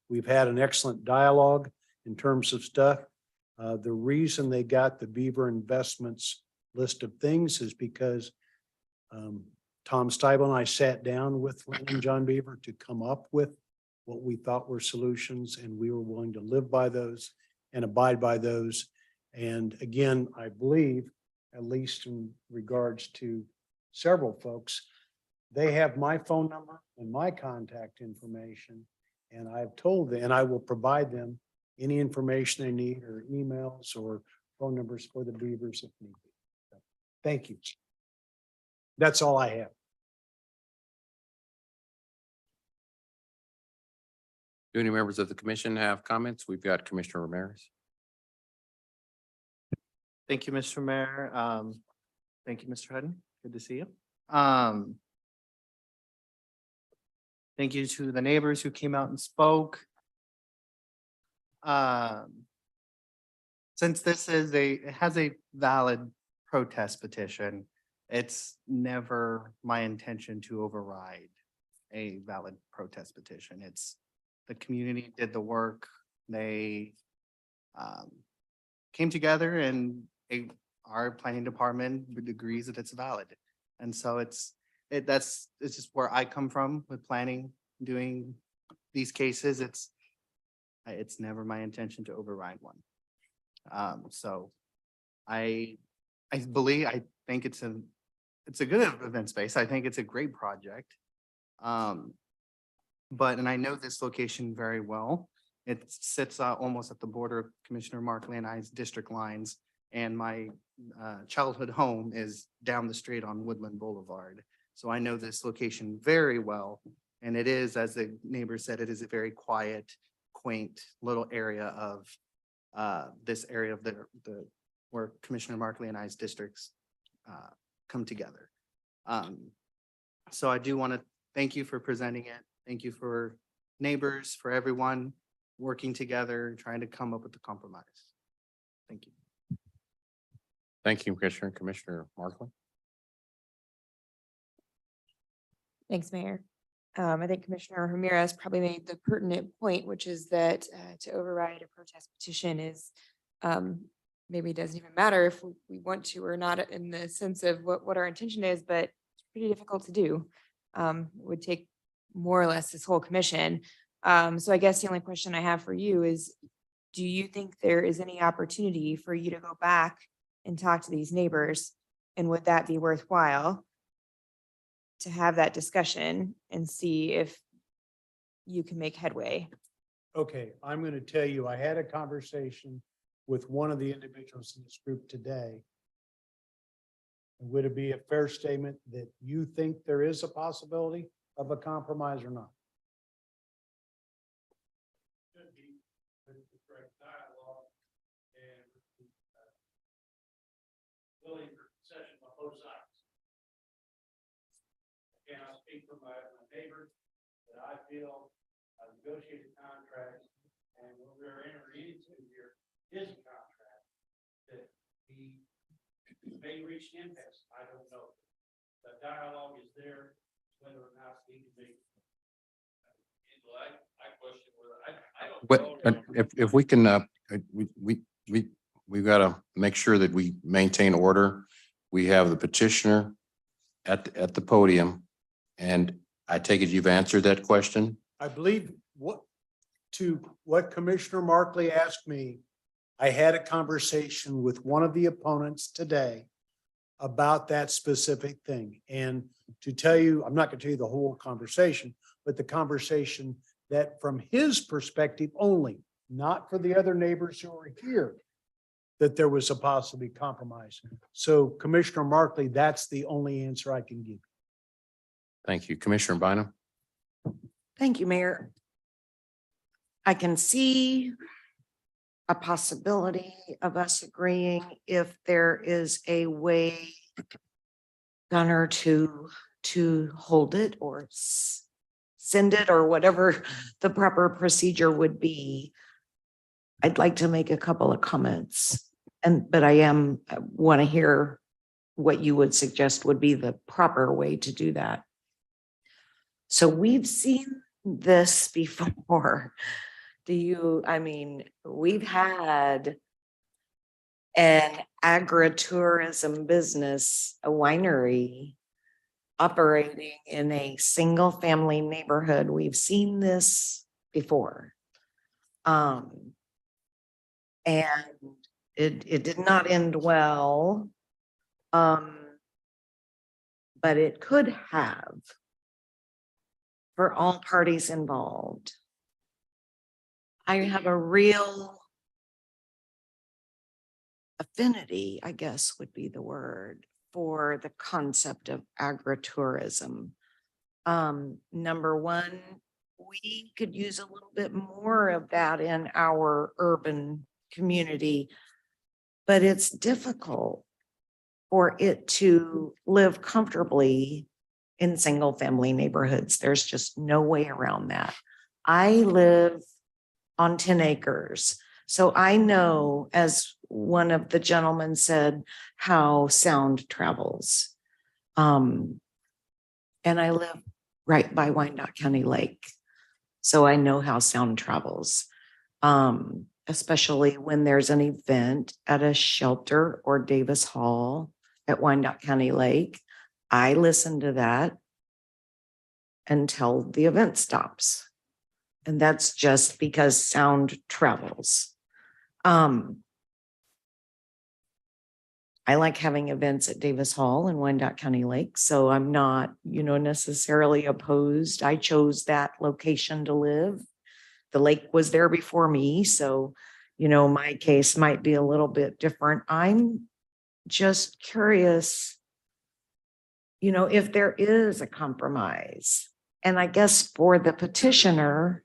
Speaker 21: we've had an excellent dialogue in terms of stuff. The reason they got the Beaver Investments list of things is because Tom Steibel and I sat down with Lynn and John Beaver to come up with what we thought were solutions, and we were willing to live by those and abide by those. And again, I believe, at least in regards to several folks, they have my phone number and my contact information. And I've told them, and I will provide them any information they need or emails or phone numbers for the Beavers if need be. So, thank you. That's all I have.
Speaker 1: Do any members of the commission have comments? We've got Commissioner Ramirez.
Speaker 19: Thank you, Mr. Mayor. Thank you, Mr. Hutton. Good to see you. Thank you to the neighbors who came out and spoke. Since this is it has a valid protest petition, it's never my intention to override a valid protest petition. It's the community did the work. They came together and our planning department agrees that it's valid. And so it's just where I come from with planning, doing these cases. It's never my intention to override one. So I think it's a good event space. I think it's a great project. And I know this location very well. It sits almost at the border of Commissioner Markley and I's district lines. And my childhood home is down the street on Woodland Boulevard. So I know this location very well. And it is, as the neighbor said, it is a very quiet, quaint little area of this area of where Commissioner Markley and I's districts come together. So I do want to thank you for presenting it. Thank you for neighbors, for everyone working together, trying to come up with a compromise. Thank you.
Speaker 1: Thank you, Commissioner. Commissioner Markley.
Speaker 5: Thanks, Mayor. I think Commissioner Ramirez probably made the pertinent point, which is that to override a protest petition is maybe it doesn't even matter if we want to or not in the sense of what our intention is, but it's pretty difficult to do. It would take more or less this whole commission. So I guess the only question I have for you is, do you think there is any opportunity for you to go back and talk to these neighbors? And would that be worthwhile to have that discussion and see if you can make headway?
Speaker 21: Okay, I'm going to tell you, I had a conversation with one of the individuals in this group today. Would it be a fair statement that you think there is a possibility of a compromise or not? Should be with the correct dialogue and willing for concession on both sides. I cannot speak for my neighbor, but I feel a negotiated contract and what we're entering into here is a contract that we may reach an impasse. I don't know. The dialogue is there, whether or not we can make. I question whether I don't.
Speaker 1: But if we can, we've got to make sure that we maintain order. We have the petitioner at the podium, and I take it you've answered that question. I believe what Commissioner Markley asked me, I had a conversation with one of the opponents today about that specific thing. And to tell you, I'm not going to tell you the whole conversation, but the conversation that from his perspective only, not for the other neighbors who are here, that there was a possibly compromise. So Commissioner Markley, that's the only answer I can give. Thank you. Commissioner Bynum.
Speaker 7: Thank you, Mayor. I can see a possibility of us agreeing if there is a way, Gunner, to hold it or send it or whatever the proper procedure would be. I'd like to make a couple of comments but I want to hear what you would suggest would be the proper way to do that. So we've seen this before. We've had an agritourism business, a winery operating in a single family neighborhood. We've seen this before. And it did not end well. But it could have for all parties involved. I have a real affinity, I guess would be the word, for the concept of agritourism. Number one, we could use a little bit more of that in our urban community, but it's difficult for it to live comfortably in single family neighborhoods. There's just no way around that. I live on 10 acres. So I know, as one of the gentlemen said, how sound travels. And I live right by Wyandotte County Lake. So I know how sound travels, especially when there's an event at a shelter or Davis Hall at Wyandotte County Lake. I listen to that until the event stops. And that's just because sound travels. I like having events at Davis Hall and Wyandotte County Lake, so I'm not, necessarily opposed. I chose that location to live. The lake was there before me, so, my case might be a little bit different. I'm just curious, if there is a compromise. And I guess for the petitioner,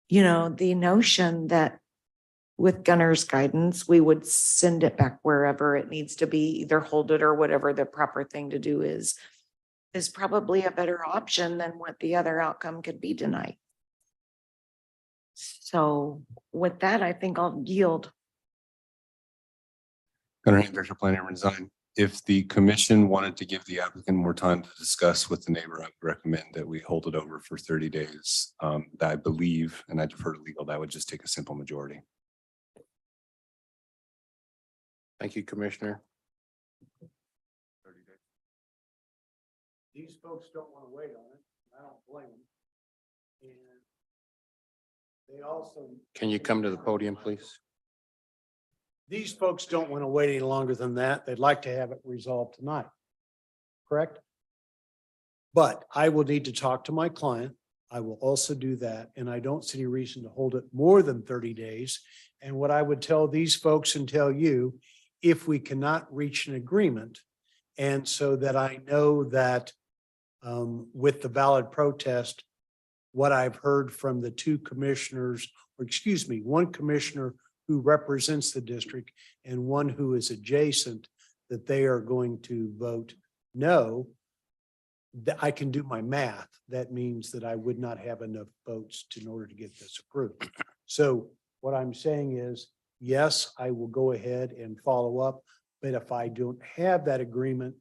Speaker 7: the notion that with Gunner's guidance, we would send it back wherever it needs to be, either hold it or whatever the proper thing to do is probably a better option than what the other outcome could be tonight. So with that, I think I'll yield.
Speaker 15: Gunnar, Director of Planning and Design. If the commission wanted to give the applicant more time to discuss with the neighbor, I would recommend that we hold it over for 30 days. That I believe, and I defer to legal, that would just take a simple majority.
Speaker 1: Thank you, Commissioner.
Speaker 21: These folks don't want to wait on it. I don't blame them. And they also.
Speaker 1: Can you come to the podium, please?
Speaker 21: These folks don't want to wait any longer than that. They'd like to have it resolved tonight. Correct? But I will need to talk to my client. I will also do that. And I don't see any reason to hold it more than 30 days. And what I would tell these folks and tell you, if we cannot reach an agreement, and so that I know that with the valid protest, what I've heard from the two commissioners, or excuse me, one commissioner who represents the district and one who is adjacent, that they are going to vote no, that I can do my math. That means that I would not have enough votes in order to get this approved. So what I'm saying is, yes, I will go ahead and follow up, but if I don't have that agreement,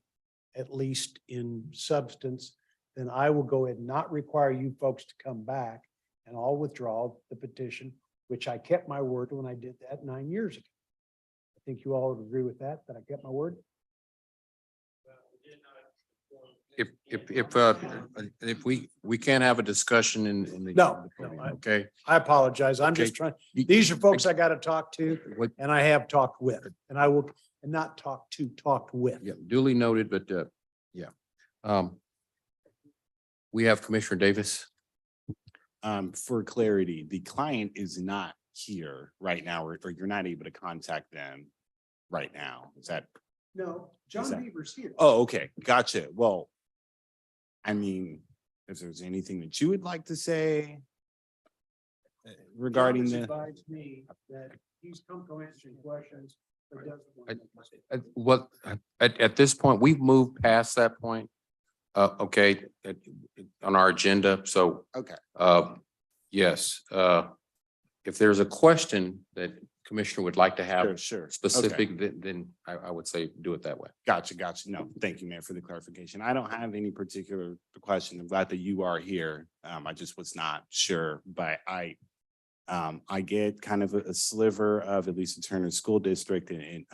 Speaker 21: at least in substance, then I will go ahead and not require you folks to come back, and I'll withdraw the petition, which I kept my word when I did that 9 years ago. I think you all would agree with that I kept my word.
Speaker 1: If we can't have a discussion in the.
Speaker 21: No,
Speaker 1: Okay.
Speaker 21: I apologize. I'm just
Speaker 1: Okay.
Speaker 21: trying, these are folks I got to talk to,
Speaker 1: What-
Speaker 21: and I have talked with, and I will, and not talk to, talked with.
Speaker 1: Yeah, duly noted, but yeah. We have Commissioner Davis.
Speaker 10: For clarity, the client is not here right now, or you're not able to contact them right now. Is that?
Speaker 21: No,
Speaker 10: Is
Speaker 21: John
Speaker 10: that-
Speaker 21: Beaver's here.
Speaker 10: Oh, okay. Gotcha. Well, I mean, if there's anything that you would like to say regarding
Speaker 21: John has
Speaker 10: the.
Speaker 21: advised me that he's comfortable answering questions, but doesn't want to-
Speaker 1: What, at this point, we've moved past that point. Okay, on our agenda, so.
Speaker 10: Okay.
Speaker 1: Yes, if there's a question that Commissioner would like to have
Speaker 10: Sure.
Speaker 1: specific, then I would say do it that way.
Speaker 10: Gotcha. No, thank you, Mayor, for the clarification. I don't have any particular question. I'm glad that you are here. I just was not sure, but I get kind of a sliver of at least the Turner School District and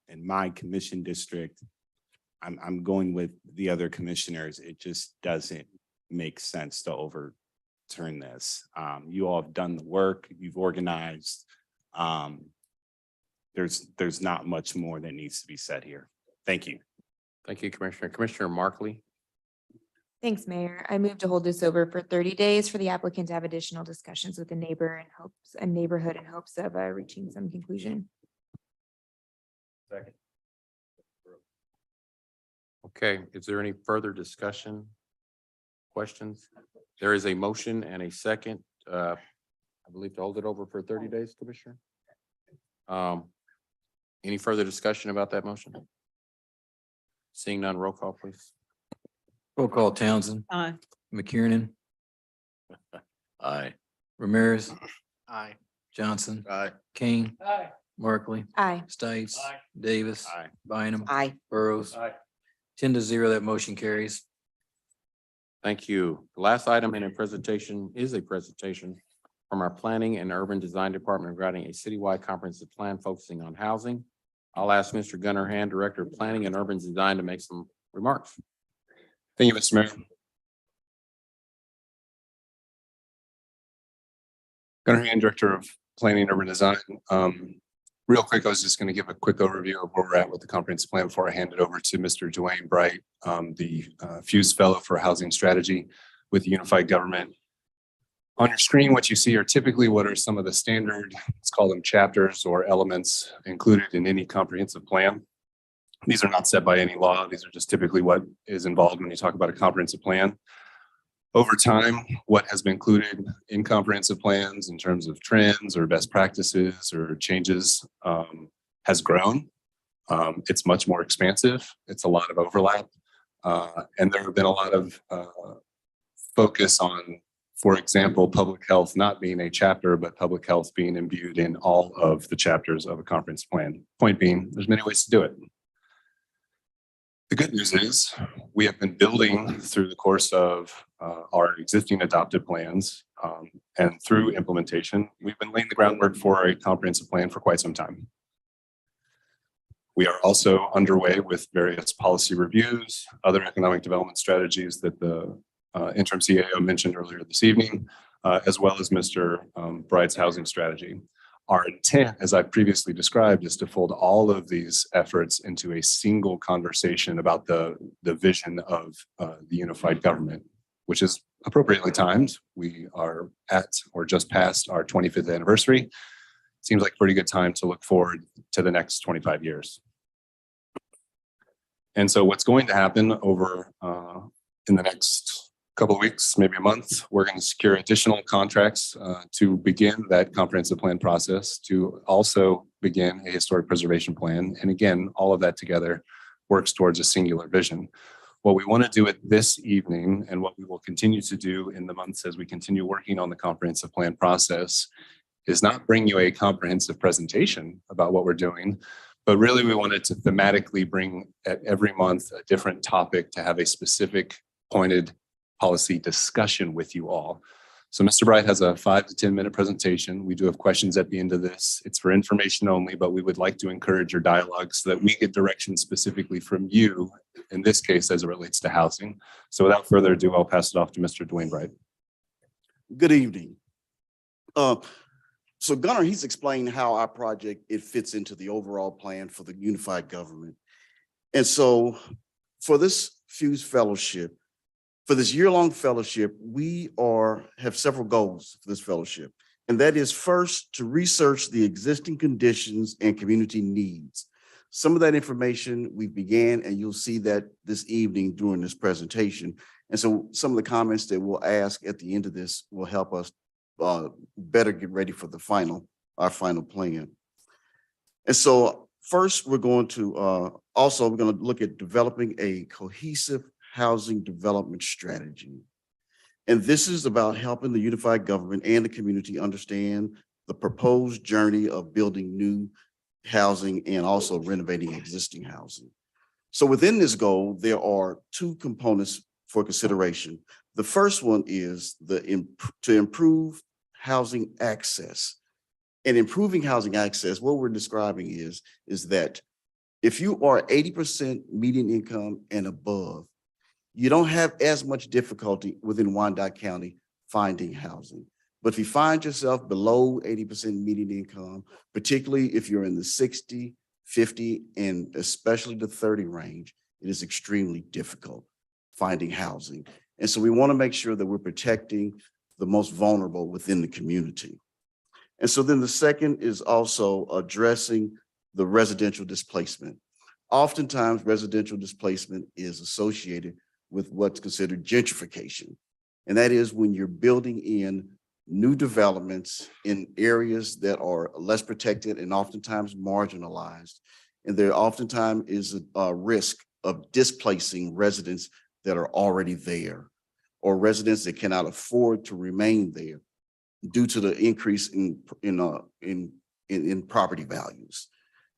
Speaker 10: in my commission district. I'm going with the other commissioners. It just doesn't make sense to overturn this. You all have done the work, you've organized. There's not much more that needs to be said here. Thank you.
Speaker 1: Thank you, Commissioner. Commissioner Markley.
Speaker 5: Thanks, Mayor. I move to hold this over for 30 days for the applicant to have additional discussions with the neighborhood in hopes of reaching some conclusion.
Speaker 1: Second. Okay, is there any further discussion? Questions? There is a motion and a second, I believe, to hold it over for 30 days, Commissioner. Any further discussion about that motion? Seeing none, roll call, please.
Speaker 2: Roll call Townsend,
Speaker 8: Aye.
Speaker 2: McKiernan,
Speaker 20: Aye.
Speaker 2: Ramirez,
Speaker 19: Aye.
Speaker 2: Johnson,
Speaker 10: Aye.
Speaker 2: King, Markley,
Speaker 5: Aye.
Speaker 2: Stites, Davis,
Speaker 10: Aye.
Speaker 2: Bynum,
Speaker 7: Aye.
Speaker 2: Burrows. 10-0, that motion carries.
Speaker 1: Thank you. The last item in a presentation is a presentation from our Planning and Urban Design Department regarding a citywide comprehensive plan focusing on housing. I'll ask Mr. Gunnar Hand, Director of Planning and Urban Design, to make some remarks.
Speaker 15: Thank you, Mr. Mayor. Gunnar Hand, Director of Planning and Urban Design. Real quick, I was just going to give a quick overview of where we're at with the comprehensive plan before I hand it over to Mr. Dwayne Bright, the Fuse Fellow for Housing Strategy with the Unified Government. On your screen, what you see are typically what are some of the standard, let's call them chapters or elements included in any comprehensive plan. These are not set by any law. These are just typically what is involved when you talk about a comprehensive plan. Over time, what has been included in comprehensive plans in terms of trends or best practices or changes has grown. It's much more expansive. It's a lot of overlap. And there have been a lot of focus on, for example, public health not being a chapter, but public health being imbued in all of the chapters of a comprehensive plan. Point being, there's many ways to do it. The good news is we have been building through the course of our existing adopted plans and through implementation, we've been laying the groundwork for a comprehensive plan for quite some time. We are also underway with various policy reviews, other economic development strategies that the interim CAO mentioned earlier this evening, as well as Mr. Bright's housing strategy. Our intent, as I previously described, is to fold all of these efforts into a single conversation about the vision of the unified government, which is appropriately timed. We are at or just past our 25th anniversary. Seems like a pretty good time to look forward to the next 25 years. And so what's going to happen over in the next couple of weeks, maybe a month, we're going to secure additional contracts to begin that comprehensive plan process, to also begin a historic preservation plan. And again, all of that together works towards a singular vision. What we want to do it this evening, and what we will continue to do in the months as we continue working on the comprehensive plan process, is not bring you a comprehensive presentation about what we're doing, but really we wanted to thematically bring at every month a different topic to have a specific pointed policy discussion with you all. So Mr. Bright has a 5 to 10 minute presentation. We do have questions at the end of this. It's for information only, but we would like to encourage your dialogue so that we get direction specifically from you, in this case, as it relates to housing. So without further ado, I'll pass it off to Mr. Dwayne Bright.
Speaker 13: Good evening. So Gunnar, he's explained how our project, it fits into the overall plan for the unified government. And so for this Fuse Fellowship, for this year-long fellowship, we have several goals for this fellowship. And that is first to research the existing conditions and community needs. Some of that information we began, and you'll see that this evening during this presentation. And so some of the comments that we'll ask at the end of this will help us better get ready for our final plan. And so first, we're going to look at developing a cohesive housing development strategy. And this is about helping the unified government and the community understand the proposed journey of building new housing and also renovating existing housing. So within this goal, there are two components for consideration. The first one is to improve housing access. And improving housing access, what we're describing is that if you are 80% median income and above, you don't have as much difficulty within Wyandotte County finding housing. But if you find yourself below 80% median income, particularly if you're in the 60, 50, and especially the 30 range, it is extremely difficult finding housing. And so we want to make sure that we're protecting the most vulnerable within the community. And so then the second is also addressing the residential displacement. Oftentimes, residential displacement is associated with what's considered gentrification. And that is when you're building in new developments in areas that are less protected and oftentimes marginalized. And there oftentimes is a risk of displacing residents that are already there, or residents that cannot afford to remain there due to the increase in property values.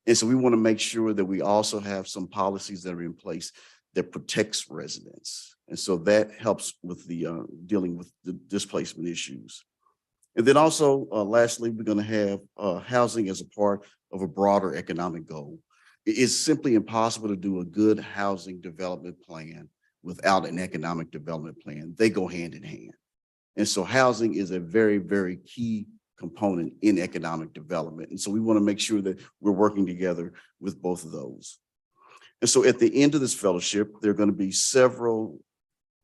Speaker 13: And so we want to make sure that we also have some policies that are in place that protects residents. And so that helps with the dealing with the displacement issues. And then also, lastly, we're going to have housing as a part of a broader economic goal. It is simply impossible to do a good housing development plan without an economic development plan. They go hand in hand. And so housing is a very, very key component in economic development. And so we want to make sure that we're working together with both of those. And so at the end of this fellowship, there are going to be several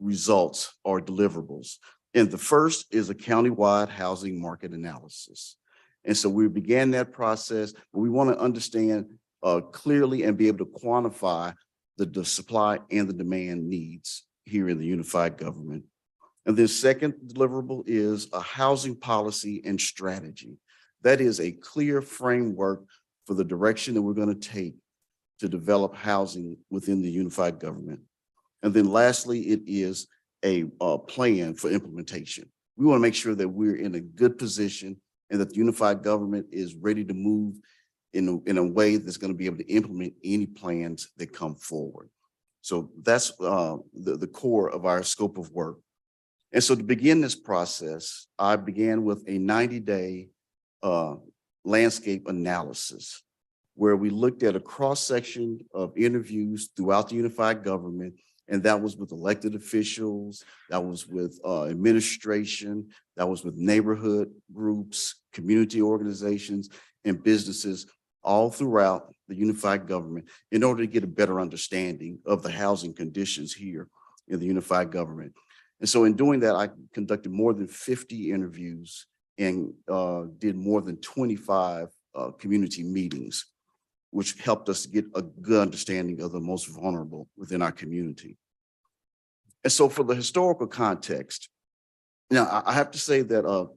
Speaker 13: results or deliverables. And the first is a countywide housing market analysis. And so we began that process. We want to understand clearly and be able to quantify the supply and the demand needs here in the unified government. And the second deliverable is a housing policy and strategy. That is a clear framework for the direction that we're going to take to develop housing within the unified government. And then lastly, it is a plan for implementation. We want to make sure that we're in a good position and that the unified government is ready to move in a way that's going to be able to implement any plans that come forward. So that's the core of our scope of work. And so to begin this process, I began with a 90-day landscape analysis where we looked at a cross-section of interviews throughout the unified government. And that was with elected officials, that was with administration, that was with neighborhood groups, community organizations, and businesses all throughout the unified government in order to get a better understanding of the housing conditions here in the unified government. And so in doing that, I conducted more than 50 interviews and did more than 25 community meetings, which helped us to get a good understanding of the most vulnerable within our community. And so for the historical context, now I have to say that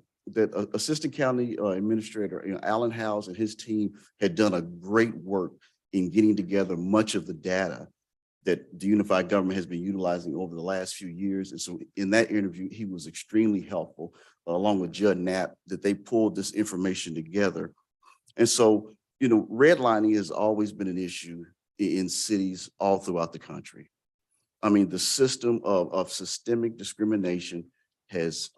Speaker 13: Assistant County Administrator Alan Howes and his team had done a great work in getting together much of the data that the unified government has been utilizing over the last few years. And so in that interview, he was extremely helpful, along with Judd Knapp, that they pulled this information together. And so, redlining has always been an issue in cities all throughout the country. I mean, the system of systemic discrimination has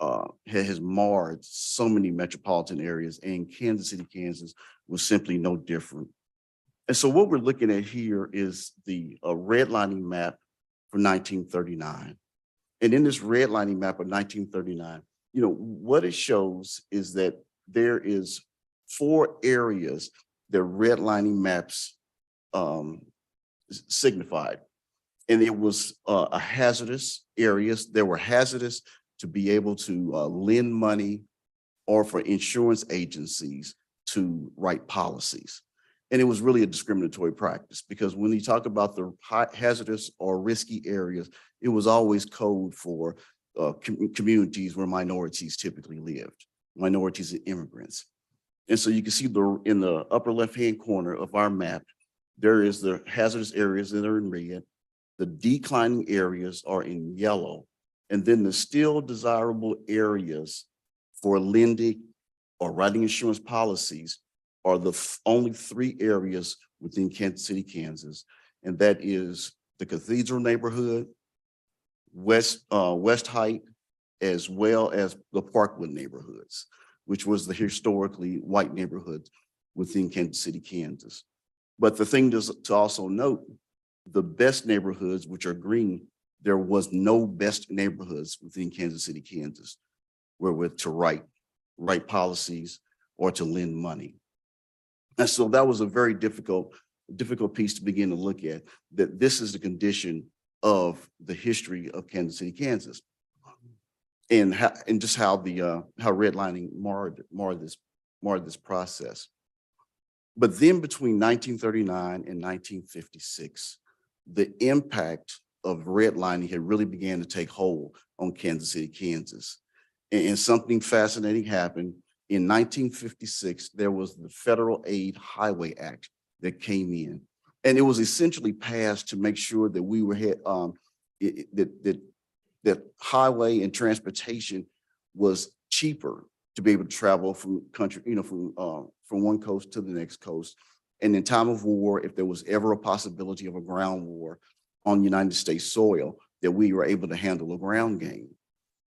Speaker 13: marred so many metropolitan areas, and Kansas City, Kansas was simply no different. And so what we're looking at here is the redlining map for 1939. And in this redlining map of 1939, what it shows is that there is 4 areas that redlining maps signified. And it was a hazardous areas. There were hazardous to be able to lend money or for insurance agencies to write policies. And it was really a discriminatory practice because when you talk about the hazardous or risky areas, it was always code for communities where minorities typically lived, minorities and immigrants. And so you can see in the upper left-hand corner of our map, there is the hazardous areas that are in red. The declining areas are in yellow, And then the still desirable areas for lending or writing insurance policies are the only 3 areas within Kansas City, Kansas. And that is the Cathedral neighborhood, West Height, as well as the Parkwood neighborhoods, which was the historically white neighborhood within Kansas City, Kansas. But the thing to also note, the best neighborhoods, which are green, there was no best neighborhoods within Kansas City, Kansas, where we're to write policies or to lend money. And so that was a very difficult piece to begin to look at, that this is the condition of the history of Kansas City, Kansas. And just how redlining marred this process. But then between 1939 and 1956, the impact of redlining had really began to take hold on Kansas City, Kansas. And something fascinating happened. In 1956, there was the Federal Aid Highway Act that came in. And it was essentially passed to make sure that we were that highway and transportation was cheaper to be able to travel from country, from one coast to the next coast. And in time of war, if there was ever a possibility of a ground war on United States soil, that we were able to handle a ground game.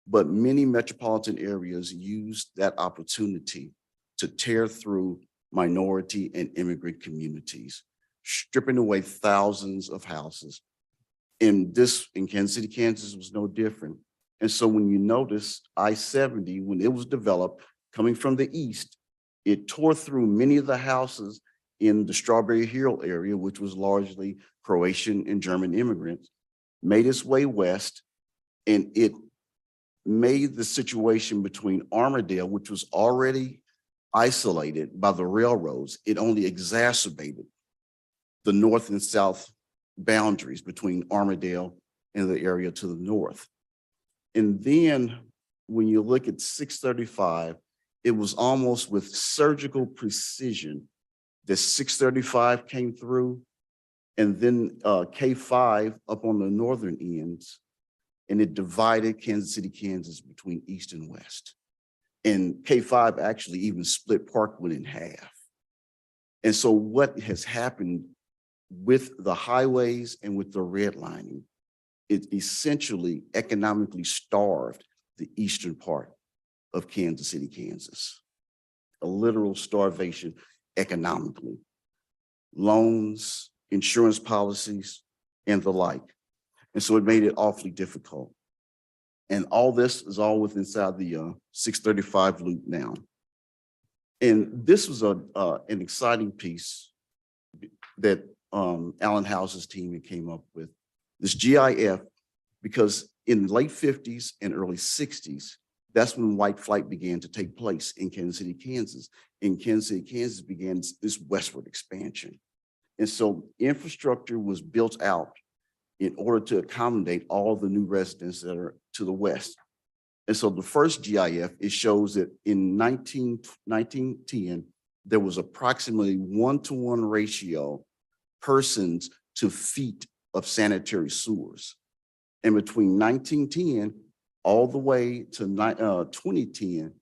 Speaker 13: But many metropolitan areas used that opportunity to tear through minority and immigrant communities, stripping away thousands of houses. And this in Kansas City, Kansas was no different. And so when you notice I-70, when it was developed coming from the east, it tore through many of the houses in the Strawberry Hill area, which was largely Croatian and German immigrants, made its way west, and it made the situation between Armadale, which was already isolated by the railroads, it only exacerbated the north and south boundaries between Armadale and the area to the north. And then when you look at 635, it was almost with surgical precision that 635 came through, and then K5 up on the northern ends, and it divided Kansas City, Kansas between east and west. And K5 actually even split Parkwood in half. And so what has happened with the highways and with the redlining, it essentially economically starved the eastern part of Kansas City, Kansas. A literal starvation economically. Loans, insurance policies, and the like. And so it made it awfully difficult. And all this is all within inside the 635 loop now. And this was an exciting piece that Alan House's team came up with, this GIF, because in the late 50s and early 60s, that's when white flight began to take place in Kansas City, Kansas. In Kansas City, Kansas began this westward expansion. And so infrastructure was built out in order to accommodate all the new residents that are to the west. And so the first GIF, it shows that in 1910, there was approximately 1-to-1 ratio persons to feet of sanitary sewers. And between 1910 all the way to 2010,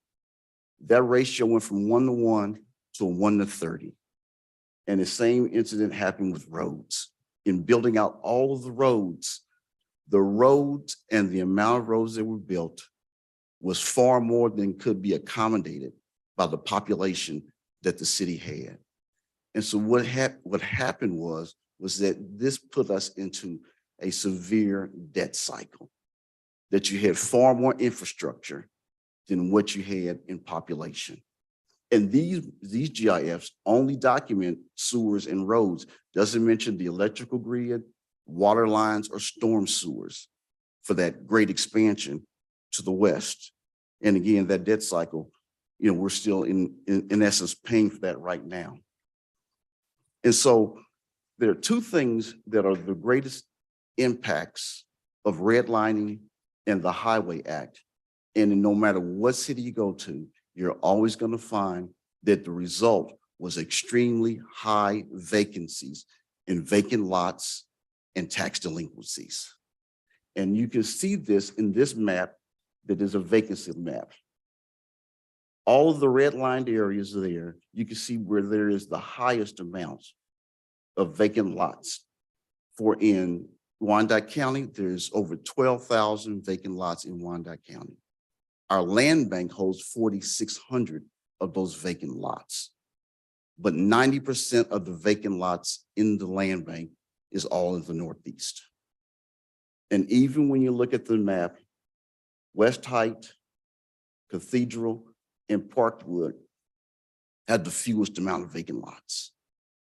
Speaker 13: that ratio went from 1-to-1 to 1-to-30. And the same incident happened with roads. In building out all of the roads and the amount of roads that were built was far more than could be accommodated by the population that the city had. And so what happened was that this put us into a severe debt cycle, that you had far more infrastructure than what you had in population. And these GIFs only document sewers and roads, doesn't mention the electrical grid, water lines, or storm sewers for that great expansion to the west. And again, that debt cycle, we're still in essence paying for that right now. And so there are two things that are the greatest impacts of redlining and the Highway Act. And no matter what city you go to, you're always going to find that the result was extremely high vacancies in vacant lots and tax delinquencies. And you can see this in this map that is a vacancy map. All of the redlined areas there, you can see where there is the highest amounts of vacant lots. For in Wyandotte County, there's over 12,000 vacant lots in Wyandotte County. Our land bank holds 4,600 of those vacant lots. But 90% of the vacant lots in the land bank is all in the Northeast. And even when you look at the map, West Height, Cathedral, and Parkwood have the fewest amount of vacant lots.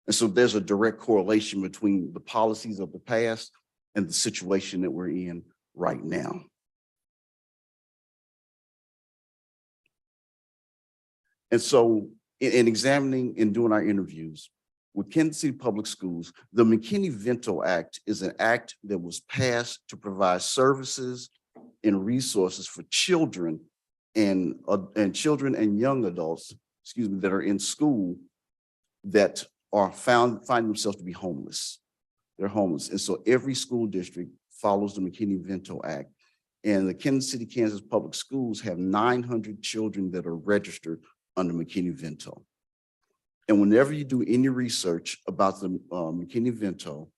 Speaker 13: And so there's a direct correlation between the policies of the past and the situation that we're in right now. And so in examining and doing our interviews with Kansas City Public Schools, the McKinney-Vento Act is an act that was passed to provide services and resources for children and children and young adults, that are in school that are find themselves to be homeless. They're homeless. And so every school district follows the McKinney-Vento Act. And the Kansas City, Kansas Public Schools have 900 children that are registered under McKinney-Vento. And whenever you do any research about the McKinney-Vento,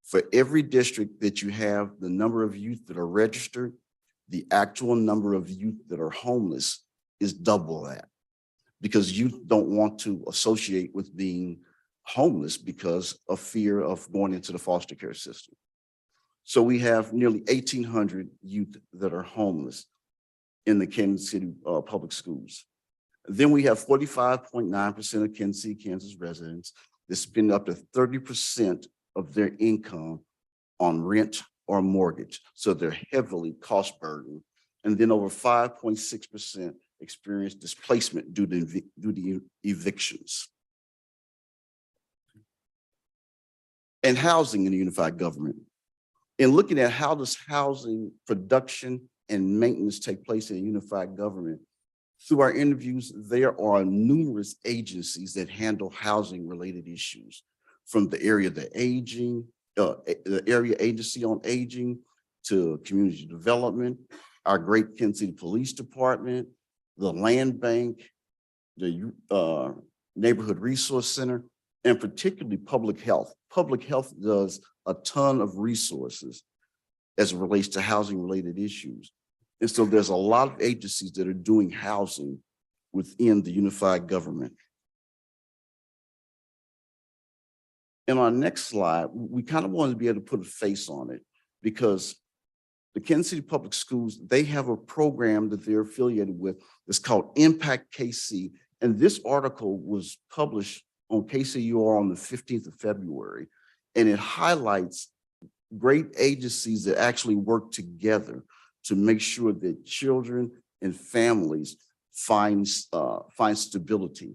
Speaker 13: for every district that you have the number of youth that are registered, the actual number of youth that are homeless is double that, because youth don't want to associate with being homeless because of fear of going into the foster care system. So we have nearly 1,800 youth that are homeless in the Kansas City Public Schools. Then we have 45.9% of Kansas City, Kansas residents that spend up to 30% of their income on rent or mortgage. So they're heavily cost burdened. And then over 5.6% experience displacement due to evictions. And housing in the unified government. In looking at how does housing production and maintenance take place in a unified government, through our interviews, there are numerous agencies that handle housing related issues, from the area of the aging, the area agency on aging, to community development, our great Kansas City Police Department, the land bank, the neighborhood resource center, and particularly public health. Public health does a ton of resources as it relates to housing related issues. And so there's a lot of agencies that are doing housing within the unified government. In our next slide, we kind of wanted to be able to put a face on it, because the Kansas City Public Schools, they have a program that they're affiliated with that's called Impact KC. And this article was published on KCUR on the 15th of February. And it highlights great agencies that actually work together to make sure that children and families find stability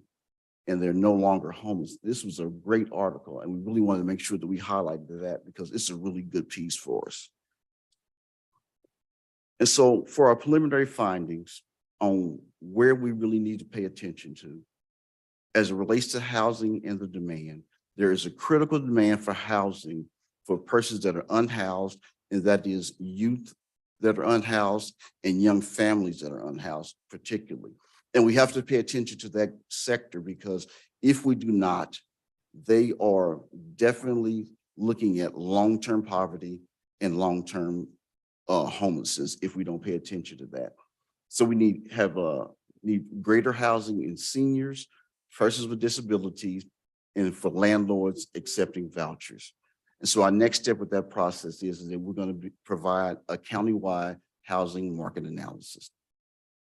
Speaker 13: and they're no longer homeless. This was a great article, and we really wanted to make sure that we highlighted that because it's a really good piece for us. And so for our preliminary findings on where we really need to pay attention to, as it relates to housing and the demand, there is a critical demand for housing for persons that are unhoused, and that is youth that are unhoused and young families that are unhoused particularly. And we have to pay attention to that sector, because if we do not, they are definitely looking at long-term poverty and long-term homelessness if we don't pay attention to that. So we need greater housing in seniors, persons with disabilities, and for landlords accepting vouchers. And so our next step with that process is that we're going to provide a countywide housing market analysis.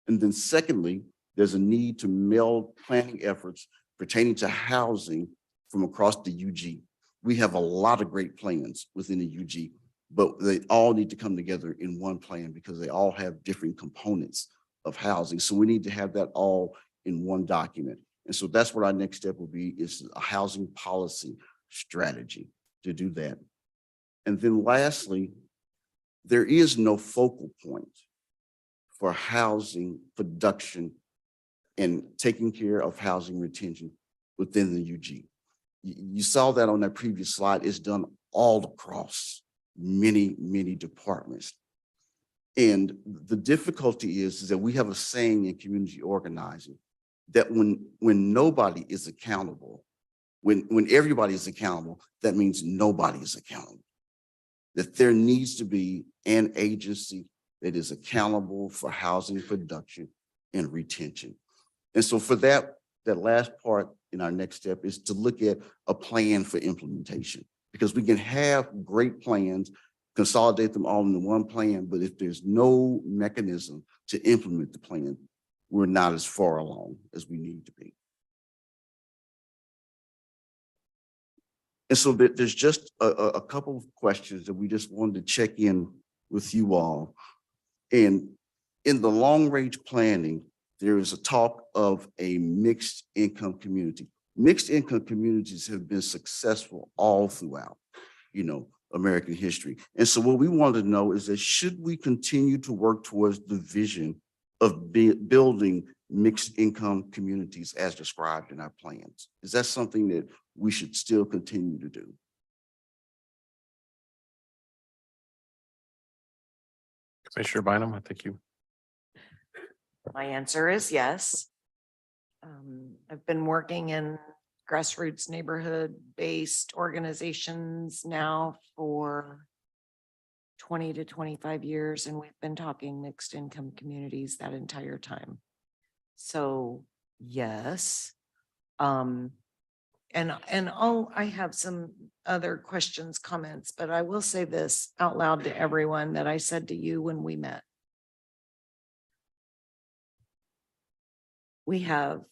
Speaker 13: And then secondly, there's a need to meld planning efforts pertaining to housing from across the UG. We have a lot of great plans within the UG, but they all need to come together in one plan because they all have different components of housing. So we need to have that all in one document. And so that's what our next step will be, is a housing policy strategy to do that. And then lastly, there is no focal point for housing production and taking care of housing retention within the UG. You saw that on that previous slide. It's done all across many, many departments. And the difficulty is that we have a saying in community organizing that when nobody is accountable, when everybody is accountable, that means nobody is accountable. That there needs to be an agency that is accountable for housing production and retention. And so for that last part in our next step is to look at a plan for implementation, because we can have great plans, consolidate them all into one plan, but if there's no mechanism to implement the plan, we're not as far along as we need to be. And so there's just a couple of questions that we just wanted to check in with you all. And in the long range planning, there is a talk of a mixed income community. Mixed income communities have been successful all throughout, American history. And so what we want to know is that should we continue to work towards the vision of building mixed income communities as described in our plans? Is that something that we should still continue to do?
Speaker 1: Commissioner Bynum, I think you.
Speaker 7: My answer is yes. I've been working in grassroots neighborhood-based organizations now for 20 to 25 years, and we've been talking mixed income communities that entire time. So yes. I have some other questions, comments, but I will say this out loud to everyone that I said to you when we met. We have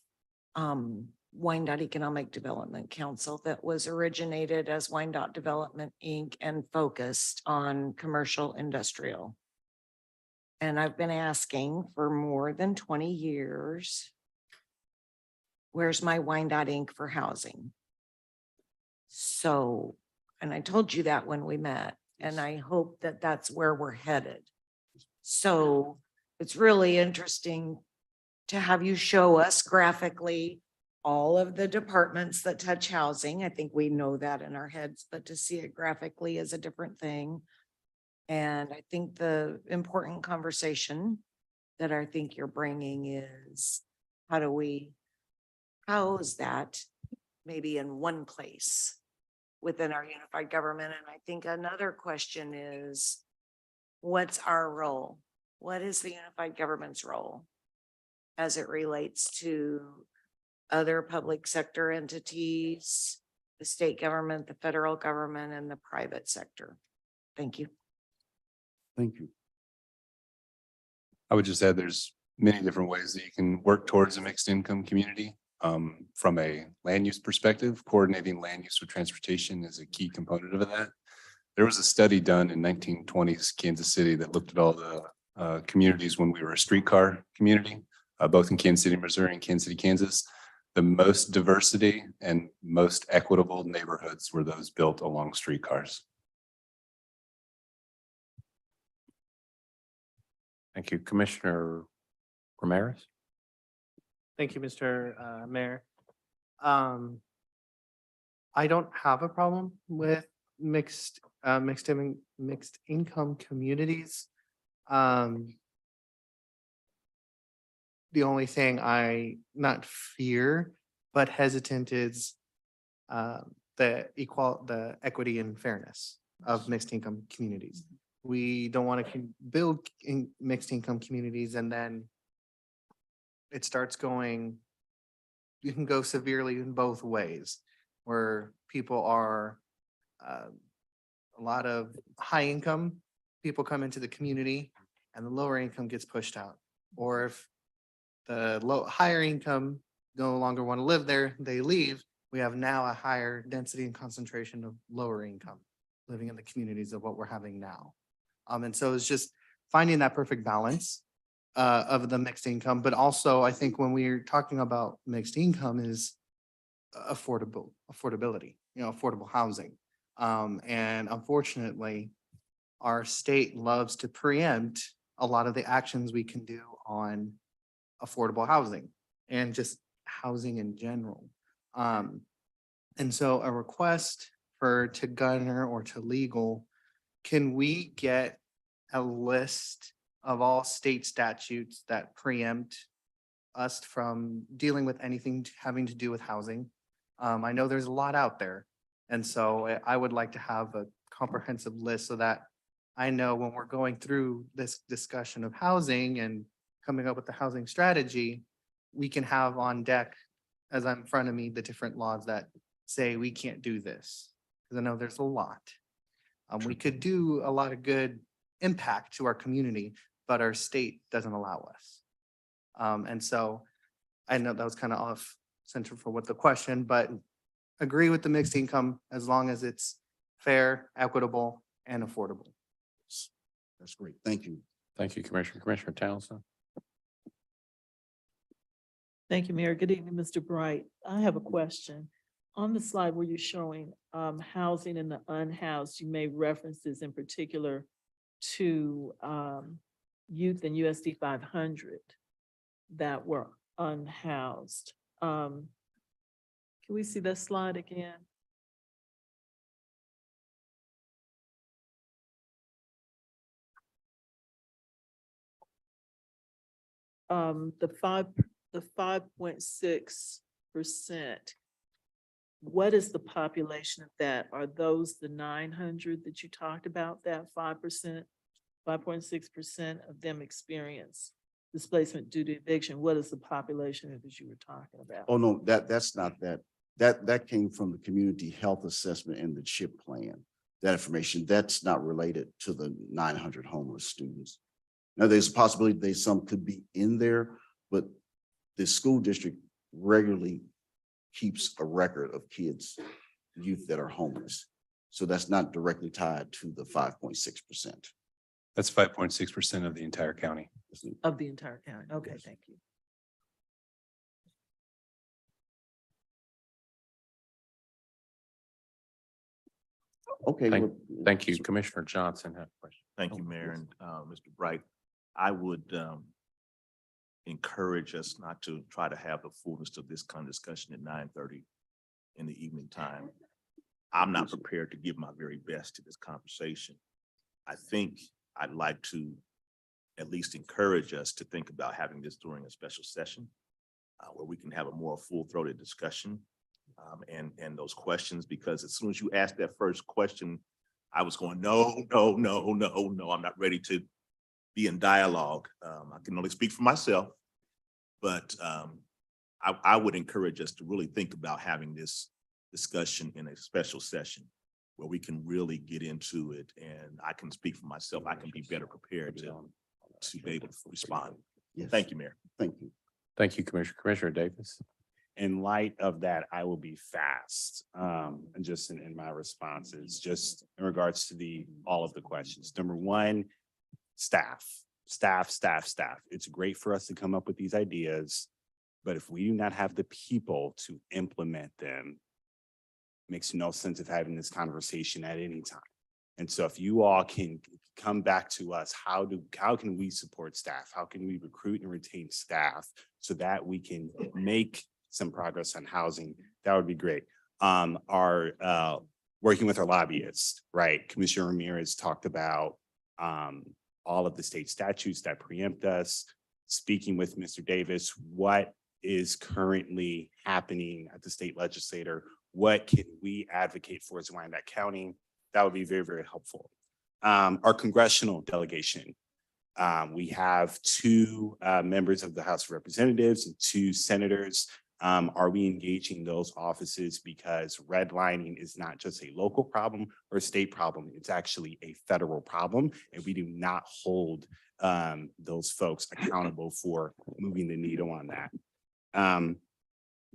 Speaker 7: Wyandotte Economic Development Council that was originated as Wyandotte Development, Inc. and focused on commercial industrial. And I've been asking for more than 20 years, where's my Wyandotte Inc. for housing? So, and I told you that when we met, and I hope that that's where we're headed. So it's really interesting to have you show us graphically all of the departments that touch housing. I think we know that in our heads, but to see it graphically is a different thing. And I think the important conversation that I think you're bringing is how do we house that maybe in one place within our unified government? And I think another question is, what's our role? What is the unified government's role as it relates to other public sector entities, the state government, the federal government, and the private sector? Thank you.
Speaker 13: Thank you.
Speaker 15: I would just add there's many different ways that you can work towards a mixed income community. From a land use perspective, coordinating land use with transportation is a key component of that. There was a study done in 1920s Kansas City that looked at all the communities when we were a streetcar community, both in Kansas City, Missouri and Kansas City, Kansas. The most diversity and most equitable neighborhoods were those built along streetcars.
Speaker 1: Thank you, Commissioner Ramirez.
Speaker 19: Thank you, Mr. Mayor. I don't have a problem with mixed income communities. The only thing I not fear, but hesitant is the equity and fairness of mixed income communities. We don't want to build mixed income communities and then it starts going, you can go severely in both ways, where people are a lot of high income people come into the community and the lower income gets pushed out. Or if the higher income no longer want to live there, they leave. We have now a higher density and concentration of lower income living in the communities of what we're having now. And so it's just finding that perfect balance of the mixed income, but also I think when we're talking about mixed income is affordability, affordable housing. And unfortunately, our state loves to preempt a lot of the actions we can do on affordable housing and just housing in general. And so a request to Gunner or to legal, can we get a list of all state statutes that preempt us from dealing with anything having to do with housing. I know there's a lot out there. And so I would like to have a comprehensive list so that I know when we're going through this discussion of housing and coming up with the housing strategy, we can have on deck, as I'm in front of me, the different laws that say we can't do this. Because I know there's a lot. We could do a lot of good impact to our community, but our state doesn't allow us. And so I know that was kind of off center for what the question, but agree with the mixed income as long as it's fair, equitable, and affordable.
Speaker 13: That's great. Thank you.
Speaker 1: Thank you, Commissioner. Commissioner Townsend.
Speaker 8: Thank you, Mayor. Good evening, Mr. Bright. I have a question. On the slide where you're showing housing and the unhoused, you made references in particular to youth and USD 500 that were unhoused. Can we see that slide again? The 5.6%. What is the population of that? Are those the 900 that you talked about, that 5%, 5.6% of them experience displacement due to eviction? What is the population that you were talking about?
Speaker 13: Oh, no, that's not that. That came from the community health assessment and the CHIP plan. That information, that's not related to the 900 homeless students. Now, there's a possibility that some could be in there, but the school district regularly keeps a record of kids, youth that are homeless. So that's not directly tied to the 5.6%.
Speaker 15: That's 5.6% of the entire county.
Speaker 8: Of the entire county. Okay, thank you.
Speaker 13: Okay.
Speaker 1: Thank you. Commissioner Johnson had a question.
Speaker 14: Thank you, Mayor and Mr. Bright. I would encourage us not to try to have the fullness of this kind of discussion at 9:30 in the evening time. I'm not prepared to give my very best to this conversation. I think I'd like to at least encourage us to think about having this during a special session where we can have a more full-throated discussion and those questions, because as soon as you asked that first question, I was going, no, I'm not ready to be in dialogue. I can only speak for myself, but I would encourage us to really think about having this discussion in a special session where we can really get into it, and I can speak for myself. I can be better prepared to be able to respond.
Speaker 13: Yes.
Speaker 14: Thank you, Mayor.
Speaker 13: Thank you.
Speaker 1: Thank you, Commissioner. Commissioner Davis.
Speaker 10: In light of that, I will be fast, and just in my responses, just in regards to all of the questions. Number one, staff. It's great for us to come up with these ideas, but if we do not have the people to implement them, it makes no sense of having this conversation at any time. And so if you all can come back to us, how can we support staff? How can we recruit and retain staff so that we can make some progress on housing? That would be great. Working with our lobbyists, right? Commissioner Ramirez talked about all of the state statutes that preempt us. Speaking with Mr. Davis, what is currently happening at the state legislature? What can we advocate for as Wyandotte County? That would be very, very helpful. Our congressional delegation. We have two members of the House of Representatives and two senators. Are we engaging those offices? Because redlining is not just a local problem or a state problem. It's actually a federal problem, and we do not hold those folks accountable for moving the needle on that.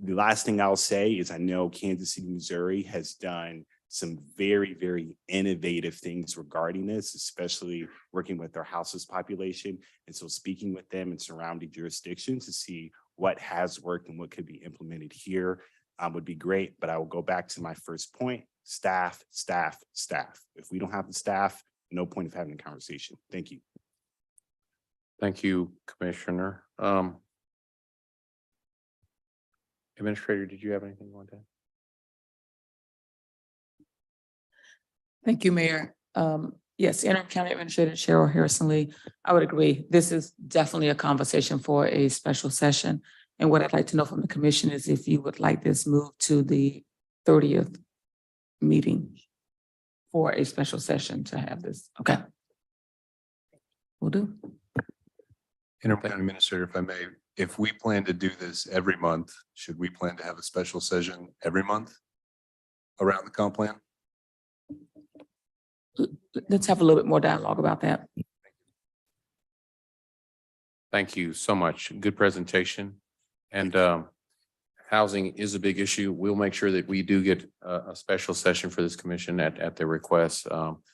Speaker 10: The last thing I'll say is I know Kansas City, Missouri has done some very, very innovative things regarding this, especially working with their houseless population. And so speaking with them in surrounding jurisdictions to see what has worked and what could be implemented here would be great. But I will go back to my first point, staff. If we don't have the staff, no point of having a conversation. Thank you.
Speaker 1: Thank you, Commissioner. Administrator, did you have anything you want to add?
Speaker 11: Thank you, Mayor.
Speaker 16: Yes, Interim County Administrator Cheryl Harrison Lee, I would agree. This is definitely a conversation for a special session. And what I'd like to know from the commission is if you would like this moved to the 30th meeting for a special session to have this. Okay. Will do.
Speaker 15: Interim County Administrator, if I may, if we plan to do this every month, should we plan to have a special session every month around the comp plan?
Speaker 16: Let's have a little bit more dialogue about that.
Speaker 1: Thank you so much. Good presentation. And housing is a big issue. We'll make sure that we do get a special session for this commission at their request.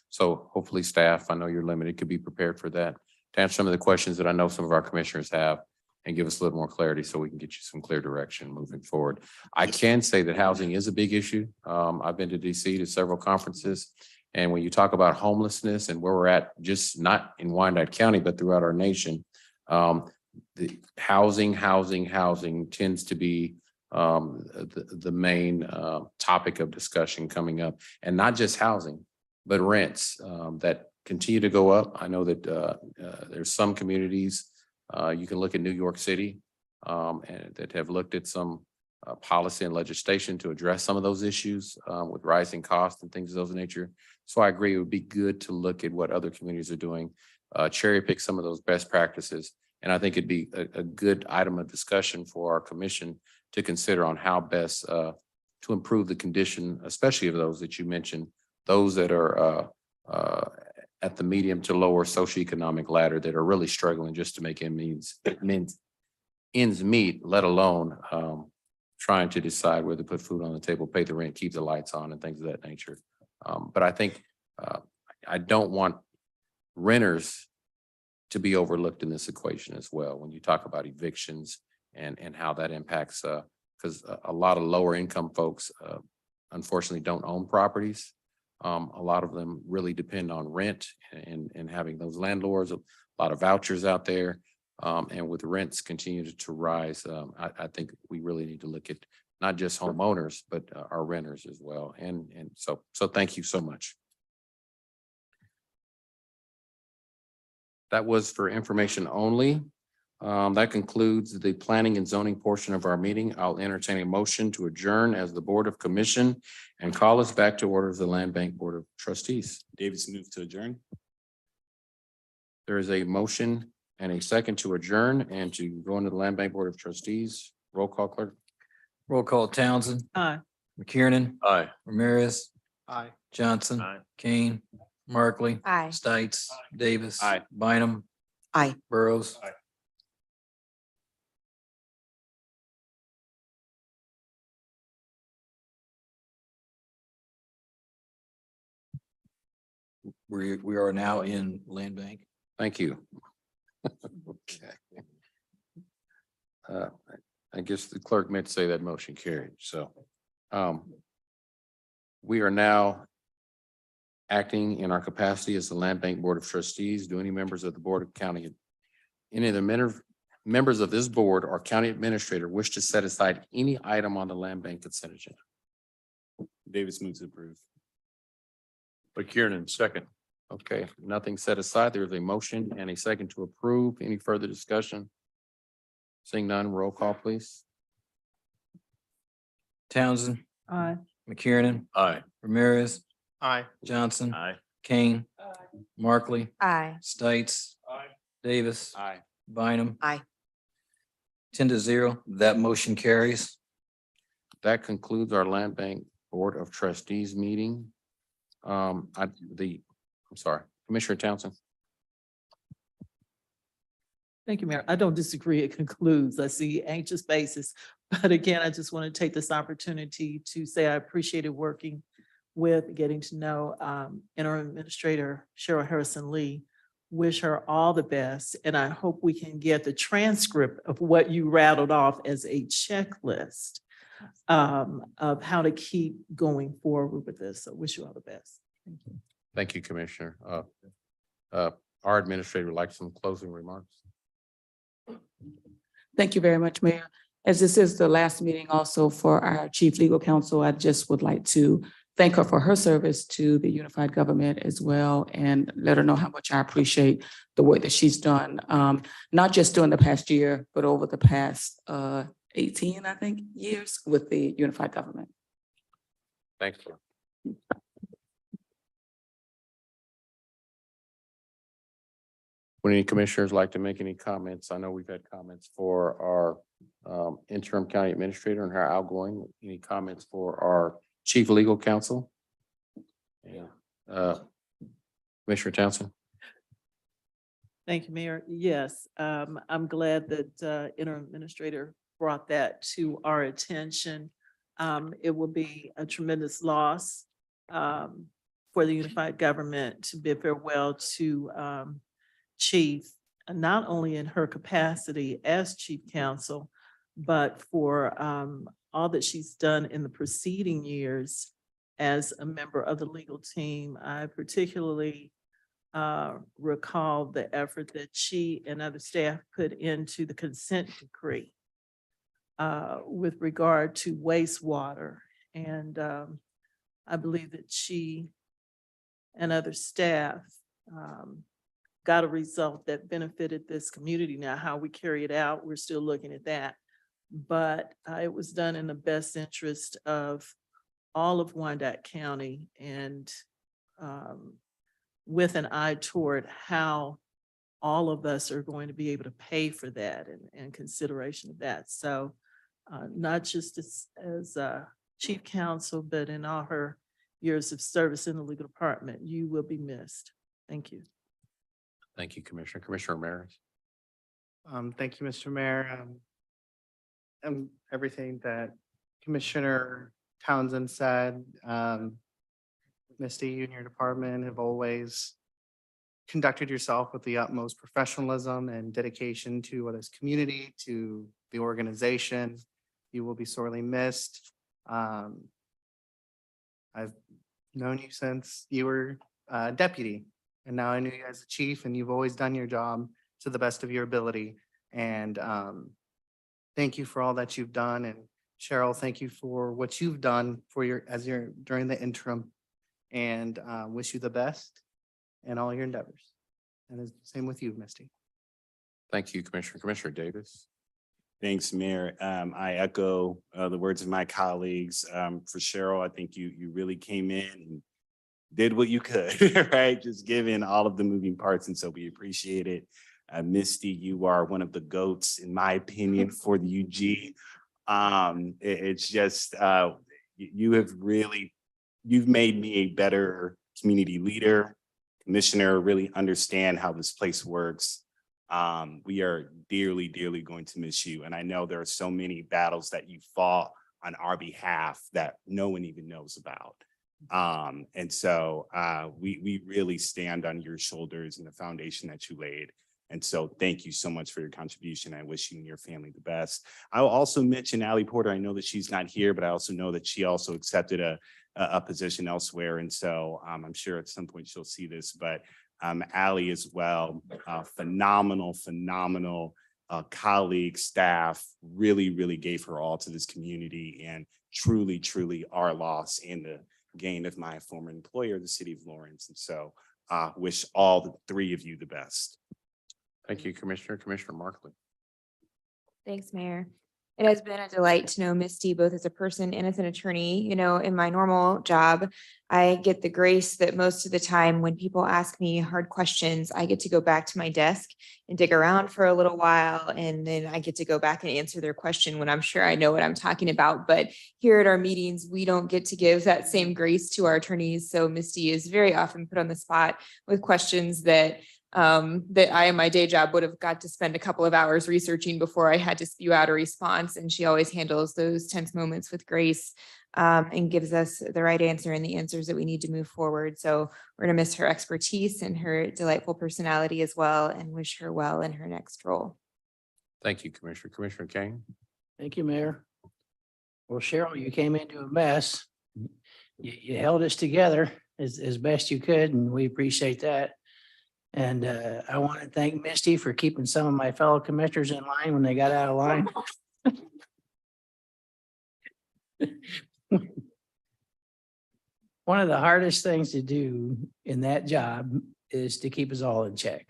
Speaker 1: So hopefully staff, I know you're limited, could be prepared for that, to answer some of the questions that I know some of our commissioners have and give us a little more clarity so we can get you some clear direction moving forward. I can say that housing is a big issue. I've been to DC to several conferences. And when you talk about homelessness and where we're at, just not in Wyandotte County, but throughout our nation, the housing tends to be the main topic of discussion coming up. And not just housing, but rents that continue to go up. I know that there's some communities, you can look at New York City, and that have looked at some policy and legislation to address some of those issues with rising costs and things of those nature. So I agree, it would be good to look at what other communities are doing, cherry pick some of those best practices. And I think it'd be a good item of discussion for our commission to consider on how best to improve the condition, especially of those that you mentioned, those that are at the medium to lower socioeconomic ladder that are really struggling just to make ends meet, let alone trying to decide whether to put food on the table, pay the rent, keep the lights on, and things of that nature. But I think I don't want renters to be overlooked in this equation as well. When you talk about evictions and how that impacts, because a lot of lower income folks unfortunately don't own properties. A lot of them really depend on rent and having those landlords, a lot of vouchers out there. And with rents continue to rise, I think we really need to look at not just homeowners, but our renters as well. And so thank you so much. That was for information only. That concludes the planning and zoning portion of our meeting. I'll entertain a motion to adjourn as the Board of Commission and call us back to order as the Land Bank Board of Trustees.
Speaker 10: David's move to adjourn.
Speaker 1: There is a motion and a second to adjourn and to go into the Land Bank Board of Trustees. Roll call, clerk.
Speaker 2: Roll call Townsend,
Speaker 8: Aye.
Speaker 2: McKiernan,
Speaker 6: Aye.
Speaker 2: Ramirez,
Speaker 19: Aye.
Speaker 2: Johnson,
Speaker 6: Aye.
Speaker 2: Kane, Markley,
Speaker 18: Aye.
Speaker 2: Stites, Davis.
Speaker 10: Aye.
Speaker 2: Bynum.
Speaker 18: Aye.
Speaker 2: Burrows.
Speaker 6: Aye.
Speaker 2: We are now in Land Bank.
Speaker 1: Thank you. Okay. I guess the clerk meant to say that motion carried, so. We are now acting in our capacity as the Land Bank Board of Trustees. Do any members of the Board of County, any of the members of this board or county administrator wish to set aside any item on the Land Bank consent agenda?
Speaker 10: David's move to approve.
Speaker 6: McKiernan, second.
Speaker 1: Okay, nothing set aside. There is a motion and a second to approve. Any further discussion? Seeing none, roll call, please.
Speaker 2: Townsend,
Speaker 8: Aye.
Speaker 2: McKiernan,
Speaker 6: Aye.
Speaker 2: Ramirez,
Speaker 19: Aye.
Speaker 2: Johnson,
Speaker 6: Aye.
Speaker 2: Kane, Markley,
Speaker 18: Aye.
Speaker 2: Stites, Davis,
Speaker 10: Aye.
Speaker 2: Bynum.
Speaker 18: Aye.
Speaker 2: 10-0, that motion carries.
Speaker 1: That concludes our Land Bank Board of Trustees meeting. I'm sorry, Commissioner Townsend.
Speaker 8: Thank you, Mayor. I don't disagree. It concludes. I see anxious faces. But again, I just want to take this opportunity to say I appreciated working with, getting to know Interim Administrator Cheryl Harrison Lee. Wish her all the best. And I hope we can get the transcript of what you rattled off as a checklist of how to keep going forward with this. So wish you all the best. Thank you.
Speaker 1: Thank you, Commissioner. Our administrator would like some closing remarks.
Speaker 16: Thank you very much, Mayor. As this is the last meeting also for our Chief Legal Counsel, I just would like to thank her for her service to the unified government as well, and let her know how much I appreciate the work that she's done, not just during the past year, but over the past 18, I think, years with the unified government.
Speaker 1: Thanks, sir. Would any commissioners like to make any comments? I know we've had comments for our interim county administrator and her outgoing. Any comments for our chief legal counsel? Yeah. Commissioner Townsend?
Speaker 8: Thank you, Mayor. Yes, I'm glad that interim administrator brought that to our attention. It will be a tremendous loss for the unified government to bid farewell to Chief, not only in her capacity as chief counsel, but for all that she's done in the preceding years as a member of the legal team. I particularly recall the effort that she and other staff put into the consent decree with regard to wastewater. And I believe that she and other staff got a result that benefited this community. Now, how we carry it out, we're still looking at that. But it was done in the best interest of all of Wyandotte County and with an eye toward how all of us are going to be able to pay for that and consideration of that. So not just as chief counsel, but in all her years of service in the legal department, you will be missed. Thank you.
Speaker 1: Thank you, Commissioner. Commissioner Ramirez?
Speaker 19: Thank you, Mr. Mayor. And everything that Commissioner Townsend said, Misty, you and your department have always conducted yourself with the utmost professionalism and dedication to this community, to the organization. You will be sorely missed. I've known you since you were deputy, and now I knew you as a chief, and you've always done your job to the best of your ability. And thank you for all that you've done. And Cheryl, thank you for what you've done for during the interim, and wish you the best in all your endeavors. And the same with you, Misty.
Speaker 1: Thank you, Commissioner. Commissioner Davis?
Speaker 10: Thanks, Mayor. I echo the words of my colleagues. For Cheryl, I think you really came in and did what you could, right? Just given all of the moving parts. And so we appreciate it. Misty, you are one of the GOATs, in my opinion, for the UG. It's just, you've made me a better community leader, commissioner, really understand how this place works. We are dearly, dearly going to miss you. And I know there are so many battles that you fought on our behalf that no one even knows about. And so we really stand on your shoulders and the foundation that you laid. And so thank you so much for your contribution. I wish you and your family the best. I'll also mention Allie Porter. I know that she's not here, but I also know that she also accepted a position elsewhere. And so I'm sure at some point she'll see this, but Allie as well, phenomenal colleague, staff, really gave her all to this community, and truly our loss in the gain of my former employer, the city of Lawrence. And so wish all the three of you the best.
Speaker 1: Thank you, Commissioner. Commissioner Markley?
Speaker 5: Thanks, Mayor. It has been a delight to know Misty both as a person and as an attorney. You know, in my normal job, I get the grace that most of the time when people ask me hard questions, I get to go back to my desk and dig around for a little while, and then I get to go back and answer their question when I'm sure I know what I'm talking about. But here at our meetings, we don't get to give that same grace to our attorneys. So Misty is very often put on the spot with questions that I in my day job would have got to spend a couple of hours researching before I had to spew out a response. And she always handles those tense moments with grace and gives us the right answer and the answers that we need to move forward. So we're going to miss her expertise and her delightful personality as well, and wish her well in her next role.
Speaker 1: Thank you, Commissioner. Commissioner Kane?
Speaker 4: Thank you, Mayor. Well, Cheryl, you came into a mess. You held us together as best you could, and we appreciate that. And I want to thank Misty for keeping some of my fellow commissioners in line when they got out of line. one of the hardest things to do in that job is to keep us all in check.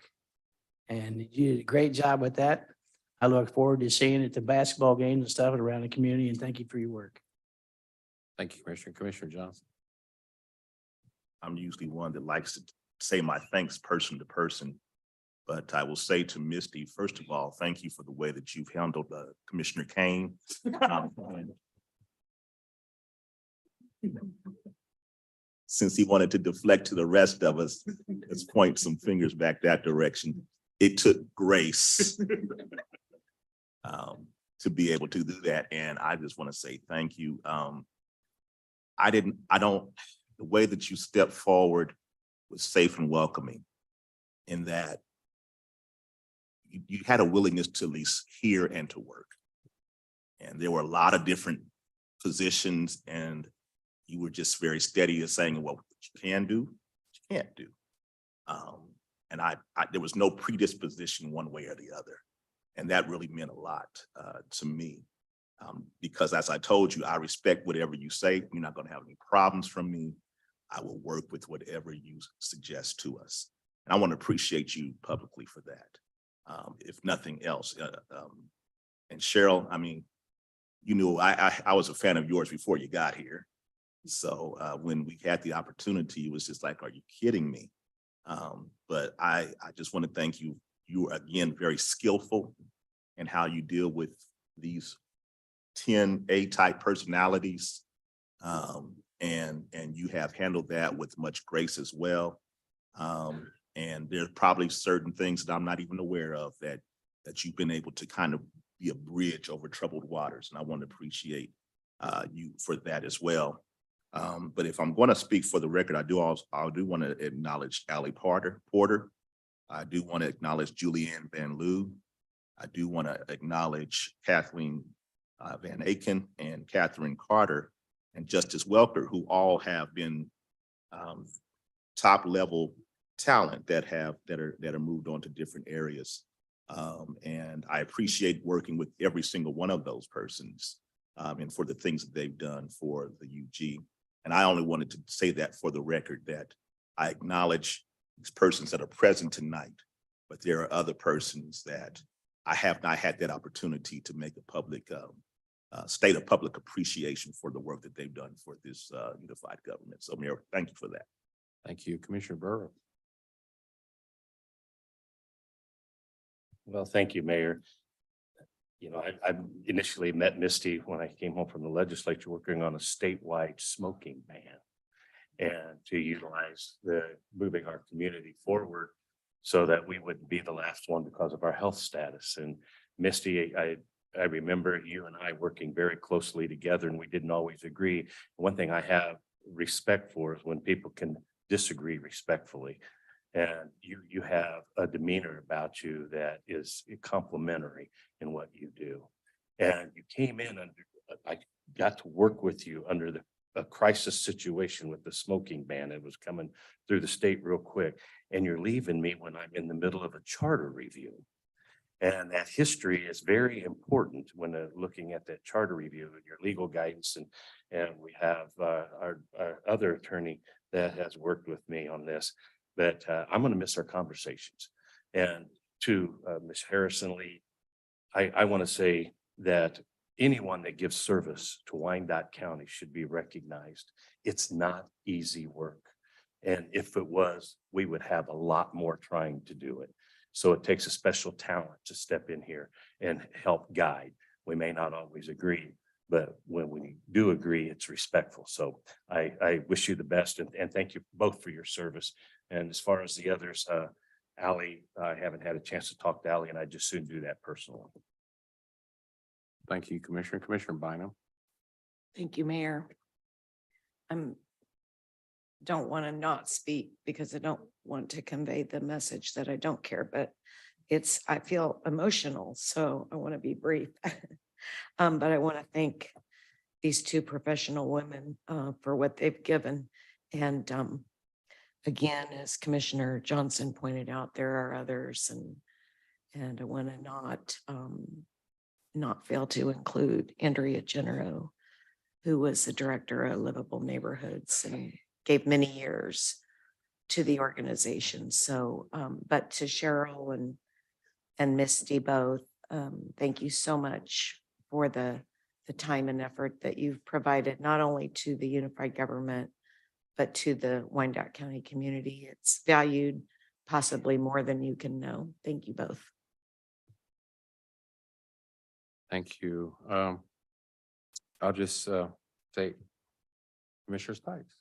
Speaker 4: And you did a great job with that. I look forward to seeing it at the basketball games and stuff around the community, and thank you for your work.
Speaker 1: Thank you, Commissioner. Commissioner Johnson.
Speaker 14: I'm usually one that likes to say my thanks person to person. But I will say to Misty, first of all, thank you for the way that you've handled Commissioner Kane. Since he wanted to deflect to the rest of us, let's point some fingers back that direction. It took grace to be able to do that. And I just want to say thank you. The way that you stepped forward was safe and welcoming in that you had a willingness to at least hear and to work. And there were a lot of different positions, and you were just very steady in saying what you can do, what you can't do. And there was no predisposition one way or the other. And that really meant a lot to me. Because as I told you, I respect whatever you say. You're not going to have any problems from me. I will work with whatever you suggest to us. And I want to appreciate you publicly for that, if nothing else. And Cheryl, I mean, you knew I was a fan of yours before you got here. So when we had the opportunity, it was just like, are you kidding me? But I just want to thank you. You are, again, very skillful in how you deal with these 10 A-type personalities. And you have handled that with much grace as well. And there's probably certain things that I'm not even aware of that you've been able to kind of be a bridge over troubled waters. And I want to appreciate you for that as well. But if I'm going to speak for the record, I do want to acknowledge Allie Porter. I do want to acknowledge Julianne Van Loo. I do want to acknowledge Kathleen Van Aken and Catherine Carter and Justice Welker, who all have been top level talent that are moved on to different areas. And I appreciate working with every single one of those persons and for the things that they've done for the UG. And I only wanted to say that for the record, that I acknowledge these persons that are present tonight, but there are other persons that I have not had that opportunity to make a public state of public appreciation for the work that they've done for this unified government. So Mayor, thank you for that.
Speaker 1: Thank you, Commissioner Burrow.
Speaker 17: Well, thank you, Mayor. You know, I initially met Misty when I came home from the legislature working on a statewide smoking ban and to utilize moving our community forward so that we wouldn't be the last one because of our health status. And Misty, I remember you and I working very closely together, and we didn't always agree. One thing I have respect for is when people can disagree respectfully. And you have a demeanor about you that is complimentary in what you do. And you came in I got to work with you under a crisis situation with the smoking ban. It was coming through the state real quick. And you're leaving me when I'm in the middle of a charter review. And that history is very important when looking at that charter review and your legal guidance. And we have our other attorney that has worked with me on this. But I'm going to miss our conversations. And to Ms. Harrison Lee, I want to say that anyone that gives service to Wyandotte County should be recognized. It's not easy work. And if it was, we would have a lot more trying to do it. So it takes a special talent to step in here and help guide. We may not always agree, but when we do agree, it's respectful. So I wish you the best and thank you both for your service. And as far as the others, Allie, I haven't had a chance to talk to Allie, and I just soon do that personally.
Speaker 1: Thank you, Commissioner. Commissioner Bynum.
Speaker 7: Thank you, Mayor. Don't want to not speak because I don't want to convey the message that I don't care, but I feel emotional, so I want to be brief. But I want to thank these two professional women for what they've given. And again, as Commissioner Johnson pointed out, there are others, and I want to not fail to include Andrea Genero, who was the director of Livable Neighborhoods, and gave many years to the organization. So, but to Cheryl and Misty both, thank you so much for the time and effort that you've provided, not only to the unified government, but to the Wyandotte County community. It's valued possibly more than you can know. Thank you both.
Speaker 1: Thank you. I'll just say Commissioner Spikes.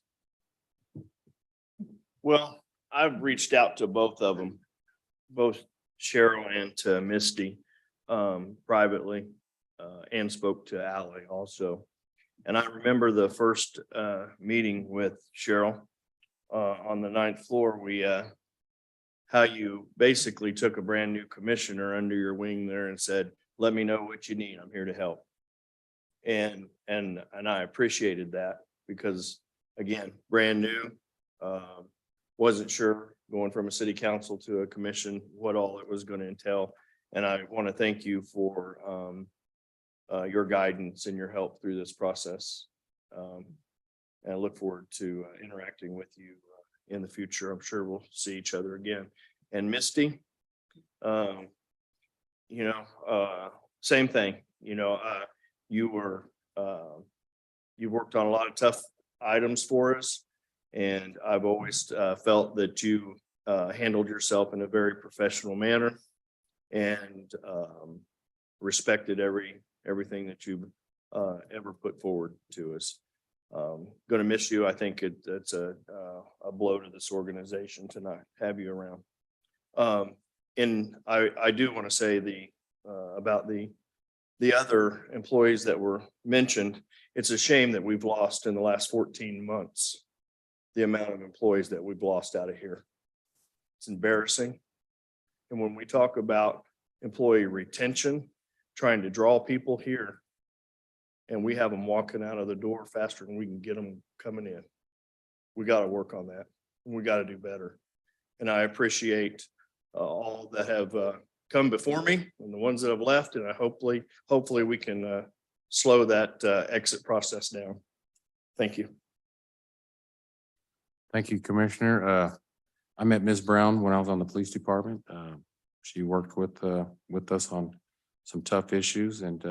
Speaker 9: Well, I've reached out to both of them, both Cheryl and to Misty, privately, and spoke to Ally also. And I remember the first meeting with Cheryl on the 9th floor. How you basically took a brand new commissioner under your wing there and said, let me know what you need. I'm here to help. And I appreciated that because, again, brand new, wasn't sure going from a city council to a commission, what all it was going to entail. And I want to thank you for your guidance and your help through this process. And I look forward to interacting with you in the future. I'm sure we'll see each other again. And Misty, same thing, you worked on a lot of tough items for us. And I've always felt that you handled yourself in a very professional manner and respected everything that you've ever put forward to us. Going to miss you. I think it's a blow to this organization to not have you around. And I do want to say about the other employees that were mentioned. It's a shame that we've lost in the last 14 months, the amount of employees that we've lost out of here. It's embarrassing. And when we talk about employee retention, trying to draw people here, and we have them walking out of the door faster than we can get them coming in. We got to work on that. And we got to do better. And I appreciate all that have come before me and the ones that have left. And I hopefully we can slow that exit process down. Thank you.
Speaker 1: Thank you, Commissioner. I met Ms. Brown when I was on the police department. She worked with us on some tough issues, and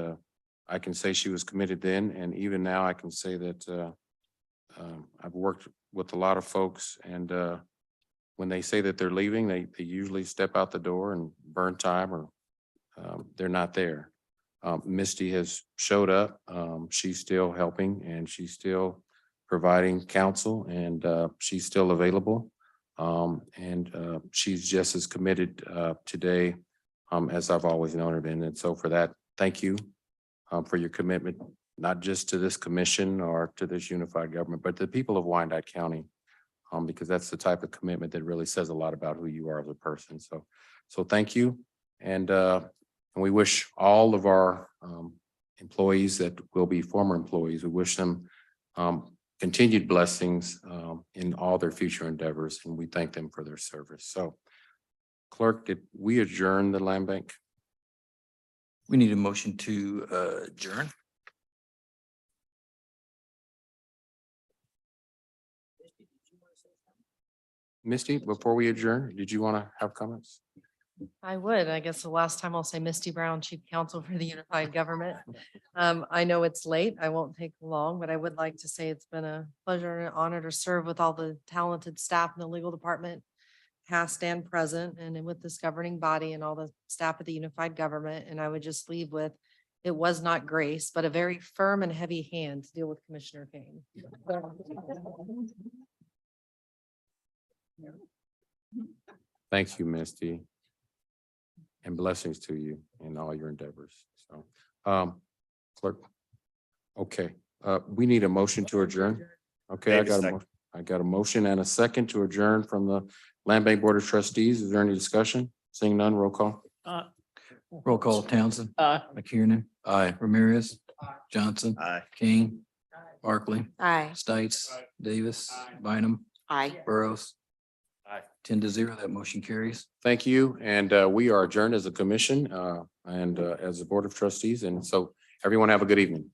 Speaker 1: I can say she was committed then. And even now I can say that I've worked with a lot of folks, and when they say that they're leaving, they usually step out the door and burn time, or they're not there. Misty has showed up. She's still helping, and she's still providing counsel, and she's still available. And she's just as committed today as I've always known her been. And so for that, thank you for your commitment, not just to this commission or to this unified government, but to the people of Wyandotte County, because that's the type of commitment that really says a lot about who you are as a person. So thank you. And we wish all of our employees that will be former employees, we wish them continued blessings in all their future endeavors, and we thank them for their service. So, Clerk, did we adjourn the land bank?
Speaker 2: We need a motion to adjourn.
Speaker 1: Misty, before we adjourn, did you want to have comments?
Speaker 18: I would. I guess the last time I'll say Misty Brown, Chief Counsel for the Unified Government. I know it's late. I won't take long, but I would like to say it's been a pleasure and an honor to serve with all the talented staff in the legal department, past and present, and with this governing body and all the staff of the Unified Government. And I would just leave with, it was not grace, but a very firm and heavy hand to deal with Commissioner Kane.
Speaker 1: Thank you, Misty. And blessings to you in all your endeavors. So, Clerk. Okay, we need a motion to adjourn. Okay, I got a motion and a second to adjourn from the Land Bank Board of Trustees. Is there any discussion? Seeing none, roll call.
Speaker 2: Roll call: Townsend. McKiernan.
Speaker 20: Aye.
Speaker 2: Ramirez. Johnson.
Speaker 14: Aye.
Speaker 2: King. Barkley.
Speaker 5: Aye.
Speaker 2: Stites. Davis. Bynum.
Speaker 5: Aye.
Speaker 2: Burrows.
Speaker 14: Aye.
Speaker 2: 10-0, that motion carries.
Speaker 1: Thank you. And we are adjourned as a commission and as a Board of Trustees. And so everyone have a good evening.